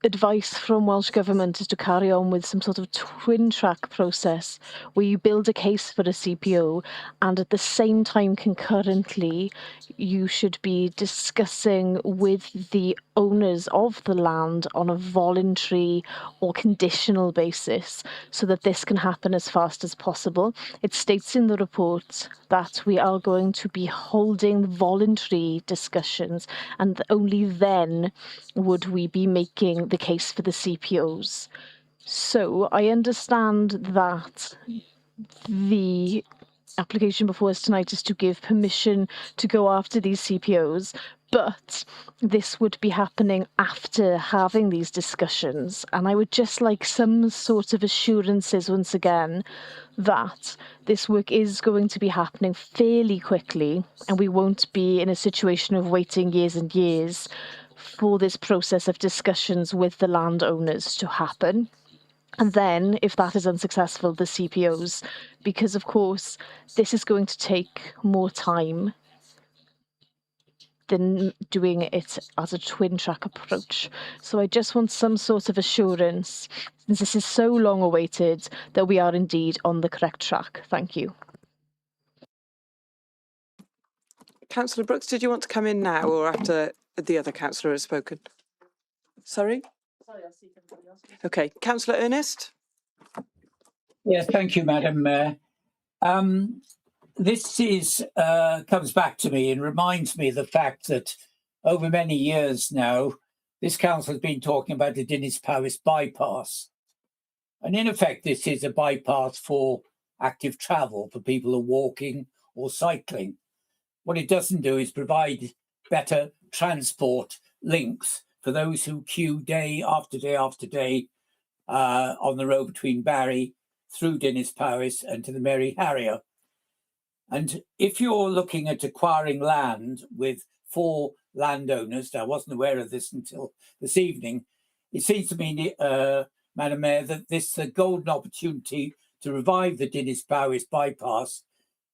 advice from Welsh Government is to carry on with some sort of twin track process where you build a case for a CPO and at the same time concurrently you should be discussing with the owners of the land on a voluntary or conditional basis so that this can happen as fast as possible. It states in the report that we are going to be holding voluntary discussions and only then would we be making the case for the CPOs. So I understand that the application before us tonight is to give permission to go after these CPOs, but this would be happening after having these discussions. And I would just like some sort of assurances once again that this work is going to be happening fairly quickly and we won't be in a situation of waiting years and years for this process of discussions with the landowners to happen. And then, if that is unsuccessful, the CPOs, because of course, this is going to take more time than doing it as a twin track approach. So I just want some sort of assurance, since this is so long awaited, that we are indeed on the correct track. Thank you. Councillor Brooks, did you want to come in now or after the other councillor has spoken? Sorry? Sorry, I'll see somebody else. Okay, Councillor Ernest. Yes, thank you, Madam Mayor. This comes back to me and reminds me of the fact that over many years now, this council has been talking about the Dinas Powys bypass. And in effect, this is a bypass for active travel for people who are walking or cycling. What it doesn't do is provide better transport links for those who queue day after day after day on the road between Barry through Dinas Powys and to the Mary Harrier. And if you're looking at acquiring land with 4 landowners, I wasn't aware of this until this evening, it seems to me, Madam Mayor, that this is a golden opportunity to revive the Dinas Powys bypass,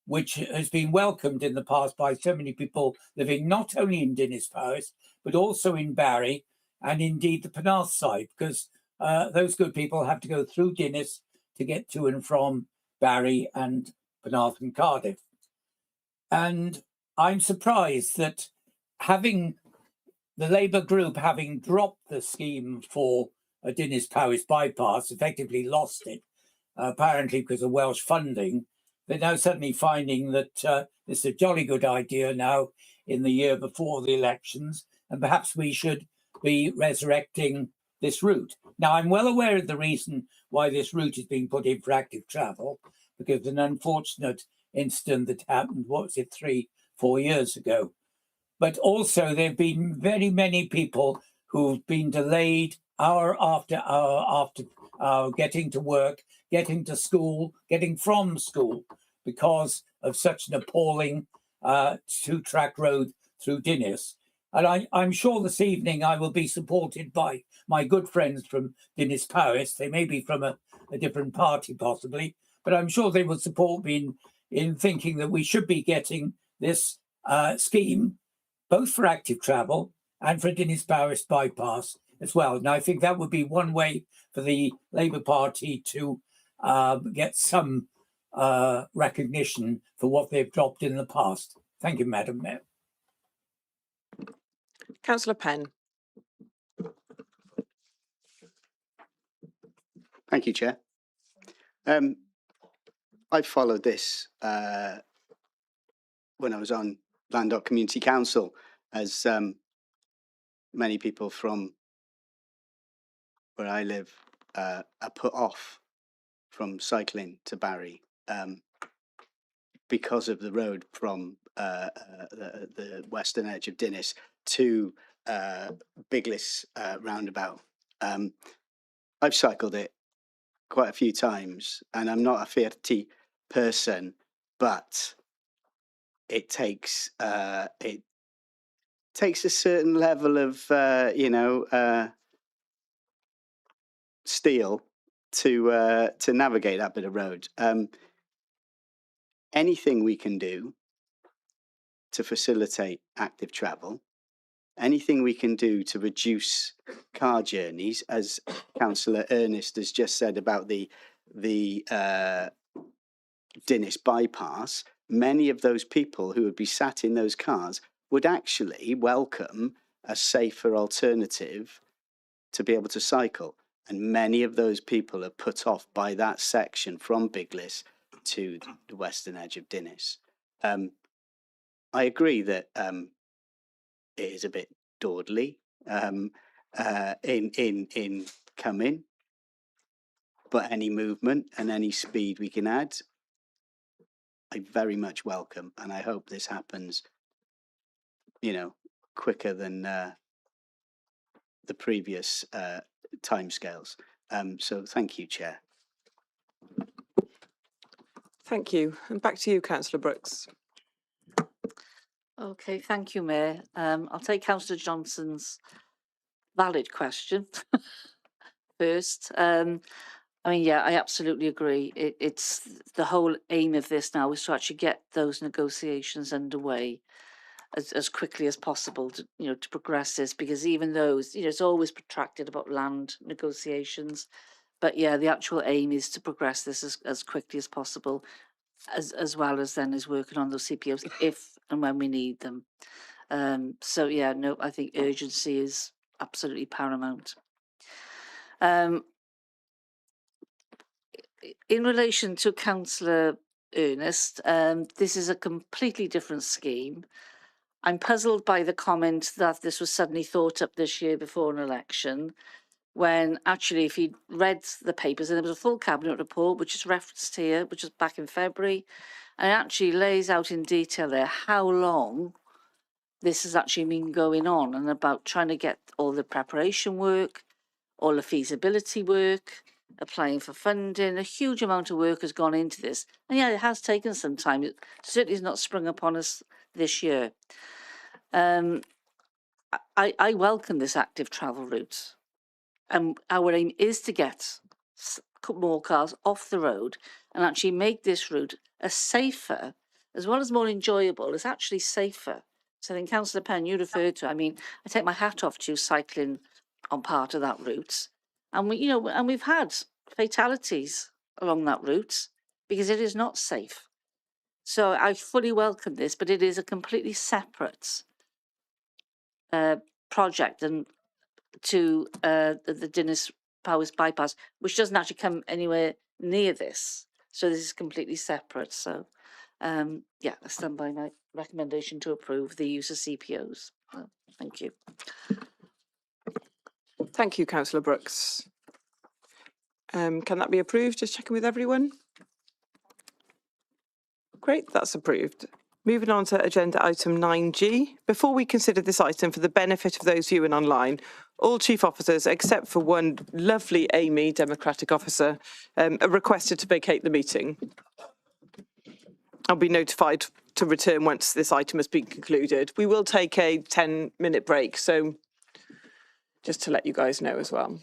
which has been welcomed in the past by so many people living not only in Dinas Powys, but also in Barry and indeed the Penarth side, because those good people have to go through Dinas to get to and from Barry and Penarth and Cardiff. And I'm surprised that having the Labour group, having dropped the scheme for a Dinas Powys bypass, effectively lost it, apparently because of Welsh funding. They're now suddenly finding that it's a jolly good idea now in the year before the elections, and perhaps we should be resurrecting this route. Now, I'm well aware of the reason why this route is being put in for active travel, because of an unfortunate incident that happened, what was it, 3-4 years ago. But also there have been very many people who've been delayed hour after hour getting to work, getting to school, getting from school because of such an appalling two-track road through Dinas. And I'm sure this evening I will be supported by my good friends from Dinas Powys. They may be from a different party possibly, but I'm sure they will support me in thinking that we should be getting this scheme both for active travel and for Dinas Powys bypass as well. And I think that would be one way for the Labour Party to get some recognition for what they've dropped in the past. Thank you, Madam Mayor. Councillor Penn. Thank you, Chair. I followed this when I was on Landdock Community Council, as many people from where I live are put off from cycling to Barry because of the road from the western edge of Dinas to Biglis roundabout. I've cycled it quite a few times, and I'm not a Fierti person, but it takes a certain level of steel to navigate that bit of road. Anything we can do to facilitate active travel, anything we can do to reduce car journeys, as Councillor Ernest has just said about the Dinas bypass, many of those people who would be sat in those cars would actually welcome a safer alternative to be able to cycle. And many of those people are put off by that section from Biglis to the western edge of Dinas. I agree that it is a bit dawdly in coming, but any movement and any speed we can add, I very much welcome, and I hope this happens, quicker than the previous timescales. So thank you, Chair. Thank you. And back to you, Councillor Brooks. Okay, thank you, Mayor. I'll take Councillor Johnson's valid question first. I mean, yeah, I absolutely agree. It's the whole aim of this now is to actually get those negotiations underway as quickly as possible to, to progress this, because even those, it's always protracted about land negotiations. But yeah, the actual aim is to progress this as quickly as possible, as well as then is working on those CPOs if and when we need them. So yeah, no, I think urgency is absolutely paramount. In relation to Councillor Ernest, this is a completely different scheme. I'm puzzled by the comment that this was suddenly thought up this year before an election, when actually if you read the papers, and there was a full cabinet report which is referenced here, which was back in February, and it actually lays out in detail there how long this has actually been going on, and about trying to get all the preparation work, all the feasibility work, applying for funding. A huge amount of work has gone into this. And yeah, it has taken some time. It certainly has not sprung upon us this year. I welcome this active travel route. And our aim is to get more cars off the road and actually make this route a safer, as well as more enjoyable. It's actually safer. So I think Councillor Penn, you referred to, I mean, I take my hat off to you cycling on part of that route. And we've had fatalities along that route because it is not safe. So I fully welcome this, but it is a completely separate project and to the Dinas Powys bypass, which doesn't actually come anywhere near this. So this is completely separate. So yeah, I stand by my recommendation to approve the use of CPOs. Thank you. Thank you, Councillor Brooks. Can that be approved? Just checking with everyone. Great, that's approved. Moving on to agenda item 9G. Before we consider this item for the benefit of those viewing online, all chief officers, except for one lovely Amy, Democratic officer, are requested to vacate the meeting. I'll be notified to return once this item has been concluded. We will take a 10-minute break, so just to let you guys know as well.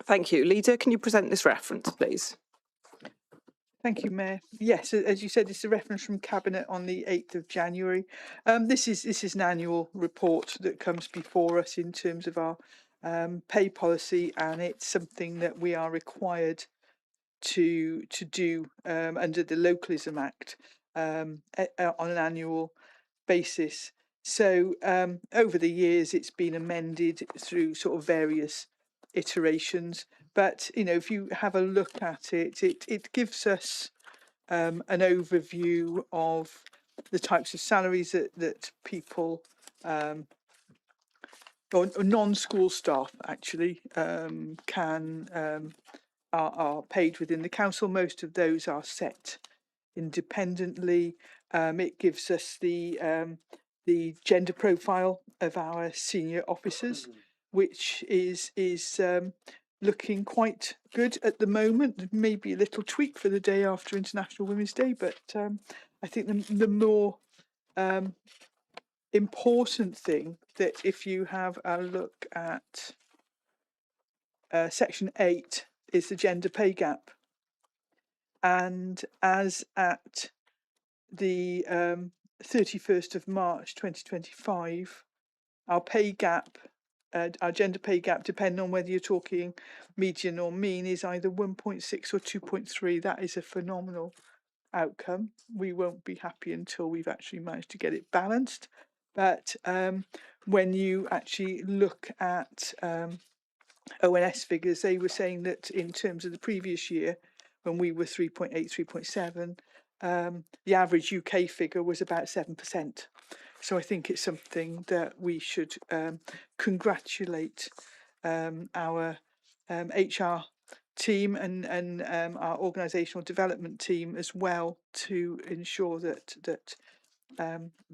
Thank you. Leader, can you present this reference, please? Thank you, Mayor. Yes, as you said, it's a reference from Cabinet on the 8th of January. This is an annual report that comes before us in terms of our pay policy, and it's something that we are required to do under the Localism Act on an annual basis. So over the years, it's been amended through sort of various iterations. But, you know, if you have a look at it, it gives us an overview of the types of salaries that people or non-school staff actually are paid within the council. Most of those are set independently. It gives us the gender profile of our senior officers, which is looking quite good at the moment. Maybe a little tweak for the day after International Women's Day, but I think the more important thing that if you have a look at section 8 is the gender pay gap. And as at the 31st of March 2025, our pay gap, our gender pay gap, depending on whether you're talking median or mean, is either 1.6 or 2.3. That is a phenomenal outcome. We won't be happy until we've actually managed to get it balanced. But when you actually look at ONS figures, they were saying that in terms of the previous year, when we were 3.8, 3.7, the average UK figure was about 7%. So I think it's something that we should congratulate our HR team and our organisational development team as well to ensure that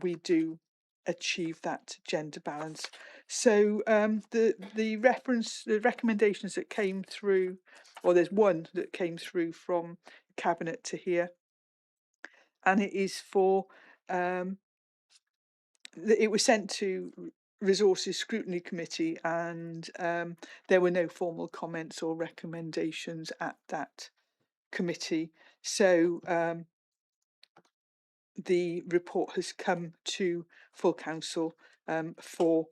we do achieve that gender balance. So the recommendations that came through, or there's one that came through from Cabinet to here, and it is for it was sent to Resources Scrutiny Committee, and there were no formal comments or recommendations at that committee. So the report has come to full council for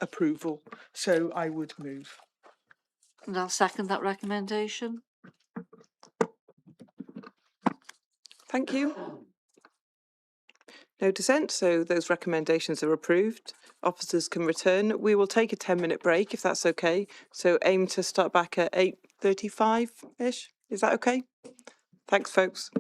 approval. So I would move. And I'll second that recommendation. Thank you. No dissent, so those recommendations are approved. Officers can return. We will take a 10-minute break if that's okay. So aim to start back at 8:35-ish. Is that okay? Thanks, folks.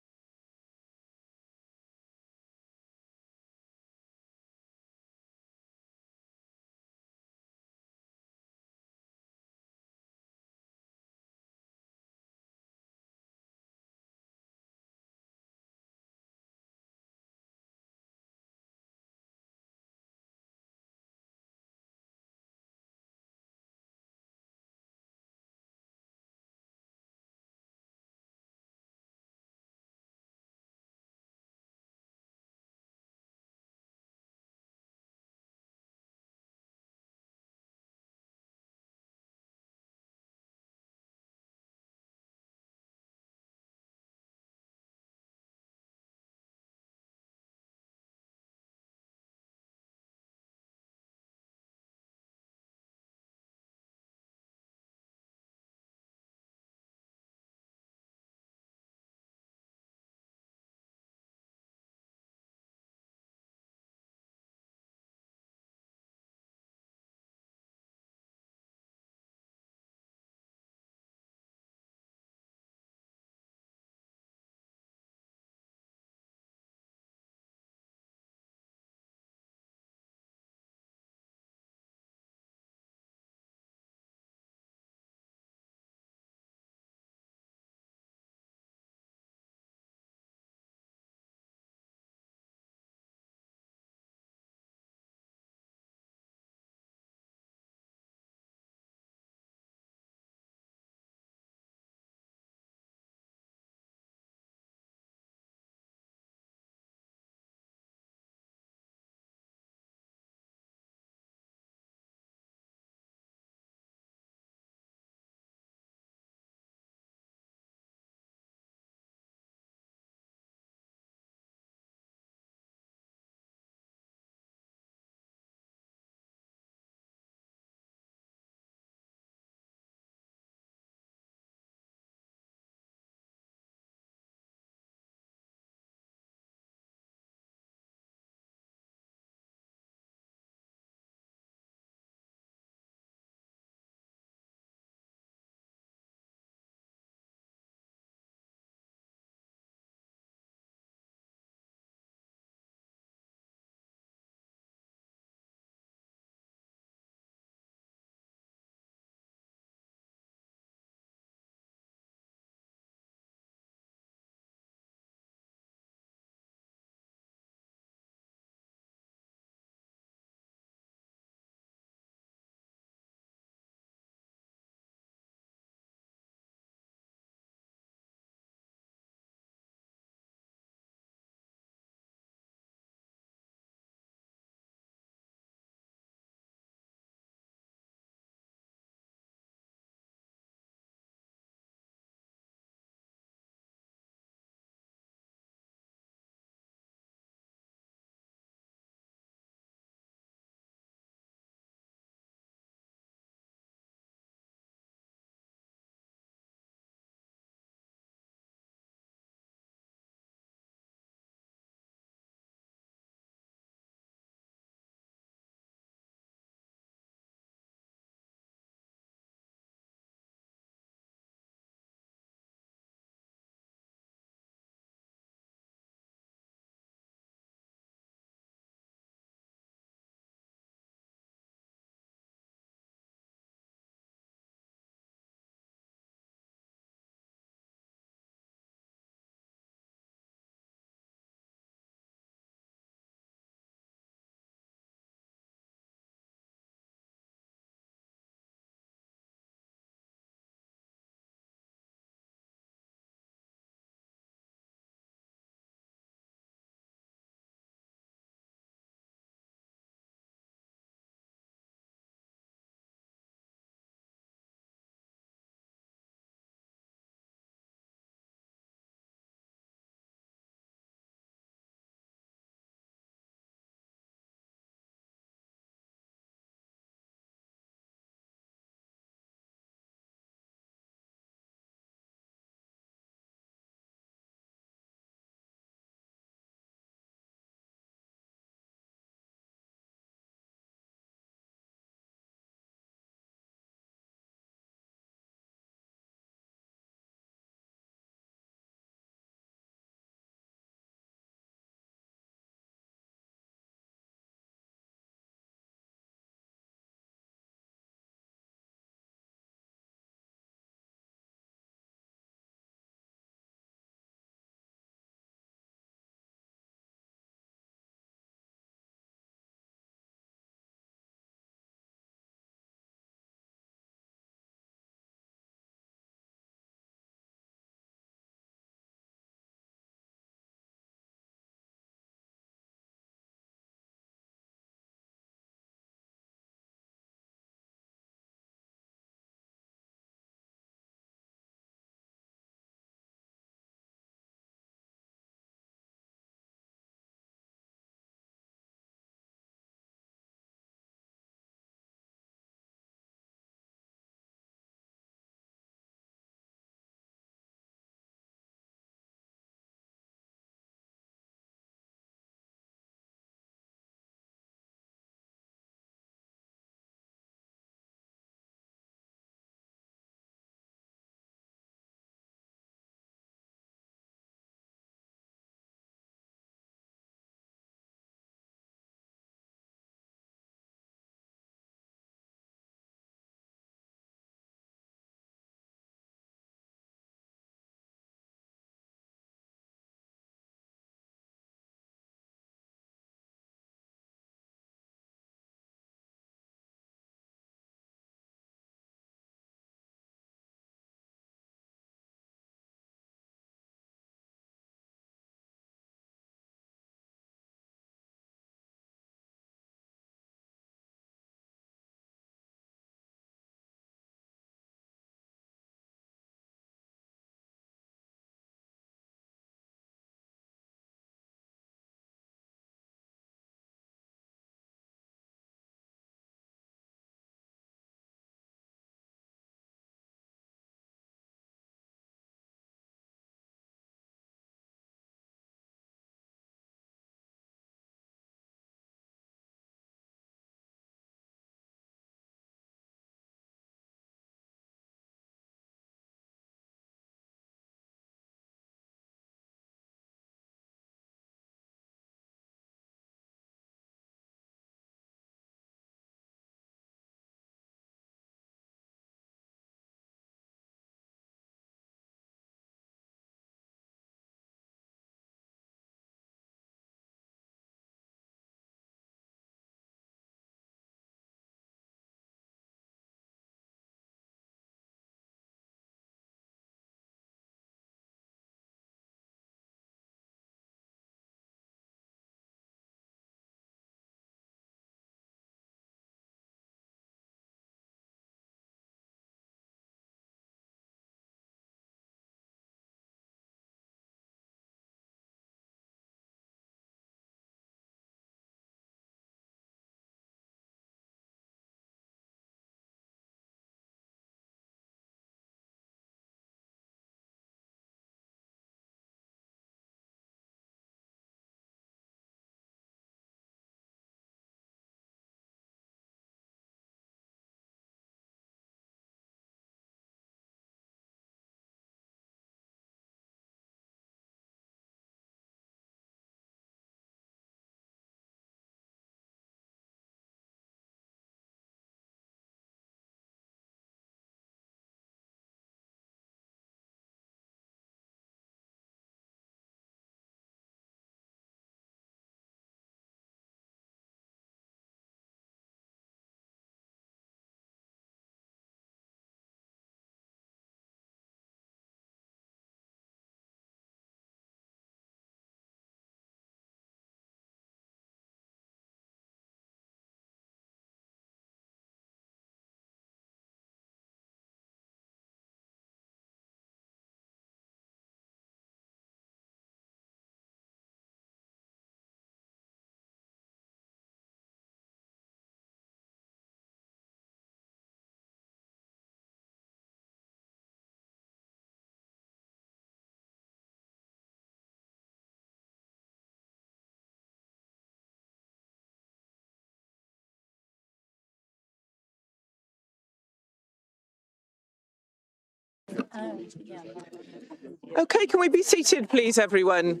Okay, can we be seated, please, everyone?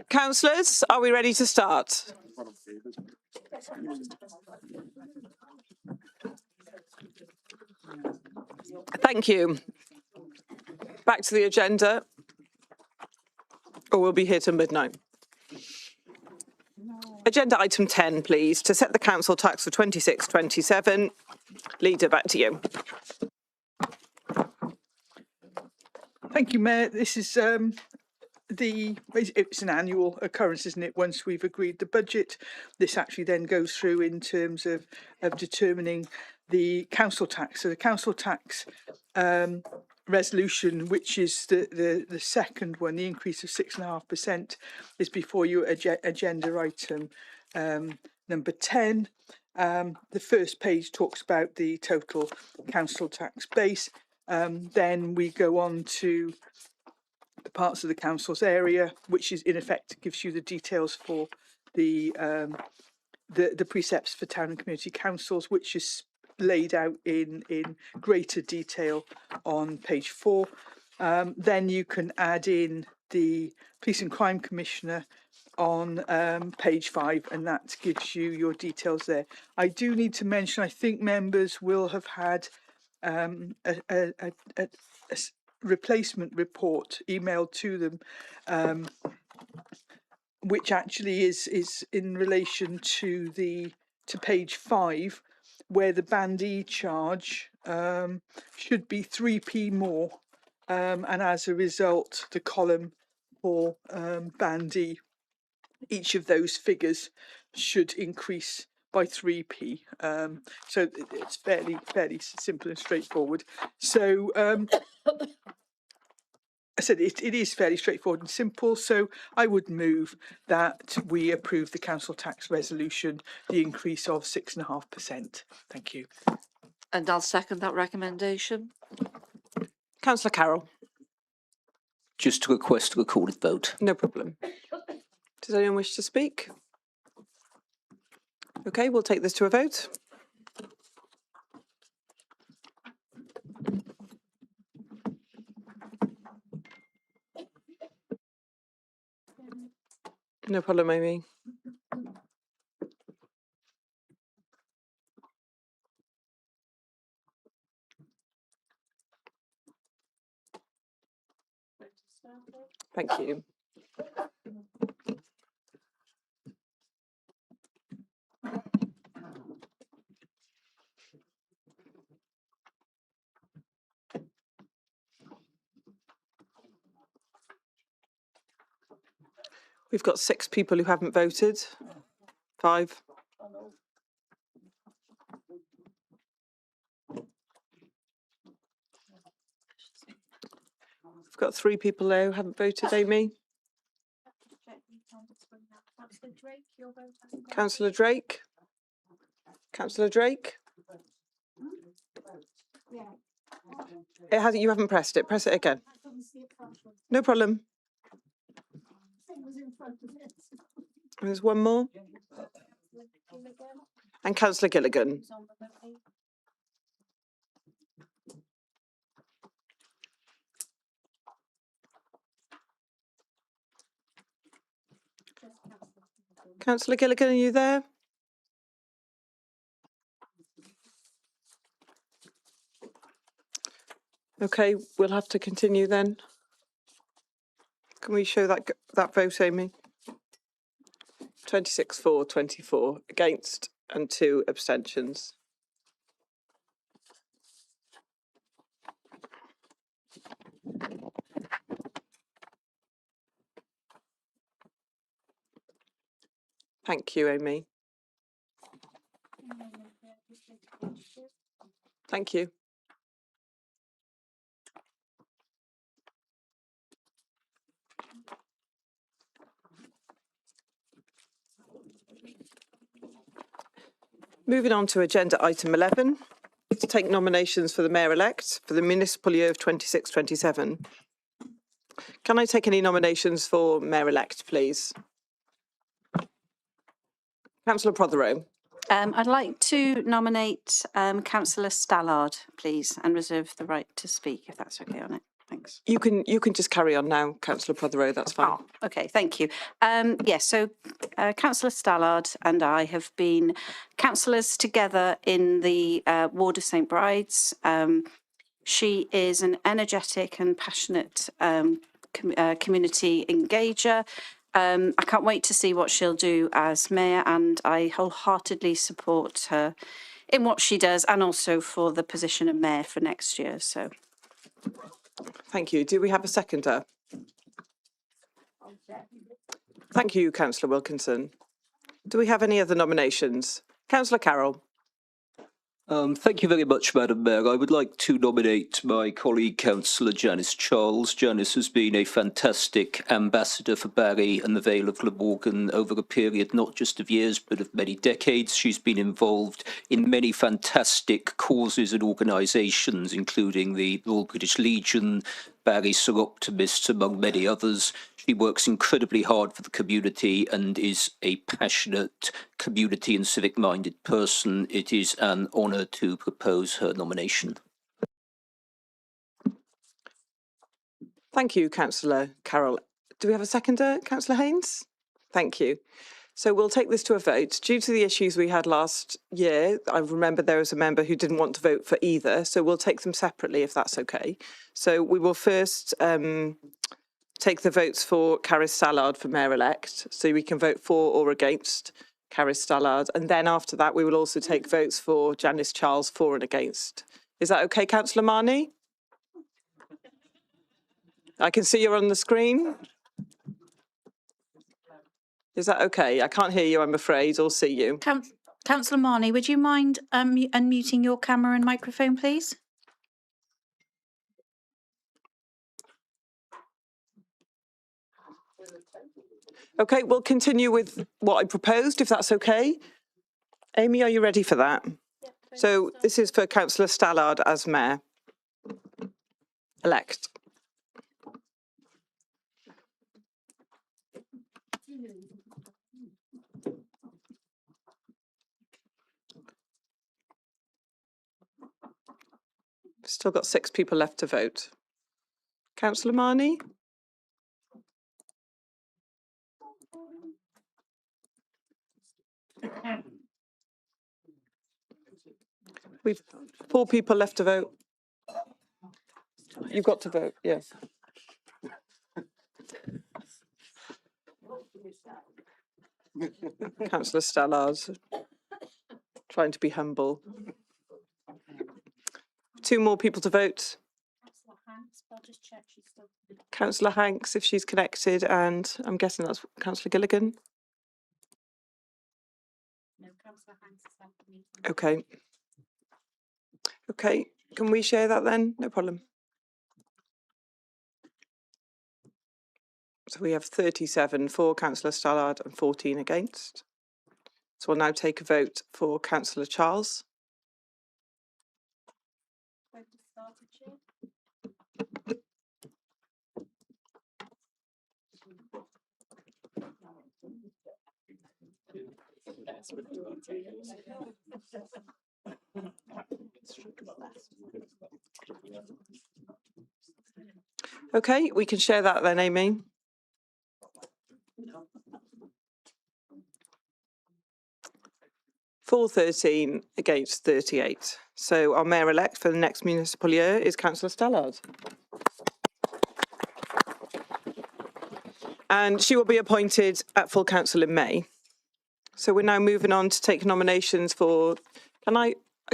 Councillors, are we ready to start? Thank you. Back to the agenda, or we'll be here till midnight. Agenda item 10, please, to set the council tax for 26-27. Leader, back to you. Thank you, Mayor. This is it's an annual occurrence, isn't it? Once we've agreed the budget, this actually then goes through in terms of determining the council tax. So the council tax resolution, which is the second one, the increase of 6.5%, is before you agenda item number 10. The first page talks about the total council tax base. Then we go on to the parts of the council's area, which is in effect gives you the details for the precepts for town and community councils, which is laid out in greater detail on page 4. Then you can add in the police and crime commissioner on page 5, and that gives you your details there. I do need to mention, I think members will have had a replacement report emailed to them, which actually is in relation to page 5, where the Band E charge should be 3p more, and as a result, the column for Band E, each of those figures should increase by 3p. So it's fairly simple and straightforward. So I said it is fairly straightforward and simple, so I would move that we approve the council tax resolution, the increase of 6.5%. Thank you. And I'll second that recommendation. Councillor Carroll. Just to request a recorded vote. No problem. Does anyone wish to speak? Okay, we'll take this to a vote. No problem, Amy. Thank you. We've got 6 people who haven't voted. 5. We've got 3 people there who haven't voted, Amy. Councillor Drake. Councillor Drake. It hasn't. You haven't pressed it. Press it again. No problem. There's one more. And Councillor Gilligan. Councillor Gilligan, are you there? Okay, we'll have to continue then. Can we show that vote, Amy? 26 for, 24 against, and 2 abstentions. Thank you, Amy. Thank you. Moving on to agenda item 11, to take nominations for the Mayor-elect for the municipal year of 26-27. Can I take any nominations for Mayor-elect, please? Councillor Prothero. I'd like to nominate Councillor Stallard, please, and reserve the right to speak, if that's okay on it. Thanks. You can just carry on now, Councillor Prothero, that's fine. Oh, okay, thank you. Yes, so Councillor Stallard and I have been councillors together in the ward of St Bride's. She is an energetic and passionate community engager. I can't wait to see what she'll do as mayor, and I wholeheartedly support her in what she does, and also for the position of mayor for next year. So, thank you. Do we have a seconder? Thank you, Councillor Wilkinson. Do we have any other nominations? Councillor Carroll. Thank you very much, Madam Mayor. I would like to nominate my colleague, Councillor Janice Charles. Janice has been a fantastic ambassador for Barry and the Vale of Glamorgan over a period not just of years, but of many decades. She's been involved in many fantastic causes and organisations, including the Royal British Legion, Barry Sir Optimists, among many others. She works incredibly hard for the community and is a passionate community and civic-minded person. It is an honour to propose her nomination. Thank you, Councillor Carroll. Do we have a seconder, Councillor Haynes? Thank you. So we'll take this to a vote. Due to the issues we had last year, I remember there was a member who didn't want to vote for either, so we'll take them separately if that's okay. So we will first take the votes for Caris Stallard for Mayor-elect, so we can vote for or against Caris Stallard, and then after that we will also take votes for Janice Charles for and against. Is that okay, Councillor Marnie? I can see you're on the screen. Is that okay? I can't hear you, I'm afraid, or see you. Councillor Marnie, would you mind unmuting your camera and microphone, please? Okay, we'll continue with what I proposed, if that's okay. Amy, are you ready for that? Yeah, so this is for Councillor Stallard as Mayor-elect. Still got 6 people left to vote. Councillor Marnie? We've 4 people left to vote. You've got to vote, yes. Councillor Stallard, trying to be humble. 2 more people to vote. Councillor Hanks, if she's connected, and I'm guessing that's Councillor Gilligan. No, Councillor Hanks is at the meeting. Okay. Okay, can we share that then? No problem. So we have 37 for Councillor Stallard and 14 against. So we'll now take a vote for Councillor Charles. Okay, we can share that then, Amy. For 13 against 38. So our Mayor-elect for the next municipal year is Councillor Stallard. And she will be appointed at full council in May. So we're now moving on to take nominations for,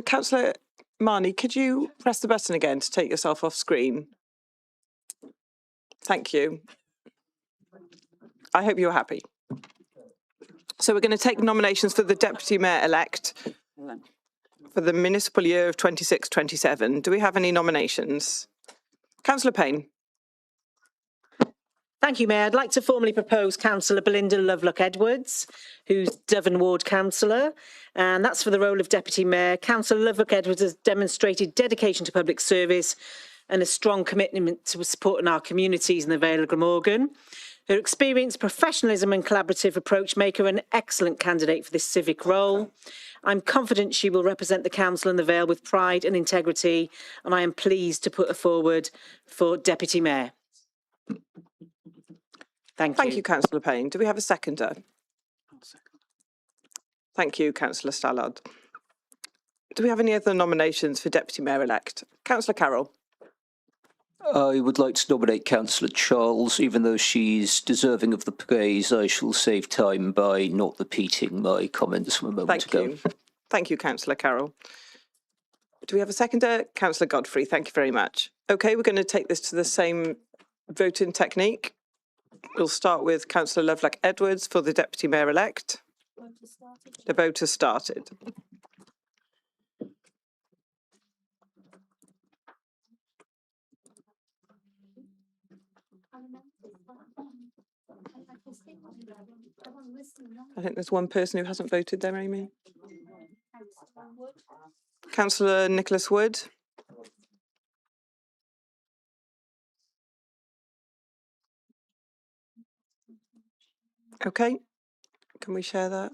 Councillor Marnie, could you press the button again to take yourself off screen? Thank you. I hope you're happy. So we're going to take nominations for the Deputy Mayor-elect for the municipal year of 26-27. Do we have any nominations? Councillor Payne. Thank you, Mayor. I'd like to formally propose Councillor Belinda Lovelock-Edwards, who's Devon Ward Councillor, and that's for the role of Deputy Mayor. Councillor Lovelock-Edwards has demonstrated dedication to public service and a strong commitment to supporting our communities in the Vale of Glamorgan. Her experience, professionalism and collaborative approach make her an excellent candidate for this civic role. I'm confident she will represent the council and the Vale with pride and integrity, and I am pleased to put her forward for Deputy Mayor. Thank you. Thank you, Councillor Payne. Do we have a seconder? Thank you, Councillor Stallard. Do we have any other nominations for Deputy Mayor-elect? Councillor Carroll. I would like to nominate Councillor Charles. Even though she's deserving of the praise, I shall save time by not repeating my comments from a moment ago. Thank you, Councillor Carroll. Do we have a seconder? Councillor Godfrey, thank you very much. OK, we're going to take this to the same voting technique. We'll start with Councillor Lovelock Edwards for the Deputy Mayor-elect. The vote has started. I think there's one person who hasn't voted there, Amy. Councillor Nicholas Wood. OK, can we share that?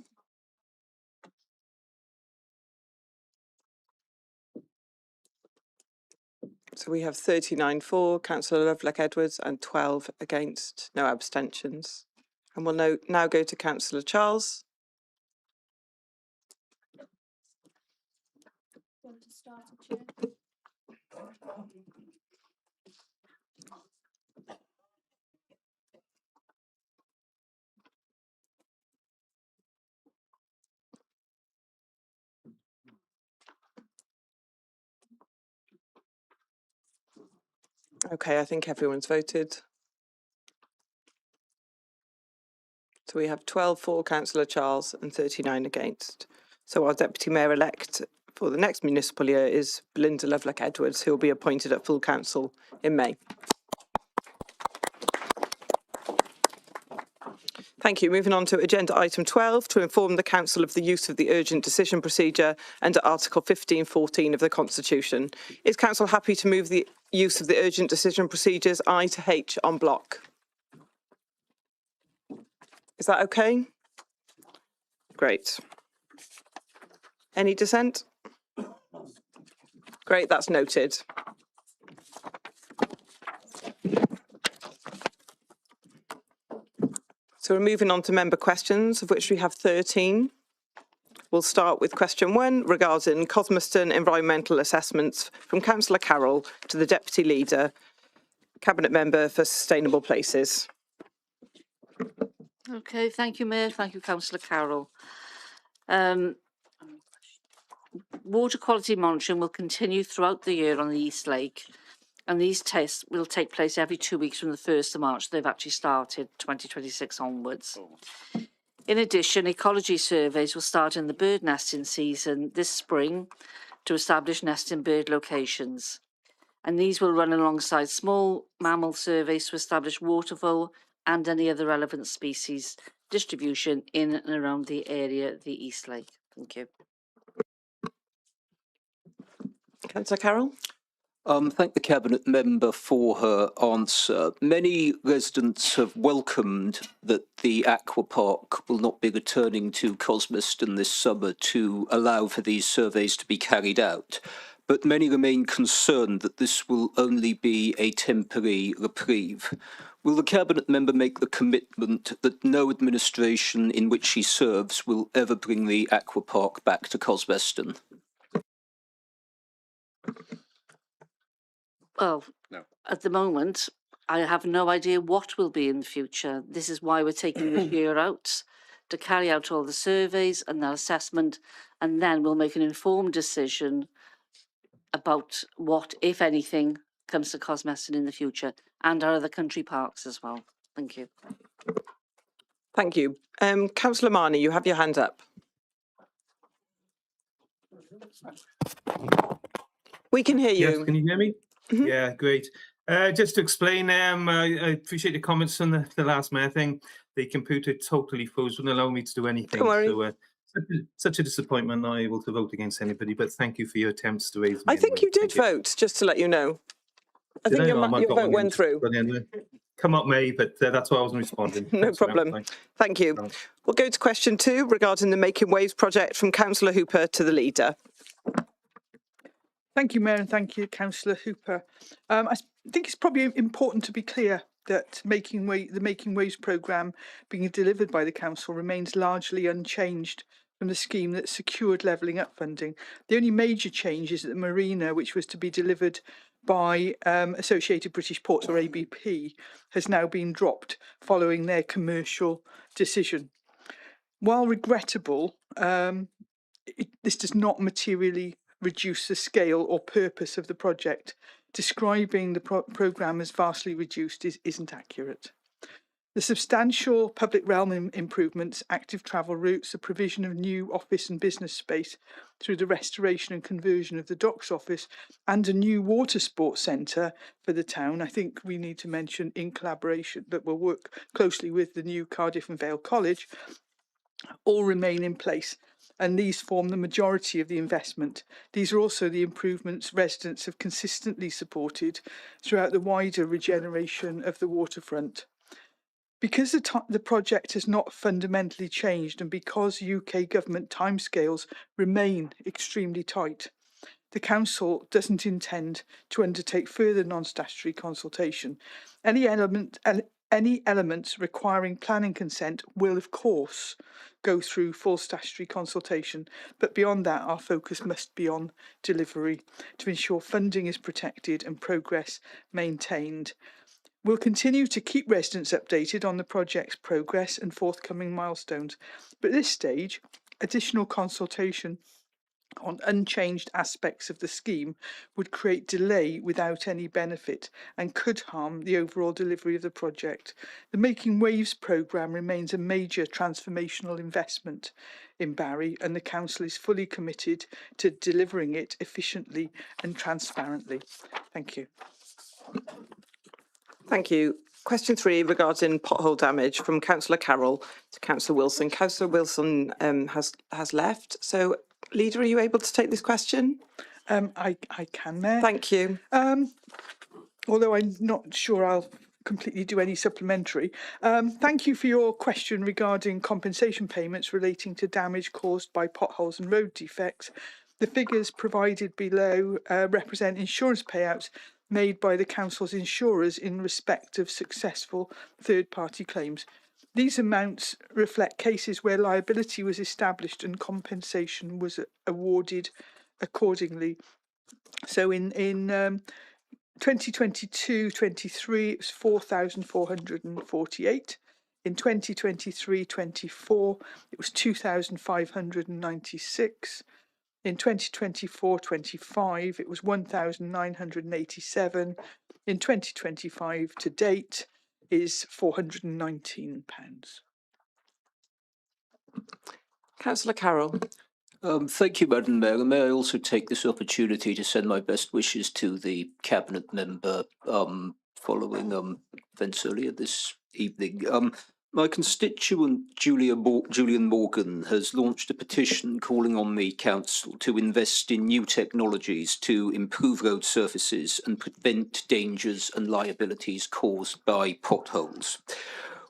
So we have 39 for Councillor Lovelock Edwards and 12 against, no abstentions. And we'll now go to Councillor Charles. OK, I think everyone's voted. So we have 12 for Councillor Charles and 39 against. So our Deputy Mayor-elect for the next municipal year is Belinda Lovelock Edwards, who will be appointed at full council in May. Thank you. Moving on to agenda item 12, to inform the Council of the use of the urgent decision procedure under Article 1514 of the Constitution. Is Council happy to move the use of the urgent decision procedures I to H en bloc? Is that okay? Great. Any dissent? Great, that's noted. So we're moving on to member questions, of which we have 13. We'll start with question 1 regarding Cosmeston environmental assessments from Councillor Carroll to the Deputy Leader, Cabinet Member for Sustainable Places. OK, thank you, Mayor. Thank you, Councillor Carroll. Water quality monitoring will continue throughout the year on the East Lake, and these tests will take place every 2 weeks from the 1st of March. They've actually started 2026 onwards. In addition, ecology surveys will start in the bird nesting season this spring to establish nesting bird locations. And these will run alongside small mammal surveys to establish waterfowl and any other relevant species distribution in and around the area of the East Lake. Thank you. Councillor Carroll. Thank the Cabinet Member for her answer. Many residents have welcomed that the aqua park will not be returning to Cosmeston this summer to allow for these surveys to be carried out. But many remain concerned that this will only be a temporary reprieve. Will the Cabinet Member make the commitment that no administration in which she serves will ever bring the aqua park back to Cosmeston? Well, no. At the moment, I have no idea what will be in the future. This is why we're taking this year out to carry out all the surveys and that assessment, and then we'll make an informed decision about what, if anything, comes to Cosmeston in the future, and our other country parks as well. Thank you. Thank you. Councillor Marnie, you have your hand up. We can hear you. Yes, can you hear me? Mm-hmm. Yeah, great. Just to explain, I appreciate the comments on the last mayor thing. The computer totally froze, wouldn't allow me to do anything. Don't worry. So, such a disappointment, not able to vote against anybody, but thank you for your attempts to raise me. I think you did vote, just to let you know. I think your vote went through. come up May, but that's why I wasn't responding. No Thanks for that. problem. Thanks. Thank you. We'll go to question 2 regarding the Making Waves project from Councillor Hooper to the leader. Thank you, Mayor, and thank you, Councillor Hooper. I think it's probably important to be clear that the Making Waves programme being delivered by the Council remains largely unchanged from the scheme that secured levelling up funding. The only major change is that the marina, which was to be delivered by Associated British Ports, or ABP, has now been dropped following their commercial decision. While regrettable, this does not materially reduce the scale or purpose of the project. Describing the programme as vastly reduced isn't accurate. The substantial public realm improvements, active travel routes, the provision of new office and business space through the restoration and conversion of the docks office, and a new water sports centre for the town, I think we need to mention, in collaboration, that will work closely with the new Cardiff and Vale College, all remain in place, and these form the majority of the investment. These are also the improvements residents have consistently supported throughout the wider regeneration of the waterfront. Because the project has not fundamentally changed, and because UK government timescales remain extremely tight, the Council doesn't intend to undertake further non-statutory consultation. Any elements requiring planning consent will, of course, go through full statutory consultation, but beyond that, our focus must be on delivery to ensure funding is protected and progress maintained. We'll continue to keep residents updated on the project's progress and forthcoming milestones, but at this stage, additional consultation on unchanged aspects of the scheme would create delay without any benefit and could harm the overall delivery of the project. The Making Waves programme remains a major transformational investment in Barry, and the Council is fully committed to delivering it efficiently and transparently. Thank you. Thank you. Question 3 regarding pothole damage from Councillor Carroll to Councillor Wilson. Councillor Wilson has left. So, Leader, are you able to take this question? I can, Mayor. Thank you. Although I'm not sure I'll completely do any supplementary. Thank you for your question regarding compensation payments relating to damage caused by potholes and road defects. The figures provided below represent insurance payouts made by the Council's insurers in respect of successful third-party claims. These amounts reflect cases where liability was established and compensation was awarded accordingly. So in 2022-23, it was 4,448. In 2023-24, it was 2,596. In 2024-25, it was 1,987. In 2025 to date is £419. Councillor Carroll. Thank you, Madam Mayor. And may I also take this opportunity to send my best wishes to the Cabinet member following events earlier this evening. My constituent, Julian Morgan, has launched a petition calling on the Council to invest in new technologies to improve road surfaces and prevent dangers and liabilities caused by potholes.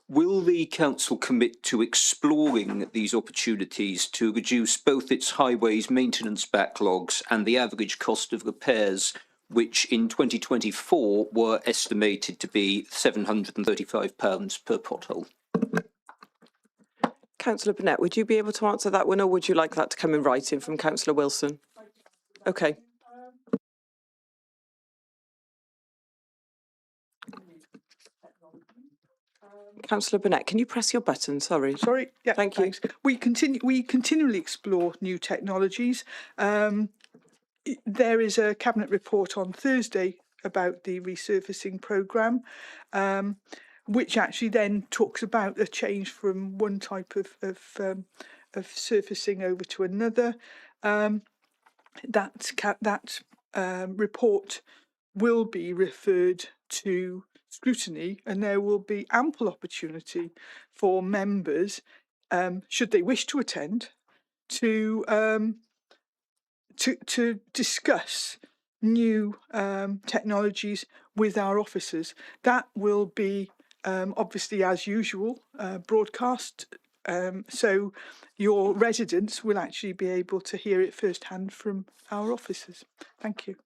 Will the Council commit to exploring these opportunities to reduce both its highways maintenance backlogs and the average cost of repairs, which in 2024 were estimated to be £735 per pothole? Councillor Burnett, would you be able to answer that one, or would you like that to come in writing from Councillor Wilson? Okay. Councillor Burnett, can you press your button? Sorry. Sorry. Yeah. Thank you. We continually explore new technologies. There is a Cabinet report on Thursday about the resurfacing programme, which actually then talks about a change from one type of surfacing over to another. That report will be referred to scrutiny, and there will be ample opportunity for members, should they wish to attend, to discuss new technologies with our officers. That will be obviously as usual, broadcast. So your residents will actually be able to hear it firsthand from our officers. Thank you.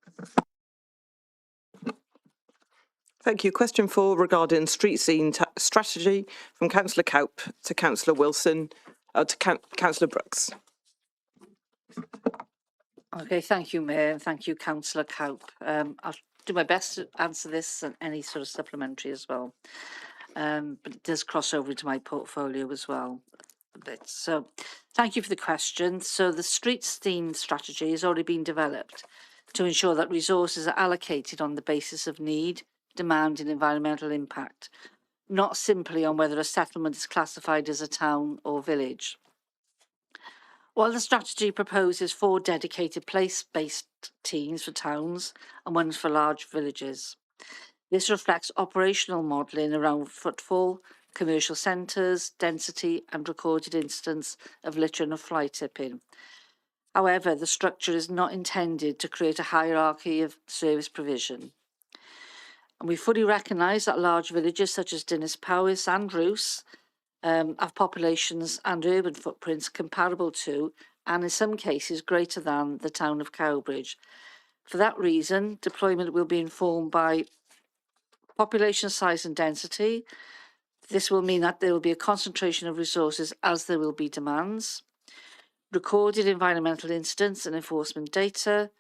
Thank you. Question 4 regarding street scene strategy from Councillor Cowp to Councillor Wilson, to Councillor Brooks. Okay, thank you, Mayor, and thank you, Councillor Cowp. I'll do my best to answer this and any sort of supplementary as well. But it does cross over into my portfolio as well a bit. So thank you for the question. So the street scene strategy has already been developed to ensure that resources are allocated on the basis of need, demand and environmental impact, not simply on whether a settlement is classified as a town or village. While the strategy proposes 4 dedicated place-based teams for towns and 1 for large villages, this reflects operational modelling around footfall, commercial centres, density and recorded incidents of littering or fly tipping. However, the structure is not intended to create a hierarchy of service provision. And we fully recognise that large villages such as Dinas, Powys and Rws have populations and urban footprints comparable to, and in some cases greater than, the town of Cowbridge. For that reason, deployment will be informed by population size and density. This will mean that there will be a concentration of resources as there will be demands. Recorded environmental incidents and enforcement data.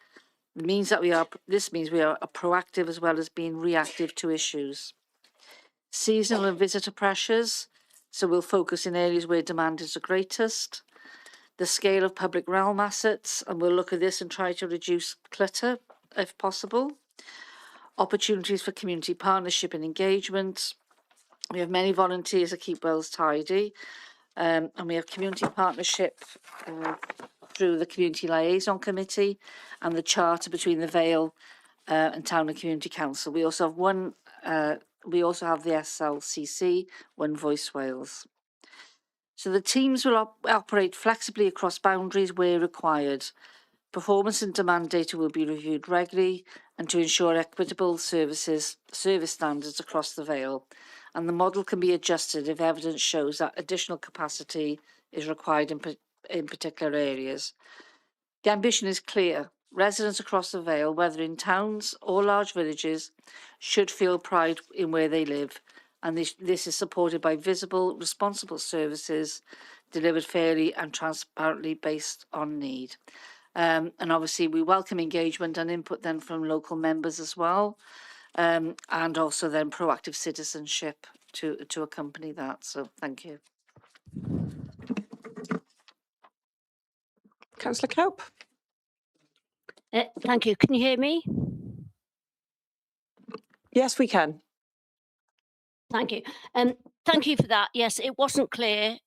This means we are proactive as well as being reactive to issues. Seasonal and visitor pressures. So we'll focus in areas where demand is the greatest. The scale of public realm assets, and we'll look at this and try to reduce clutter if possible. Opportunities for community partnership and engagement. We have many volunteers that keep wells tidy, and we have community partnership through the Community Liaison Committee and the charter between the Vale and Town and Community Council. We also have the SLCC, One Voice Wales. So the teams will operate flexibly across boundaries where required. Performance and demand data will be reviewed regularly and to ensure equitable service standards across the Vale. And the model can be adjusted if evidence shows that additional capacity is required in particular areas. The ambition is clear. Residents across the Vale, whether in towns or large villages, should feel pride in where they live. And this is supported by visible, responsible services delivered fairly and transparently based on need. And obviously we welcome engagement and input then from local members as well. And also then proactive citizenship to accompany that. So thank you. Councillor Cowp. Thank you. Can you hear me? Yes, we can. Thank you. Thank you for that. Yes, it wasn't clear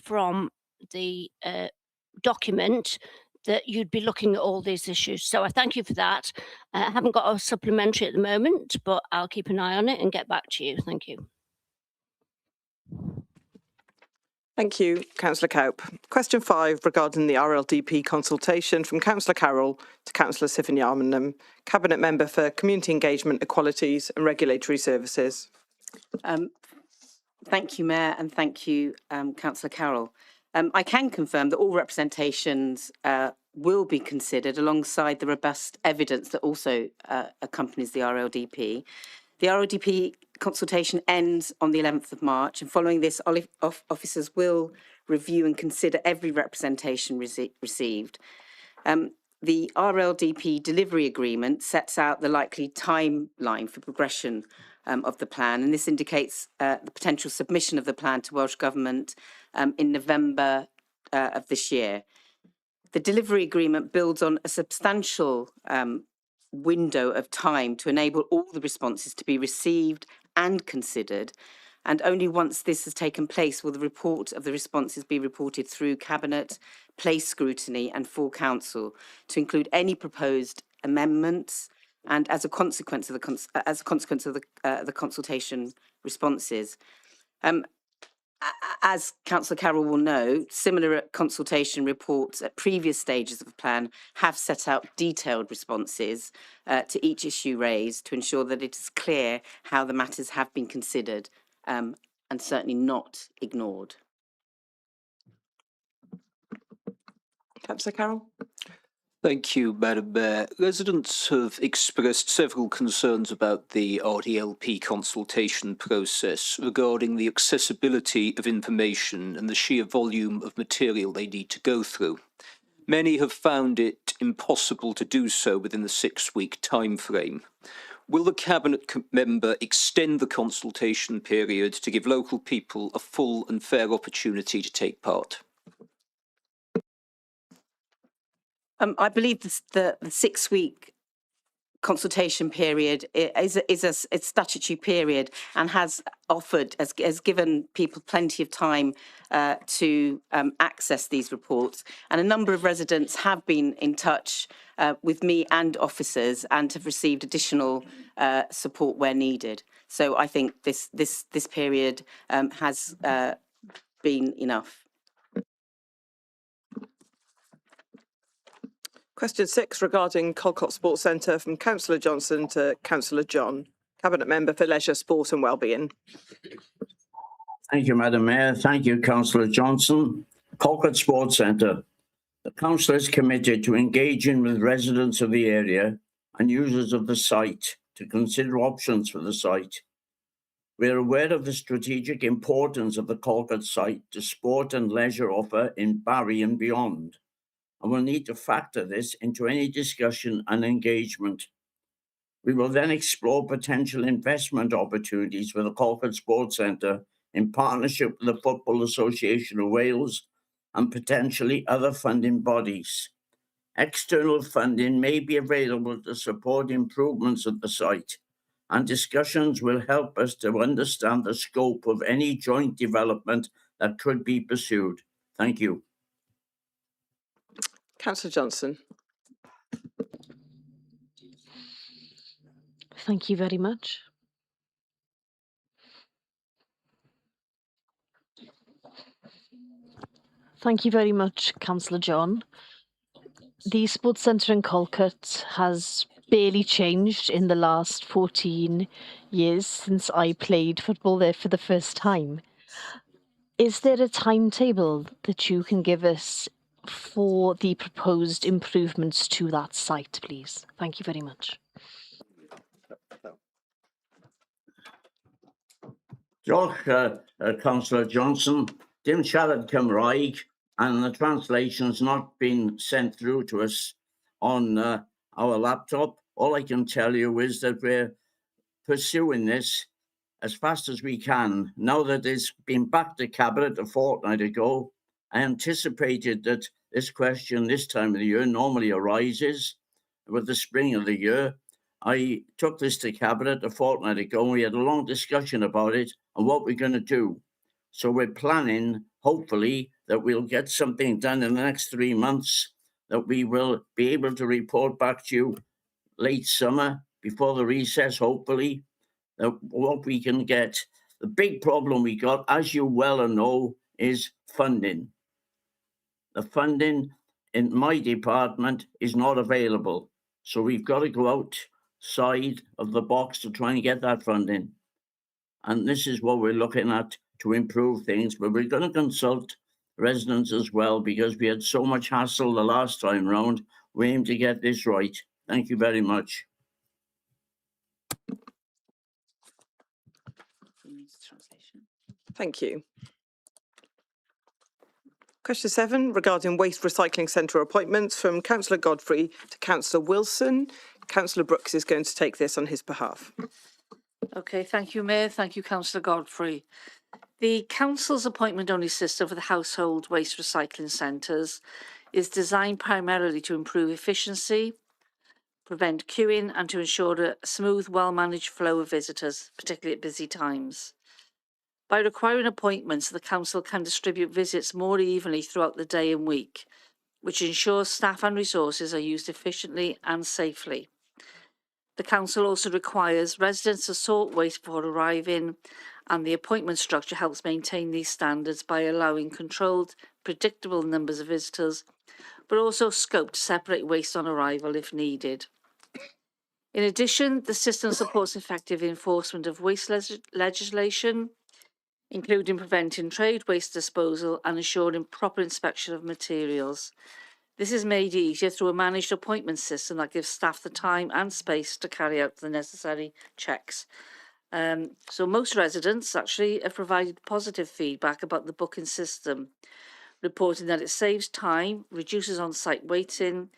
from the document that you'd be looking at all these issues. So I thank you for that. I haven't got a supplementary at the moment, but I'll keep an eye on it and get back to you. Thank you. Thank you, Councillor Cowp. Question 5 regarding the RLDP consultation from Councillor Carroll to Councillor Siffin-Yarmanham, Cabinet Member for Community Engagement, Equalities and Regulatory Services. Thank you, Mayor, and thank you, Councillor Carroll. I can confirm that all representations will be considered alongside the robust evidence that also accompanies the RLDP. The RLDP consultation ends on the 11th of March, and following this, officers will review and consider every representation received. The RLDP delivery agreement sets out the likely timeline for progression of the plan, and this indicates the potential submission of the plan to Welsh Government in November of this year. The delivery agreement builds on a substantial window of time to enable all the responses to be received and considered, and only once this has taken place will the report of the responses be reported through Cabinet, place scrutiny and full Council to include any proposed amendments and as a consequence of the consultation responses. as Councillor Carroll will know, similar consultation reports at previous stages of the plan have set out detailed responses to each issue raised to ensure that it is clear how the matters have been considered and certainly not ignored. Councillor Carroll. Thank you, Madam Mayor. Residents have expressed several concerns about the RDLP consultation process regarding the accessibility of information and the sheer volume of material they need to go through. Many have found it impossible to do so within the 6-week timeframe. Will the Cabinet member extend the consultation period to give local people a full and fair opportunity to take part? I believe the 6-week consultation period is a statutory period and has given people plenty of time to access these reports. And a number of residents have been in touch with me and officers and have received additional support where needed. So I think this period has been enough. Question 6 regarding Colcott Sports Centre from Councillor Johnson to Councillor John. Cabinet Member for Leisure, Sport and Wellbeing. Thank you, Madam Mayor. Thank you, Councillor Johnson. Colcott Sports Centre. The council is committed to engaging with residents of the area and users of the site to consider options for the site. We are aware of the strategic importance of the Colcott site to sport and leisure offer in Barry and beyond, and will need to factor this into any discussion and engagement. We will then explore potential investment opportunities for the Colcott Sports Centre in partnership with the Football Association of Wales and potentially other funding bodies. External funding may be available to support improvements at the site, and discussions will help us to understand the scope of any joint development that could be pursued. Thank you. Councillor Johnson. Thank you very much. Thank you very much, Councillor John. The Sports Centre in Colcott has barely changed in the last 14 years since I played football there for the first time. Is there a timetable that you can give us for the proposed improvements to that site, please? Thank you very much. Diolch, Councillor Johnson. Dim siarad Cymraeg, and the translation's not been sent through to us on our laptop. All I can tell you is that we're pursuing this as fast as we can. Now that it's been back to Cabinet a fortnight ago, I anticipated that this question this time of the year normally arises with the spring of the year. I took this to Cabinet a fortnight ago, and we had a long discussion about it and what we're going to do. So we're planning, hopefully, that we'll get something done in the next 3 months, that we will be able to report back to you late summer, before the recess, hopefully, what we can get. The big problem we got, as you well know, is funding. The funding in my department is not available. So we've got to go outside of the box to try and get that funding. And this is what we're looking at to improve things. But we're going to consult residents as well, because we had so much hassle the last time round. We aim to get this right. Thank you very much. Thank you. Question 7 regarding waste recycling centre appointments from Councillor Godfrey to Councillor Wilson. Councillor Brooks is going to take this on his behalf. Okay, thank you, Mayor. Thank you, Councillor Godfrey. The Council's appointment-only system for the household waste recycling centres is designed primarily to improve efficiency, prevent queuing, and to ensure a smooth, well-managed flow of visitors, particularly at busy times. By requiring appointments, the Council can distribute visits more evenly throughout the day and week, which ensures staff and resources are used efficiently and safely. The Council also requires residents to sort waste before arriving and the appointment structure helps maintain these standards by allowing controlled, predictable numbers of visitors, but also scope to separate waste on arrival if needed. In addition, the system supports effective enforcement of waste legislation, including preventing trade waste disposal and ensuring proper inspection of materials. This is made easier through a managed appointment system that gives staff the time and space to carry out the necessary checks. So most residents actually have provided positive feedback about the booking system, reporting that it saves time, reduces on-site waiting,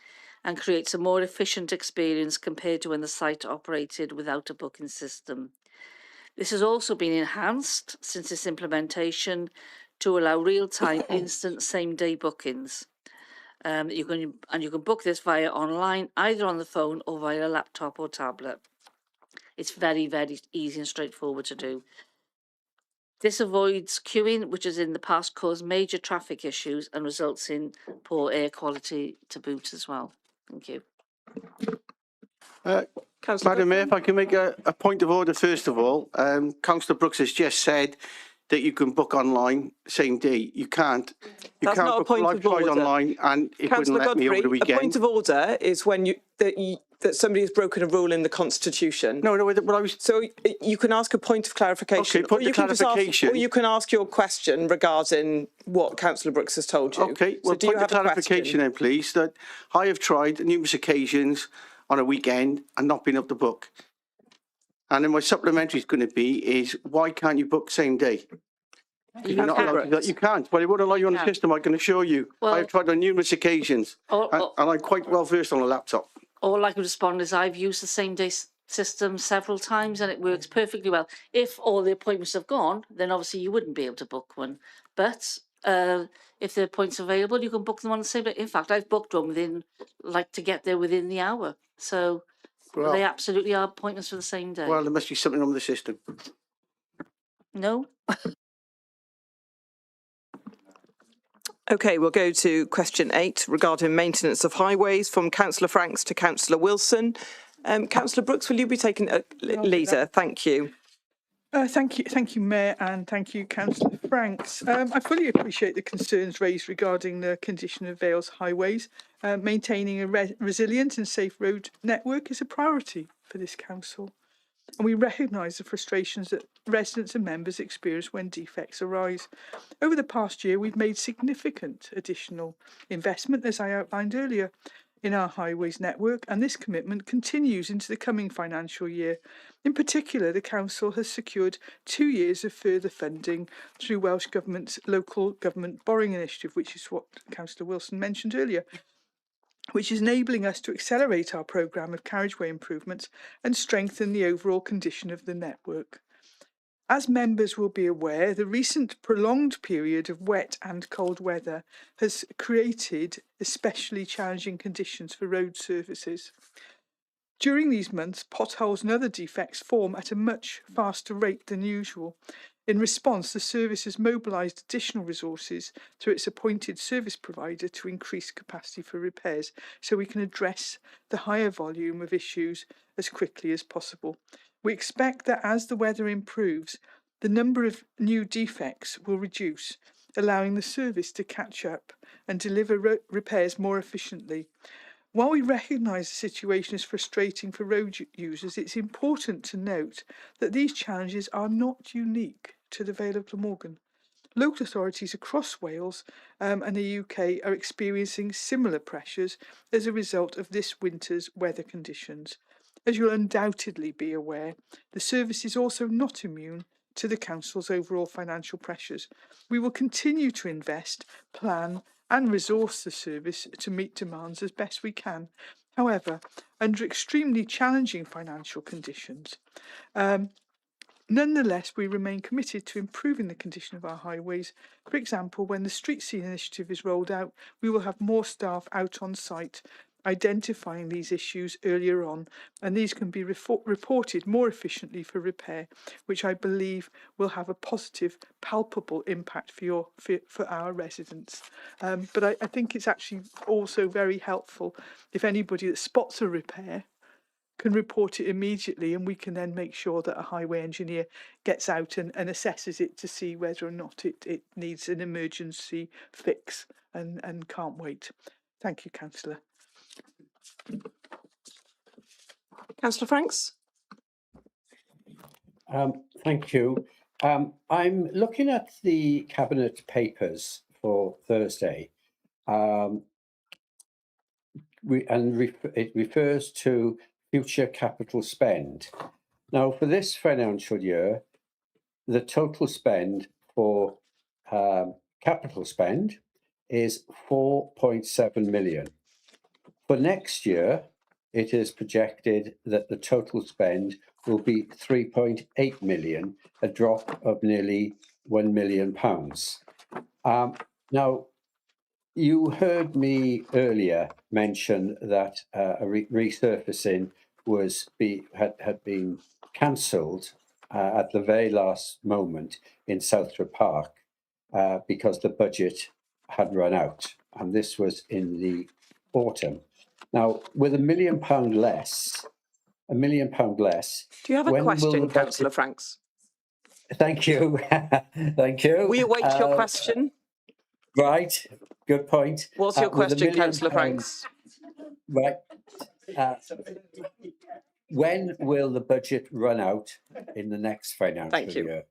and creates a more efficient experience compared to when the site operated without a booking system. This has also been enhanced since its implementation to allow real-time, instant, same-day bookings. You can book this via online, either on the phone or via a laptop or tablet. It's very, very easy and straightforward to do. This avoids queuing, which has in the past caused major traffic issues and results in poor air quality to boot as well. Thank you. Madam Mayor, if I can make a point of order first of all. Councillor Brooks has just said that you can book online same day. You can't. You can't book live tried online, and it wouldn't let me over the weekend. A point of order is when that somebody has broken a rule in the Constitution. No, what I was. So you can ask a point of clarification. Okay, point of clarification. Or you can ask your question regarding what Councillor Brooks has told you. Okay, well, so do you have point of clarification then, please. That I have tried numerous occasions on a weekend and not been able to book. And then my supplementary is going to be is why can't you book same day? You're not allowed to do that. You can't. Well, it won't allow you on the system, I can assure you. Well, I've tried on numerous occasions, and I'm quite well versed on a laptop. All I can respond is I've used the same day system several times and it works perfectly well. If all the appointments have gone, then obviously you wouldn't be able to book one. But if the appointments are available, you can book them on the same day. In fact, I've booked one to get there within the hour. So they absolutely are appointments for the same day. Well, there must be something wrong with the system. No. Okay, we'll go to question 8 regarding maintenance of highways from Councillor Franks to Councillor Wilson. Councillor Brooks, will you be taking a leader? Thank you. Thank you, Mayor, and thank you, Councillor Franks. I fully appreciate the concerns raised regarding the condition of Vale's highways. Maintaining a resilient and safe road network is a priority for this council, and we recognise the frustrations that residents and members experience when defects arise. Over the past year, we've made significant additional investment, as I outlined earlier, in our highways network, and this commitment continues into the coming financial year. In particular, the Council has secured 2 years of further funding through Welsh Government's Local Government Borrowing Initiative, which is what Councillor Wilson mentioned earlier, which is enabling us to accelerate our programme of carriageway improvements and strengthen the overall condition of the network. As members will be aware, the recent prolonged period of wet and cold weather has created especially challenging conditions for road surfaces. During these months, potholes and other defects form at a much faster rate than usual. In response, the service has mobilised additional resources through its appointed service provider to increase capacity for repairs, so we can address the higher volume of issues as quickly as possible. We expect that as the weather improves, the number of new defects will reduce, allowing the service to catch up and deliver repairs more efficiently. While we recognise the situation is frustrating for road users, it's important to note that these challenges are not unique to the Vale of Glamorgan. Local authorities across Wales and the UK are experiencing similar pressures as a result of this winter's weather conditions. As you'll undoubtedly be aware, the service is also not immune to the Council's overall financial pressures. We will continue to invest, plan and resource the service to meet demands as best we can. However, under extremely challenging financial conditions, nonetheless, we remain committed to improving the condition of our highways. For example, when the Street Scene Initiative is rolled out, we will have more staff out on site identifying these issues earlier on, and these can be reported more efficiently for repair, which I believe will have a positive, palpable impact for our residents. But I think it's actually also very helpful if anybody that spots a repair can report it immediately, and we can then make sure that a highway engineer gets out and assesses it to see whether or not it needs an emergency fix and can't wait. Thank you, Councillor. Councillor Franks? Thank you. I'm looking at the Cabinet papers for Thursday. It refers to future capital spend. Now, for this financial year, the total spend for capital spend is 4.7 million. For next year, it is projected that the total spend will be 3.8 million, a drop of nearly £1 million. Now, you heard me earlier mention that a resurfacing had been cancelled at the very last moment in Southwark Park because the budget had run out, and this was in the autumn. Now, with £1 million less, £1 million less. Do you have a question, Councillor Franks? Thank you. Thank you. We await your question. Right. Good point. What's your question, Councillor Franks? Right. When will the budget run out in the next financial year?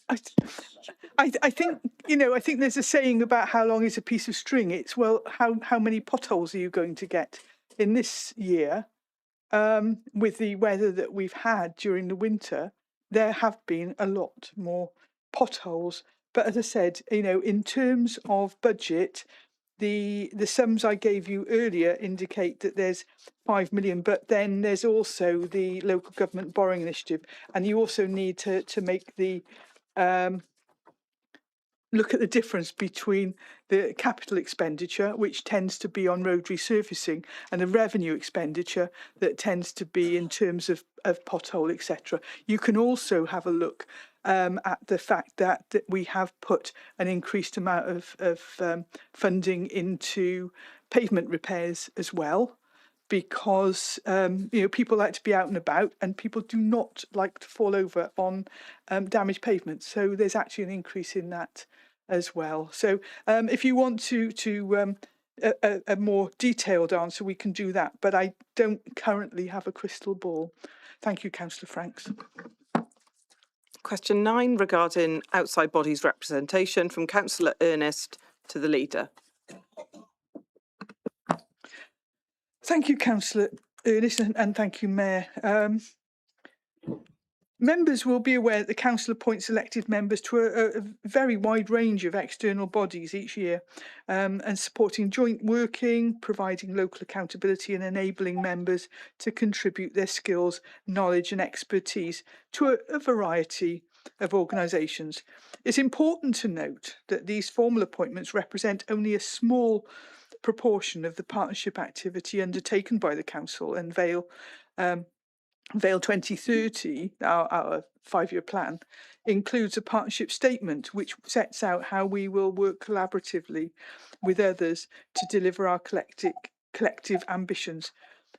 I think, I think there's a saying about how long is a piece of string. It's, well, how many potholes are you going to get in this year? With the weather that we've had during the winter, there have been a lot more potholes. But as I said, in terms of budget, the sums I gave you earlier indicate that there's 5 million, but then there's also the local government borrowing initiative, and you also need to make the look at the difference between the capital expenditure, which tends to be on road resurfacing, and the revenue expenditure that tends to be in terms of pothole, etc. You can also have a look at the fact that we have put an increased amount of funding into pavement repairs as well, because people like to be out and about, and people do not like to fall over on damaged pavements. So there's actually an increase in that as well. So if you want a more detailed answer, we can do that. But I don't currently have a crystal ball. Thank you, Councillor Franks. Question 9 regarding outside bodies representation, from Councillor Ernest to the Leader. Thank you, Councillor Ernest, and thank you, Mayor. Members will be aware that the Council appoints elected members to a very wide range of external bodies each year, and supporting joint working, providing local accountability, and enabling members to contribute their skills, knowledge and expertise to a variety of organisations. It's important to note that these formal appointments represent only a small proportion of the partnership activity undertaken by the Council, and Vale 2030, our 5-year plan, includes a partnership statement which sets out how we will work collaboratively with others to deliver our collective ambitions.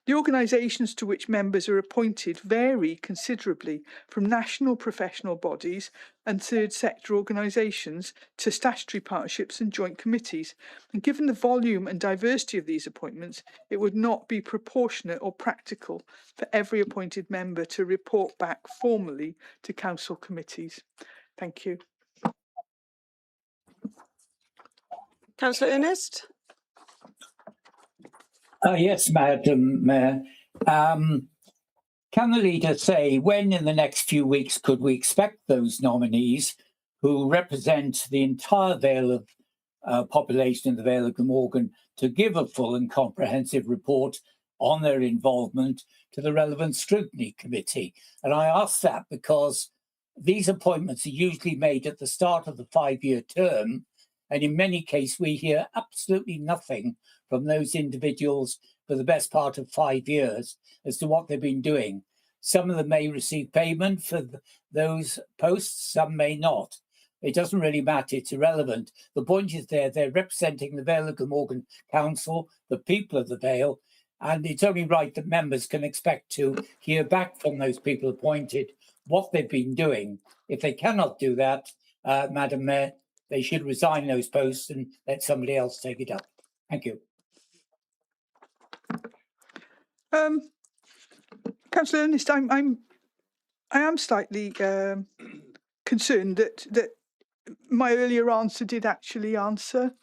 The organisations to which members are appointed vary considerably, from national professional bodies and third sector organisations to statutory partnerships and joint committees. And given the volume and diversity of these appointments, it would not be proportionate or practical for every appointed member to report back formally to council committees. Thank you. Councillor Ernest? Yes, Madam Mayor. Can the Leader say when in the next few weeks could we expect those nominees who represent the entire Vale of population in the Vale of Glamorgan to give a full and comprehensive report on their involvement to the relevant scrutiny committee? And I ask that because these appointments are usually made at the start of the 5-year term, and in many cases we hear absolutely nothing from those individuals for the best part of 5 years as to what they've been doing. Some of them may receive payment for those posts, some may not. It doesn't really matter, it's irrelevant. The point is they're representing the Vale of Glamorgan Council, the people of the Vale, And it's only right that members can expect to hear back from those people appointed what they've been doing. If they cannot do that, Madam Mayor, they should resign those posts and let somebody else take it up. Thank you. Councillor Ernest, I am slightly concerned that my earlier answer did actually answer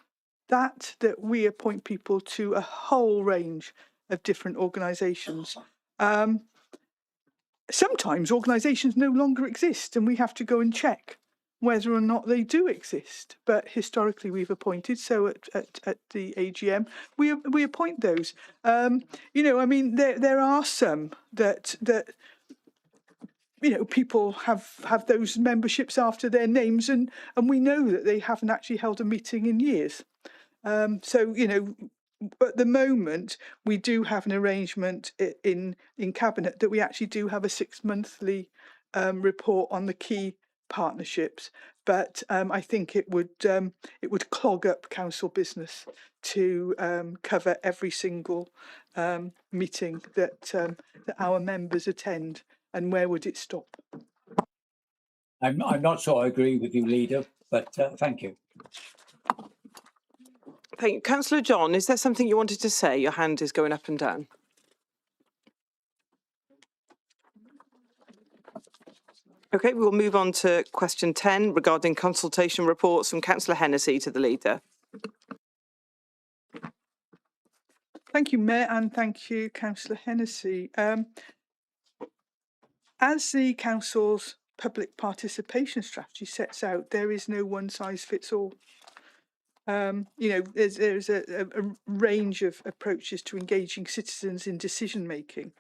that we appoint people to a whole range of different organisations. Sometimes organisations no longer exist and we have to go and check whether or not they do exist. But historically we've appointed, so at the AGM, we appoint those. You know, I mean, there are some that you know, people have those memberships after their names, and we know that they haven't actually held a meeting in years. So, you know, at the moment, we do have an arrangement in Cabinet that we actually do have a 6-monthly report on the key partnerships. But I think it would clog up council business to cover every single meeting that our members attend. And where would it stop? I'm not sure I agree with you, Leader, but thank you. Thank you. Councillor John, is there something you wanted to say? Your hand is going up and down. Okay, we'll move on to question 10 regarding consultation reports from Councillor Hennessy to the Leader. Thank you, Mayor, and thank you, Councillor Hennessy. As the Council's public participation strategy sets out, there is no one-size-fits-all. You know, there's a range of approaches to engaging citizens in decision-making.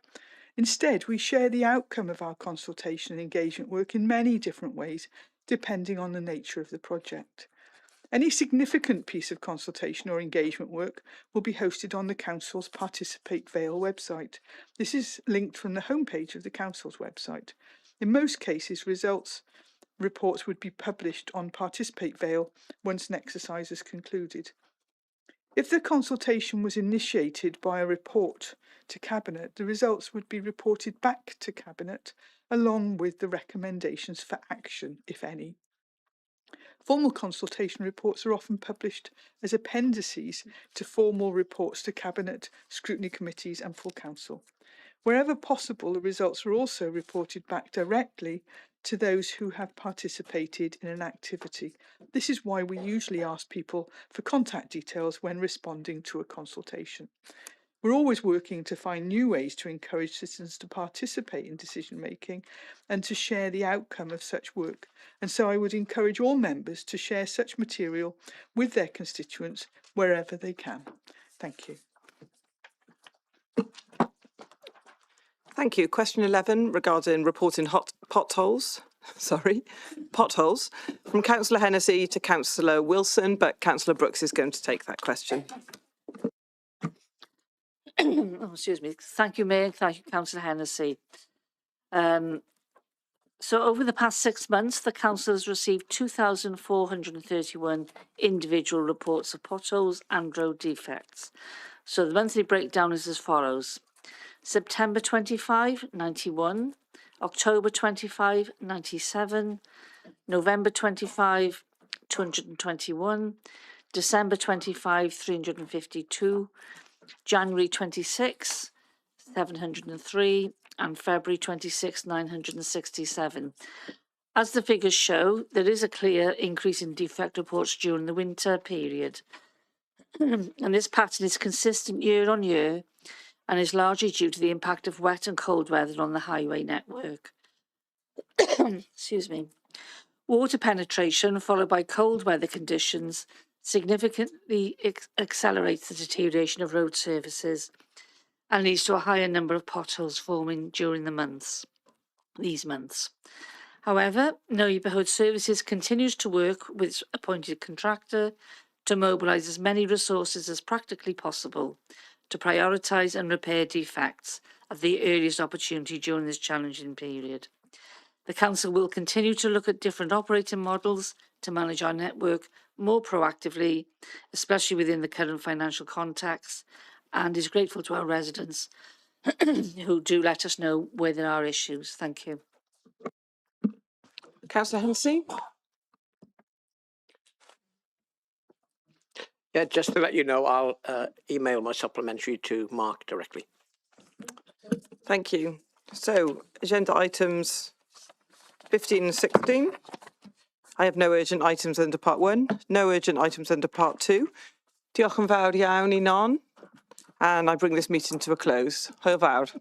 Instead, we share the outcome of our consultation and engagement work in many different ways, depending on the nature of the project. Any significant piece of consultation or engagement work will be hosted on the Council's Participate Vale website. This is linked from the homepage of the Council's website. In most cases, reports would be published on Participate Vale once an exercise is concluded. If the consultation was initiated by a report to Cabinet, the results would be reported back to Cabinet along with the recommendations for action, if any. Formal consultation reports are often published as appendices to formal reports to Cabinet, scrutiny committees and full council. Wherever possible, the results are also reported back directly to those who have participated in an activity. This is why we usually ask people for contact details when responding to a consultation. We're always working to find new ways to encourage citizens to participate in decision making and to share the outcome of such work. And so I would encourage all members to share such material with their constituents wherever they can. Thank you. Thank you. Question 11 regarding reporting potholes from Councillor Hennessy to Councillor Wilson, but Councillor Brooks is going to take that question. Oh, excuse me. Thank you, Mayor. Thank you, Councillor Hennessy. So over the past 6 months, the Council has received 2,431 individual reports of potholes and road defects. So the monthly breakdown is as follows. September 25, 91. October 25, 97. November 25, 221. December 25, 352. January 26, 703, and February 26, 967. As the figures show, there is a clear increase in defect reports during the winter period. And this pattern is consistent year on year and is largely due to the impact of wet and cold weather on the highway network. Excuse me. Water penetration followed by cold weather conditions significantly accelerates the deterioration of road surfaces and leads to a higher number of potholes forming during these months. However, Neighbourhood Services continues to work with its appointed contractor to mobilise as many resources as practically possible to prioritise and repair defects at the earliest opportunity during this challenging period. The Council will continue to look at different operating models to manage our network more proactively, especially within the current financial context, and is grateful to our residents who do let us know where there are issues. Thank you. Councillor Hensey? Yeah, just to let you know, I'll email my supplementary to Mark directly. Thank you. So, agenda items 15 and 16. I have no urgent items under part 1, no urgent items under part 2. Diolch yn fawr iawn i Non, and I bring this meeting to a close. Hwyl fawr.